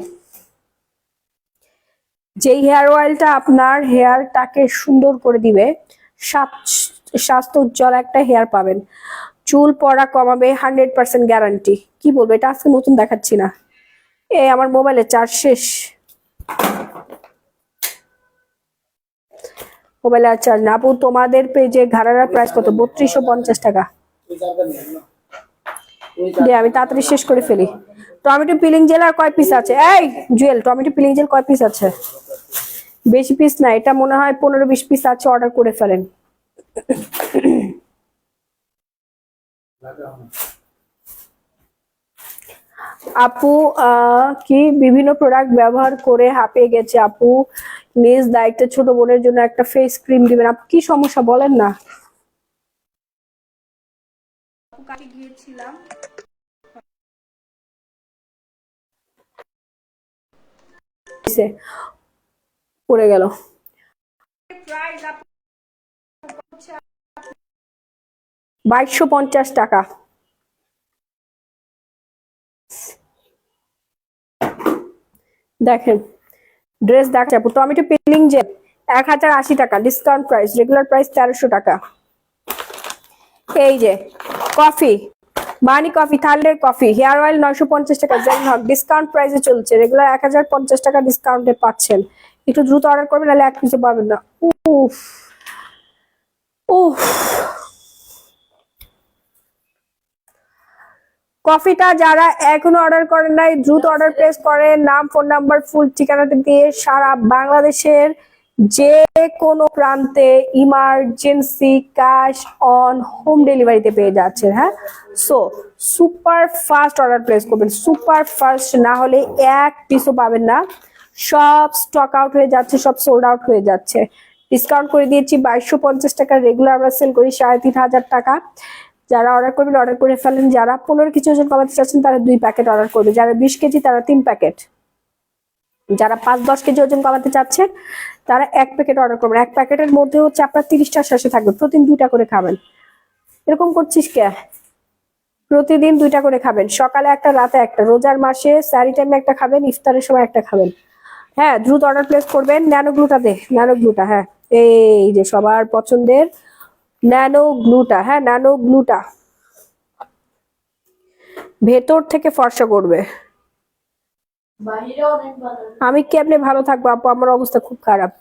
যেই হেয়ার অয়েলটা আপনার হেয়ারটাকে সুন্দর করে দিবে, স্বাস্থ্য উজ্জ্বল একটা হেয়ার পাবেন, চুল পড়া কমাবে, 100% গ্যারান্টি। কি বলবো, এটা আজকে নতুন দেখাচ্ছি না, এই আমার মোবাইলে চার্জ শেষ, মোবাইলে আর চার্জ না। আপু তোমাদের পেজে ঘাড়ার প্রাইস কত? 3250 টাকা। আমি তাড়াতাড়ি শেষ করে ফেলি। টমেটো পিলিং জেল আর কয় পিস আছে? এই জুয়েল, টমেটো পিলিং জেল কয় পিস আছে? বেশি পিস না, এটা মনে হয় 15-20 পিস আছে, অর্ডার করে ফেলেন। আপু কি বিভিন্ন প্রোডাক্ট ব্যবহার করে হাঁপিয়ে গেছে আপু, নিজ দায়িত্বে ছোট বোনের জন্য একটা ফেস ক্রিম দিবেন। আপু কি সমস্যা বলেন না। গিয়েছিলাম পড়ে গেল। 2250 টাকা। দেখেন ড্রেস দেখে আপু, টমেটো পিলিং জেল 1080 টাকা ডিসকাউন্ট প্রাইস, রেগুলার প্রাইস 1300 টাকা। এই যে কফি মানি কফি, থাইল্যান্ডের কফি, হেয়ার অয়েল 950 টাকা, জেন হক ডিসকাউন্ট প্রাইসে চলছে, রেগুলার 1050 টাকা ডিসকাউন্টে পাচ্ছেন। একটু দ্রুত অর্ডার করবেন, নাহলে এক পিসও পাবেন না। উফ উফ, কফিটা যারা এখনো অর্ডার করেন নাই দ্রুত অর্ডার প্লেস করেন, নাম, ফোন নাম্বার, ফুল ঠিকানাটা দিয়ে সারা বাংলাদেশের যে কোনো প্রান্তে ইমার্জেন্সি ক্যাশ অন হোম ডেলিভারিতে পেয়ে যাচ্ছেন। হ্যাঁ, so super fast order place করবেন, সুপার ফাস্ট, না হলে এক পিসও পাবেন না। সব স্টক আউট হয়ে যাচ্ছে, সব সোল্ড আউট হয়ে যাচ্ছে। ডিসকাউন্ট করে দিয়েছি 2250 টাকা, রেগুলার আমরা সেল করি 3500 টাকা। যারা অর্ডার করবেন অর্ডার করে ফেলেন, যারা 15 কেজি ওজন কমাতে চাচ্ছেন তারা 2 প্যাকেট অর্ডার করবে, যারা 20 কেজি তারা 3 প্যাকেট, যারা 5-10 কেজি ওজন কমাতে চাচ্ছেন তারা 1 প্যাকেট অর্ডার করবেন। 1 প্যাকেটের মধ্যে হচ্ছে আপনার 30টা শেষে থাকবে, প্রতিদিন 2টা করে খাবেন। এরকম করছিস কে? প্রতিদিন 2টা করে খাবেন, সকালে একটা, রাতে একটা, রোজার মাসে স্যারি টাইমে একটা খাবেন, ইফতারের সময় একটা খাবেন। হ্যাঁ, দ্রুত অর্ডার প্লেস করবেন। ন্যানো গ্লুটা দে, ন্যানো গ্লুটা, হ্যাঁ এই যে সবার পছন্দের ন্যানো গ্লুটা। হ্যাঁ, ন্যানো গ্লুটা ভেতর থেকে ফর্সা করবে। আমি কেমনে ভালো থাকবো আপু, আমার অবস্থা খুব খারাপ।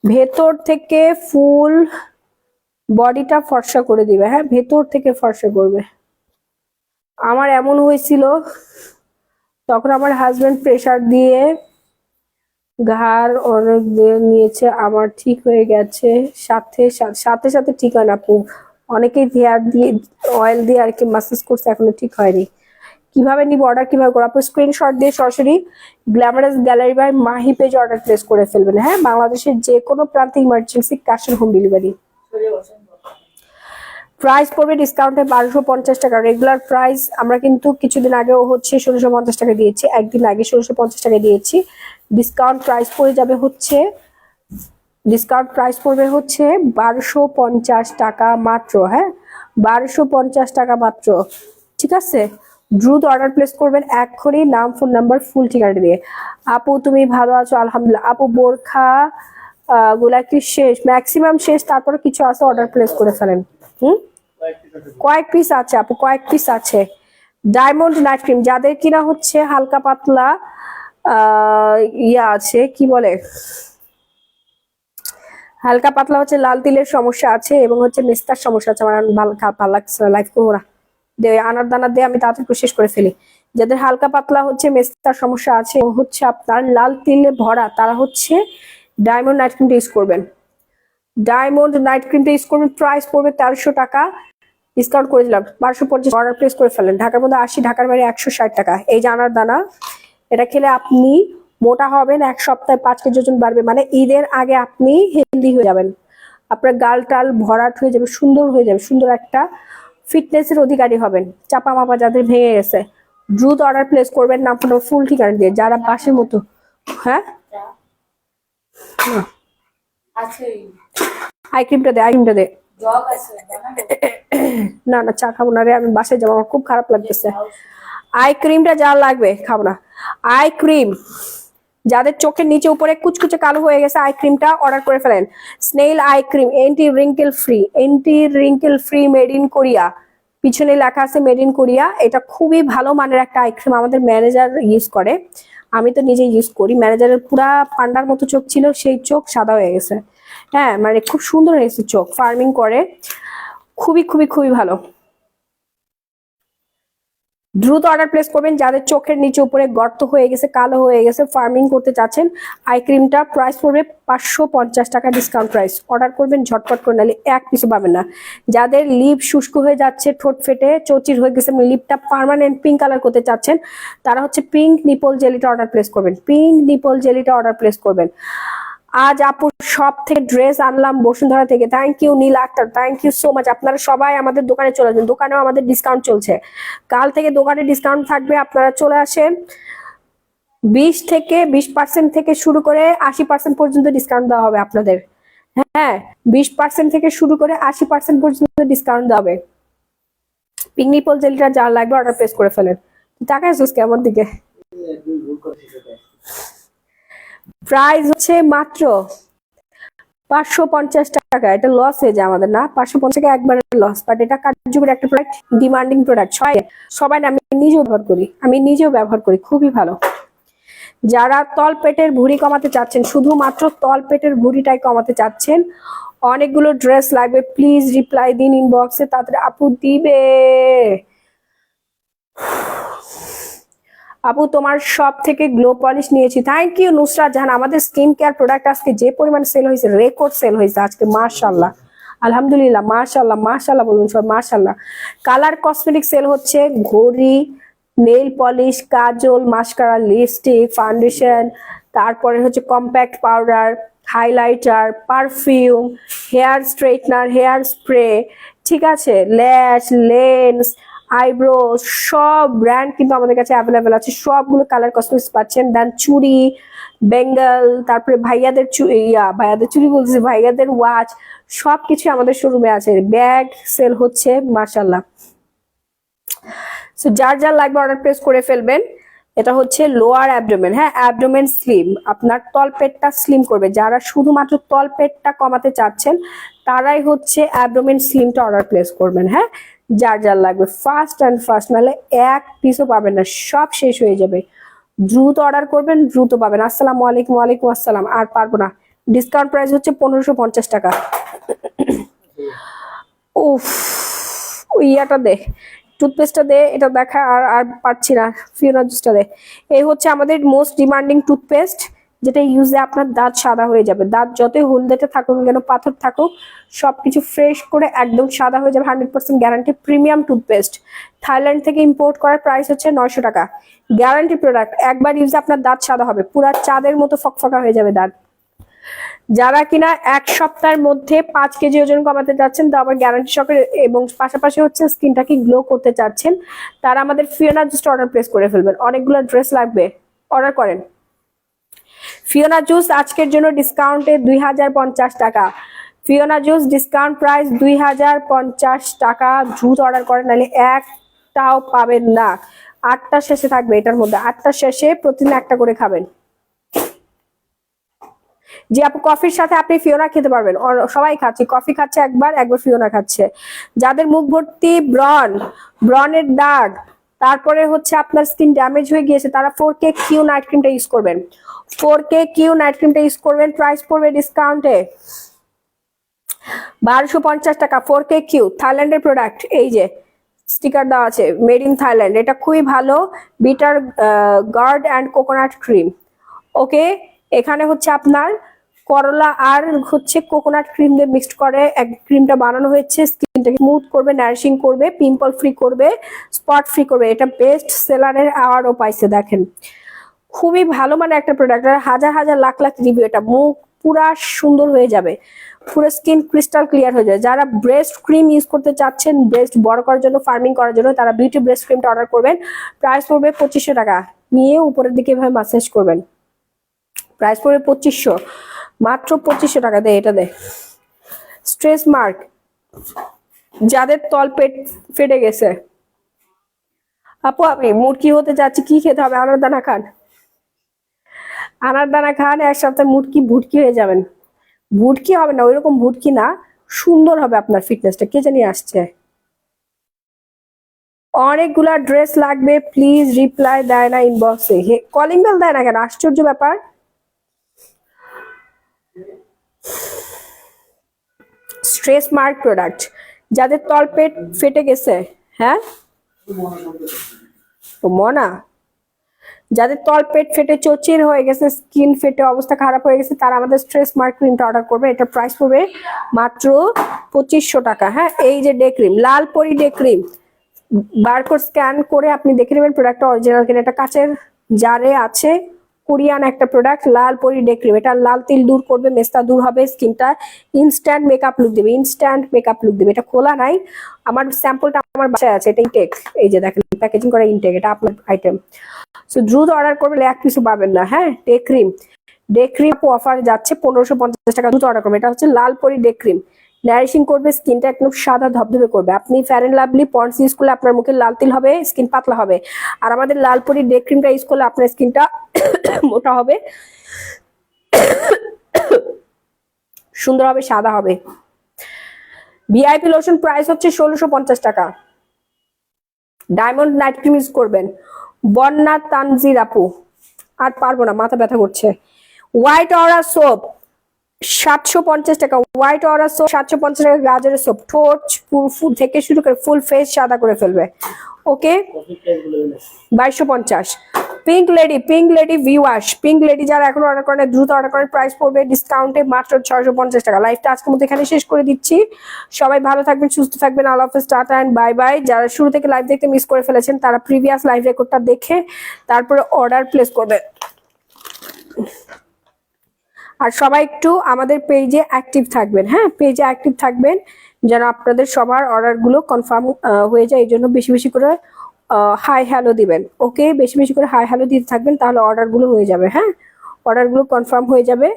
ভেতর থেকে ফুল বডিটা ফর্সা করে দিবে। হ্যাঁ, ভেতর থেকে ফর্সা করবে। আমার এমন হয়েছিল, তখন আমার হাজবেন্ড প্রেসার দিয়ে ঘাড় অনেক দিয়ে নিয়েছে, আমার ঠিক হয়ে গেছে। সাথে সাথে সাথে ঠিক হয় না আপু, অনেকেই হেয়ার দিয়ে অয়েল দিয়ে আর কি মাসাজ করছে, এখনো ঠিক হয়নি। কিভাবে নিব, অর্ডার কিভাবে করবো আপু? স্ক্রিনশট দিয়ে সরাসরি glamorous gallery by Mahi page order place করে ফেলবেন। হ্যাঁ, বাংলাদেশের যে কোনো প্রান্তে emergency cash on home delivery. Price পড়বে ডিসকাউন্টে 1250 টাকা, রেগুলার প্রাইস আমরা কিন্তু কিছুদিন আগেও হচ্ছে 1650 টাকা দিয়েছি, একদিন আগে 1650 টাকা দিয়েছি। ডিসকাউন্ট প্রাইস পড়ে যাবে হচ্ছে, ডিসকাউন্ট প্রাইস পড়বে হচ্ছে 1250 টাকা মাত্র। হ্যাঁ, 1250 টাকা মাত্র, ঠিক আছে? দ্রুত অর্ডার প্লেস করবেন এক্ষুনি, নাম, ফোন নাম্বার, ফুল ঠিকানা দিয়ে। আপু তুমি ভালো আছো? আলহামদুলিল্লাহ আপু। বোরখা গুলা কি শেষ? ম্যাক্সিমাম শেষ, তারপরে কিছু আছে, অর্ডার প্লেস করে ফেলেন। কয়েক পিস আছে আপু, কয়েক পিস আছে। ডায়মন্ড নাইট ক্রিম, যাদের কিনা হচ্ছে হালকা পাতলা ইয়া আছে, কি বলে, হালকা পাতলা হচ্ছে লাল তিলের সমস্যা আছে এবং হচ্ছে মেস্তার সমস্যা আছে। আমার ভালো লাগছে না, লাইফ করবো না, দে আনার দানা দিয়ে আমি তাড়াতাড়ি শেষ করে ফেলি। যাদের হালকা পাতলা হচ্ছে মেস্তার সমস্যা আছে, হচ্ছে আপনার লাল তিলে ভরা, তারা হচ্ছে ডায়মন্ড নাইট ক্রিমটা ইউজ করবেন। ডায়মন্ড নাইট ক্রিমটা ইউজ করবেন, প্রাইস পড়বে 1300 টাকা, ডিসকাউন্ট করে দিলাম 1250। অর্ডার প্লেস করে ফেলেন। ঢাকার মধ্যে 80, ঢাকার বাইরে 160 টাকা। এই যে আনার দানা, এটা খেলে আপনি মোটা হবেন, 1 সপ্তাহে 5 কেজি ওজন বাড়বে, মানে ঈদের আগে আপনি হেলদি হয়ে যাবেন, আপনার গাল টাল ভরাট হয়ে যাবে, সুন্দর হয়ে যাবে, সুন্দর একটা ফিটনেসের অধিকারী হবেন। চাপা মাপা যাদের ভেঙে গেছে, দ্রুত অর্ডার প্লেস করবেন, নাম, ফোন, ফুল ঠিকানা দিয়ে, যারা বাসের মতো। হ্যাঁ, আই ক্রিমটা দে, আই ক্রিমটা দে। না না, চা খাবো না রে, আমি বাসায় যাবো, আমার খুব খারাপ লাগতেছে। আই ক্রিমটা যা লাগবে খাবো না। আই ক্রিম, যাদের চোখের নিচে উপরে কুচকুচে কালো হয়ে গেছে, আই ক্রিমটা অর্ডার করে ফেলেন। Snail eye cream, anti wrinkle free, anti wrinkle free, made in Korea, পিছনে লেখা আছে মেড ইন কোরিয়া। এটা খুবই ভালো মানের একটা আই ক্রিম, আমাদের ম্যানেজার ইউজ করে, আমি তো নিজে ইউজ করি। ম্যানেজারের পুরা পান্ডার মতো চোখ ছিল, সেই চোখ সাদা হয়ে গেছে। হ্যাঁ, মানে খুব সুন্দর হয়েছে চোখ, ফার্মিং করে, খুবই খুবই খুবই ভালো। দ্রুত অর্ডার প্লেস করবেন যাদের চোখের নিচে উপরে গর্ত হয়ে গেছে, কালো হয়ে গেছে, ফার্মিং করতে চাচ্ছেন। আই ক্রিমটা প্রাইস পড়বে 550 টাকা, ডিসকাউন্ট প্রাইস। অর্ডার করবেন ঝটপট করে, নাহলে এক পিছু পাবেন না। যাদের লিপ শুষ্ক হয়ে যাচ্ছে, ঠোঁট ফেটে চৌচির হয়ে গেছে, লিপটা পার্মানেন্ট পিঙ্ক কালার করতে চাচ্ছেন, তারা হচ্ছে পিঙ্ক নিপল জেলিটা অর্ডার প্লেস করবেন, পিঙ্ক নিপল জেলিটা অর্ডার প্লেস করবেন। আজ আপু সব থেকে ড্রেস আনলাম বসুন্ধরা থেকে, thank you Nila Akter, thank you so much. আপনারা সবাই আমাদের দোকানে চলে আসবেন, দোকানেও আমাদের ডিসকাউন্ট চলছে, কাল থেকে দোকানে ডিসকাউন্ট থাকবে, আপনারা চলে আসেন। 20% থেকে শুরু করে 80% পর্যন্ত ডিসকাউন্ট দেওয়া হবে আপনাদের। হ্যাঁ, 20% থেকে শুরু করে 80% পর্যন্ত ডিসকাউন্ট দেওয়া হবে। পিকনিপল জেলটা যা লাগবে অর্ডার প্লেস করে ফেলেন। তাকাইছিস কেমন দিকে? প্রাইস হচ্ছে মাত্র 550 টাকা, এটা লস হয়ে যায় আমাদের না? 550 টাকা একবারে লস, বাট এটা কার্যকরী একটা প্রোডাক্ট, ডিমান্ডিং প্রোডাক্ট। সবাই না, আমি নিজেও ব্যবহার করি, খুবই ভালো। যারা তল পেটের ভুঁড়ি কমাতে চাচ্ছেন, শুধুমাত্র তল পেটের ভুঁড়িটাই কমাতে চাচ্ছেন, অনেকগুলো ড্রেস লাগবে, প্লিজ রিপ্লাই দিন ইনবক্সে, তাড়াতাড়ি আপু দিবে। আপু তোমার সব থেকে গ্লো পলিশ নিয়েছি, থ্যাংক ইউ নুসরাত জাহান। আমাদের স্কিন কেয়ার প্রোডাক্ট আজকে যে পরিমাণ সেল হয়েছে, রেকর্ড সেল হয়েছে আজকে, মাশাআল্লাহ, আলহামদুলিল্লাহ, মাশাআল্লাহ, মাশাআল্লাহ বলুন সব, মাশাআল্লাহ। কালার কসমেটিক সেল হচ্ছে, ঘড়ি, nail polish, kajal, mascara, lipstick, foundation, তারপরে হচ্ছে compact powder, highlighter, perfume, hair straightener, hair spray, ঠিক আছে, ল্যাশ, লেন্স, আইব্রো, সব ব্র্যান্ড কিন্তু আমাদের কাছে অ্যাভেলেবেল আছে, সবগুলো কালার কসমেটিক্স পাচ্ছেন। দেন চুড়ি, বেঙ্গল, তারপরে ভাইয়াদের চুড়ি বলতেছি, ভাইয়াদের ওয়াচ, সবকিছু আমাদের শোরুমে আছে। ব্যাগ সেল হচ্ছে, মাশাআল্লাহ। সো যার যার লাগবে অর্ডার প্লেস করে ফেলবেন। এটা হচ্ছে লোয়ার অ্যাবডোমেন, হ্যাঁ, অ্যাবডোমেন স্লিম, আপনার তলপেটটা স্লিম করবে। যারা শুধুমাত্র তলপেটটা কমাতে চাচ্ছেন, তারাই হচ্ছে অ্যাবডোমেন স্লিমটা অর্ডার প্লেস করবেন, হ্যাঁ। যার যার লাগবে ফার্স্ট অ্যান্ড ফার্স্ট, নাহলে এক পিসও পাবেন না, সব শেষ হয়ে যাবে। দ্রুত অর্ডার করবেন, দ্রুত পাবেন। আসসালামু আলাইকুম। ওয়ালাইকুম আসসালাম। আর পারবো না, ডিসকাউন্ট প্রাইস হচ্ছে 1550 টাকা। উফ, ইয়াটা দে, টুথপেস্টটা দে, এটা দেখা আর আর পারছি না, ফিওনা জুসটা দে। এই হচ্ছে আমাদের মোস্ট ডিমান্ডিং টুথপেস্ট, যেটা ইউজে আপনার দাঁত সাদা হয়ে যাবে। দাঁত যতই হলদেটে থাকুক কেন, পাথর থাকুক, সবকিছু ফ্রেশ করে একদম সাদা হয়ে যাবে, 100% গ্যারান্টি। প্রিমিয়াম টুথপেস্ট, থাইল্যান্ড থেকে ইম্পোর্ট করার প্রাইস হচ্ছে 900 টাকা। গ্যারান্টি প্রোডাক্ট, একবার ইউজে আপনার দাঁত সাদা হবে, পুরা চাঁদের মতো ফকফকা হয়ে যাবে দাঁত। যারা কিনা 1 সপ্তাহের মধ্যে 5 কেজি ওজন কমাতে চাচ্ছেন, তো আবার গ্যারান্টি সহকারে, এবং পাশাপাশি হচ্ছে স্কিনটাকে গ্লো করতে চাচ্ছেন, তারা আমাদের ফিওনা জুস অর্ডার প্লেস করে ফেলবেন। অনেকগুলো ড্রেস লাগবে, অর্ডার করেন। ফিওনা জুস আজকের জন্য ডিসকাউন্টে 2050 টাকা। ফিওনা জুস ডিসকাউন্ট প্রাইস 2050 টাকা। দ্রুত অর্ডার করেন, নাহলে একটাও পাবেন না। 8টা শেষে থাকবে, এটার মধ্যে 8টা শেষে প্রতিদিন একটা করে খাবেন। যে আপু কফির সাথে আপনি ফিওনা খেতে পারবেন, সবাই খাচ্ছে, কফি খাচ্ছে একবার ফিওনা খাচ্ছে। যাদের মুখ ভর্তি ব্রনের দাগ, তারপরে হচ্ছে আপনার স্কিন ড্যামেজ হয়ে গিয়েছে, তারা 4K কিউ নাইট ক্রিমটা ইউজ করবেন। 4K কিউ নাইট ক্রিমটা ইউজ করবেন, প্রাইস পড়বে ডিসকাউন্টে 1250 টাকা। 4K কিউ, থাইল্যান্ডের প্রোডাক্ট, এই যে স্টিকার দেওয়া আছে, মেড ইন থাইল্যান্ড। এটা খুবই ভালো, bitter gourd and coconut cream. Okay, এখানে হচ্ছে আপনার করলা আর হচ্ছে কোকোনাট ক্রিম দিয়ে মিক্সড করে এক ক্রিমটা বানানো হয়েছে। স্কিনটাকে স্মুথ করবে, নারিশিং করবে, পিম্পল ফ্রি করবে, স্পট ফ্রি করবে। এটা বেস্ট সেলারের অ্যাওয়ার্ডও পাইছে, দেখেন খুবই ভালো মানে একটা প্রোডাক্ট। হাজার হাজার লাখ লাখ রিভিউ, এটা মুখ পুরা সুন্দর হয়ে যাবে, পুরো স্কিন ক্রিস্টাল ক্লিয়ার হয়ে যাবে। যারা ব্রেস্ট ক্রিম ইউজ করতে চাচ্ছেন, ব্রেস্ট বড় করার জন্য, ফার্মিং করার জন্য, তারা বিউটি ব্রেস্ট ক্রিমটা অর্ডার করবেন। প্রাইস পড়বে 2500 টাকা। নিয়ে উপরের দিকে এভাবে ম্যাসাজ করবেন, প্রাইস পড়বে 2500, মাত্র 2500 টাকা। দে এটা দে। স্ট্রেস মার্ক, যাদের তল পেট ফেটে গেছে, আপু আমি মুটকি হতে যাচ্ছি, কি খেতে হবে? আনারদানা খান, আনারদানা খান, 1 সপ্তাহে মুটকি ভুটকি হয়ে যাবেন। ভুটকি হবে না, ওইরকম ভুটকি না, সুন্দর হবে আপনার ফিটনেসটা। কে জানি আসছে। অনেকগুলা ড্রেস লাগবে, প্লিজ রিপ্লাই দেয় না ইনবক্সে, কলিং বেল দেয় না কেন? আশ্চর্য ব্যাপার। স্ট্রেস মার্ক প্রোডাক্ট, যাদের তলপেট ফেটে গেছে, হ্যাঁ মনা, যাদের তলপেট ফেটে চচির হয়ে গেছে, স্কিন ফেটে অবস্থা খারাপ হয়ে গেছে, তারা আমাদের স্ট্রেস মার্ক ক্রিমটা অর্ডার করবে। এটা প্রাইস পড়বে মাত্র 2500 টাকা। হ্যাঁ, এই যে ডে ক্রিম, লাল পরি ডে ক্রিম, বারকোড স্ক্যান করে আপনি দেখে নেবেন প্রোডাক্টটা অরিজিনাল কিনা। এটা কাচের জারে আছে, কোরিয়ান একটা প্রোডাক্ট, লাল পরি ডে ক্রিম। এটা লাল তিল দূর করবে, মেস্তা দূর হবে, স্কিনটা ইনস্ট্যান্ট মেকআপ লুক দিবে, ইনস্ট্যান্ট মেকআপ লুক দিবে। এটা খোলা নাই, আমার স্যাম্পলটা আমার বাসায় আছে। এটা ইনটেক, এই যে দেখেন প্যাকেজিং করা ইনটেক, এটা আপনার আইটেম। সো দ্রুত অর্ডার করবেন, এক পিসও পাবেন না। হ্যাঁ, day cream, day cream offer যাচ্ছে 1550 টাকা। দ্রুত অর্ডার করবেন। এটা হচ্ছে লাল পরি ডে ক্রিম, নারিশিং করবে, স্কিনটা একদম সাদা ধবধবে করবে। আপনি Fair and Lovely Pond's use করলে আপনার মুখে লাল তিল হবে, স্কিন পাতলা হবে। আর আমাদের লাল পরি ডে ক্রিমটা ইউজ করলে আপনার স্কিনটা মোটা হবে, সুন্দর হবে, সাদা হবে। ভিআইপি লোশন প্রাইস হচ্ছে 1650 টাকা। ডায়মন্ড নাইট ক্রিম ইউজ করবেন। বন্যা তানজির আপু, আর পারবো না, মাথা ব্যথা করছে। হোয়াইট অরা সোপ 750 টাকা। হোয়াইট অরা সোপ 750 টাকা। গাজরের সোপ ঠোঁট থেকে শুরু করে ফুল ফেস সাদা করে ফেলবে। ওকে 2250। Pink lady V wash, pink lady যারা এখন অর্ডার করেন দ্রুত অর্ডার করেন, প্রাইস পড়বে ডিসকাউন্টে মাত্র 650 টাকা। লাইভটা আজকের মধ্যে এখানে শেষ করে দিচ্ছি। সবাই ভালো থাকবেন, সুস্থ থাকবেন। আল্লাহ হাফেজ, টাটা এন্ড বাই বাই। যারা শুরু থেকে লাইভ দেখতে মিস করে ফেলেছেন তারা প্রিভিয়াস লাইভ রেকর্ডটা দেখে তারপরে অর্ডার প্লেস করবেন। আর সবাই একটু আমাদের পেজে অ্যাক্টিভ থাকবেন, হ্যাঁ পেজে অ্যাক্টিভ থাকবেন যেন আপনাদের সবার অর্ডারগুলো কনফার্ম হয়ে যায়। এই জন্য বেশি বেশি করে হাই হ্যালো দিবেন। ওকে, বেশি বেশি করে হাই হ্যালো দিতে থাকবেন, তাহলে অর্ডারগুলো হয়ে যাবে। হ্যাঁ, অর্ডারগুলো কনফার্ম হয়ে যাবে,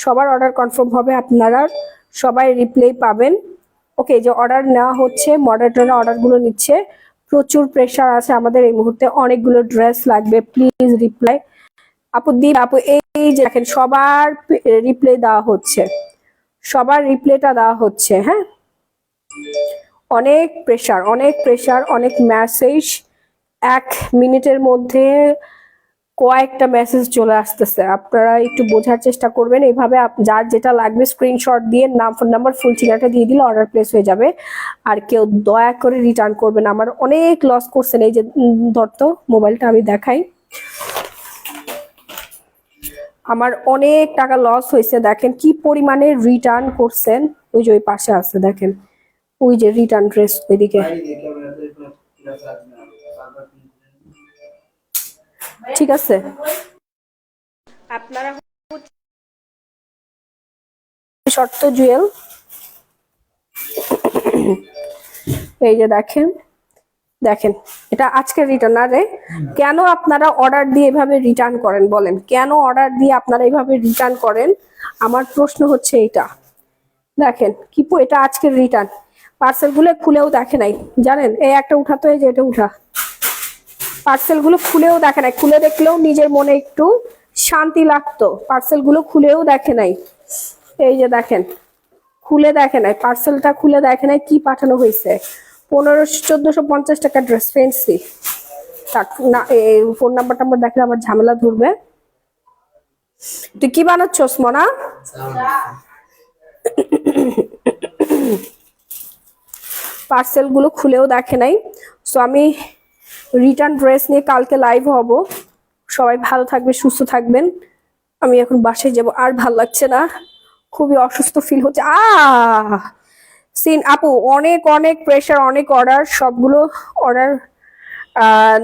সবার অর্ডার কনফার্ম হবে, আপনারা সবাই রিপ্লাই পাবেন। ওকে, যে অর্ডার নেওয়া হচ্ছে, মডারেটররা অর্ডারগুলো নিচ্ছে, প্রচুর প্রেশার আছে আমাদের এই মুহূর্তে, অনেকগুলো ড্রেস লাগবে, প্লিজ রিপ্লাই। আপু আপু এই যে দেখেন সবার রিপ্লাই দেওয়া হচ্ছে, সবার রিপ্লাইটা দেওয়া হচ্ছে। হ্যাঁ, অনেক প্রেশার, অনেক মেসেজ, 1 মিনিটের মধ্যে কয়েকটা মেসেজ চলে আসতেছে। আপনারা একটু বোঝার চেষ্টা করবেন। এইভাবে যার যেটা লাগবে স্ক্রিনশট দিয়ে নাম, ফোন নাম্বার, ফুল ঠিকানাটা দিয়ে দিলে অর্ডার প্লেস হয়ে যাবে। আর কেউ দয়া করে রিটার্ন করবেন। আমার অনেক লস করছেন। এই যে ধরতো মোবাইলটা আমি দেখাই, আমার অনেক টাকা লস হয়েছে। দেখেন কি পরিমাণে রিটার্ন করছেন। ওই যে ওই পাশে আছে দেখেন, ওই যে রিটার্ন ড্রেস ওইদিকে। ঠিক আছে, আপনারা শর্ত জুয়েল, এই যে দেখেন দেখেন এটা আজকে রিটার্ন। আরে কেন আপনারা অর্ডার দিয়ে এভাবে রিটার্ন করেন বলেন, কেন অর্ডার দিয়ে আপনারা এইভাবে রিটার্ন করেন? আমার প্রশ্ন হচ্ছে এইটা। দেখেন কি এটা আজকের রিটার্ন, পার্সেল গুলো খুলেও দেখে নাই জানেন। এই একটা উঠাতো, এই যে এটা উঠা, পার্সেল গুলো খুলেও দেখে নাই। খুলে দেখলেও নিজের মনে একটু শান্তি লাগতো। পার্সেল গুলো খুলেও দেখে নাই। এই যে দেখেন, খুলে দেখে নাই, পার্সেলটা খুলে দেখে নাই কি পাঠানো হয়েছে। 1450 টাকা ড্রেস ফ্যান্সি। না, ফোন নাম্বার দেখলে আমার ঝামেলা ধরবে। তুই কি বানাচ্ছস মনা? পার্সেল গুলো খুলেও দেখে নাই। সো আমি রিটার্ন ড্রেস নিয়ে কালকে লাইভ হব। সবাই ভালো থাকবে, সুস্থ থাকবেন। আমি এখন বাসায় যাব, আর ভাল লাগছে না, খুবই অসুস্থ ফিল হচ্ছে। সিন আপু অনেক প্রেশার, অনেক অর্ডার, সবগুলো অর্ডার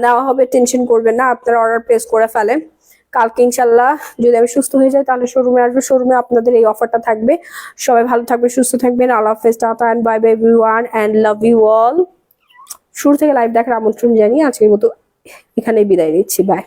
নেওয়া হবে, টেনশন করবেন না, আপনারা অর্ডার প্লেস করে ফেলেন। কালকে ইনশাল্লাহ যদি আমি সুস্থ হয়ে যাই তাহলে শোরুমে আসবে, শোরুমে আপনাদের এই অফারটা থাকবে। সবাই ভালো থাকবে, সুস্থ থাকবেন। আল্লাহ হাফেজ, tata and bye bye everyone and love you all. শুরু থেকে লাইভ দেখার আমন্ত্রণ জানিয়ে আজকের মতো এখানেই বিদায় নিচ্ছি। বাই।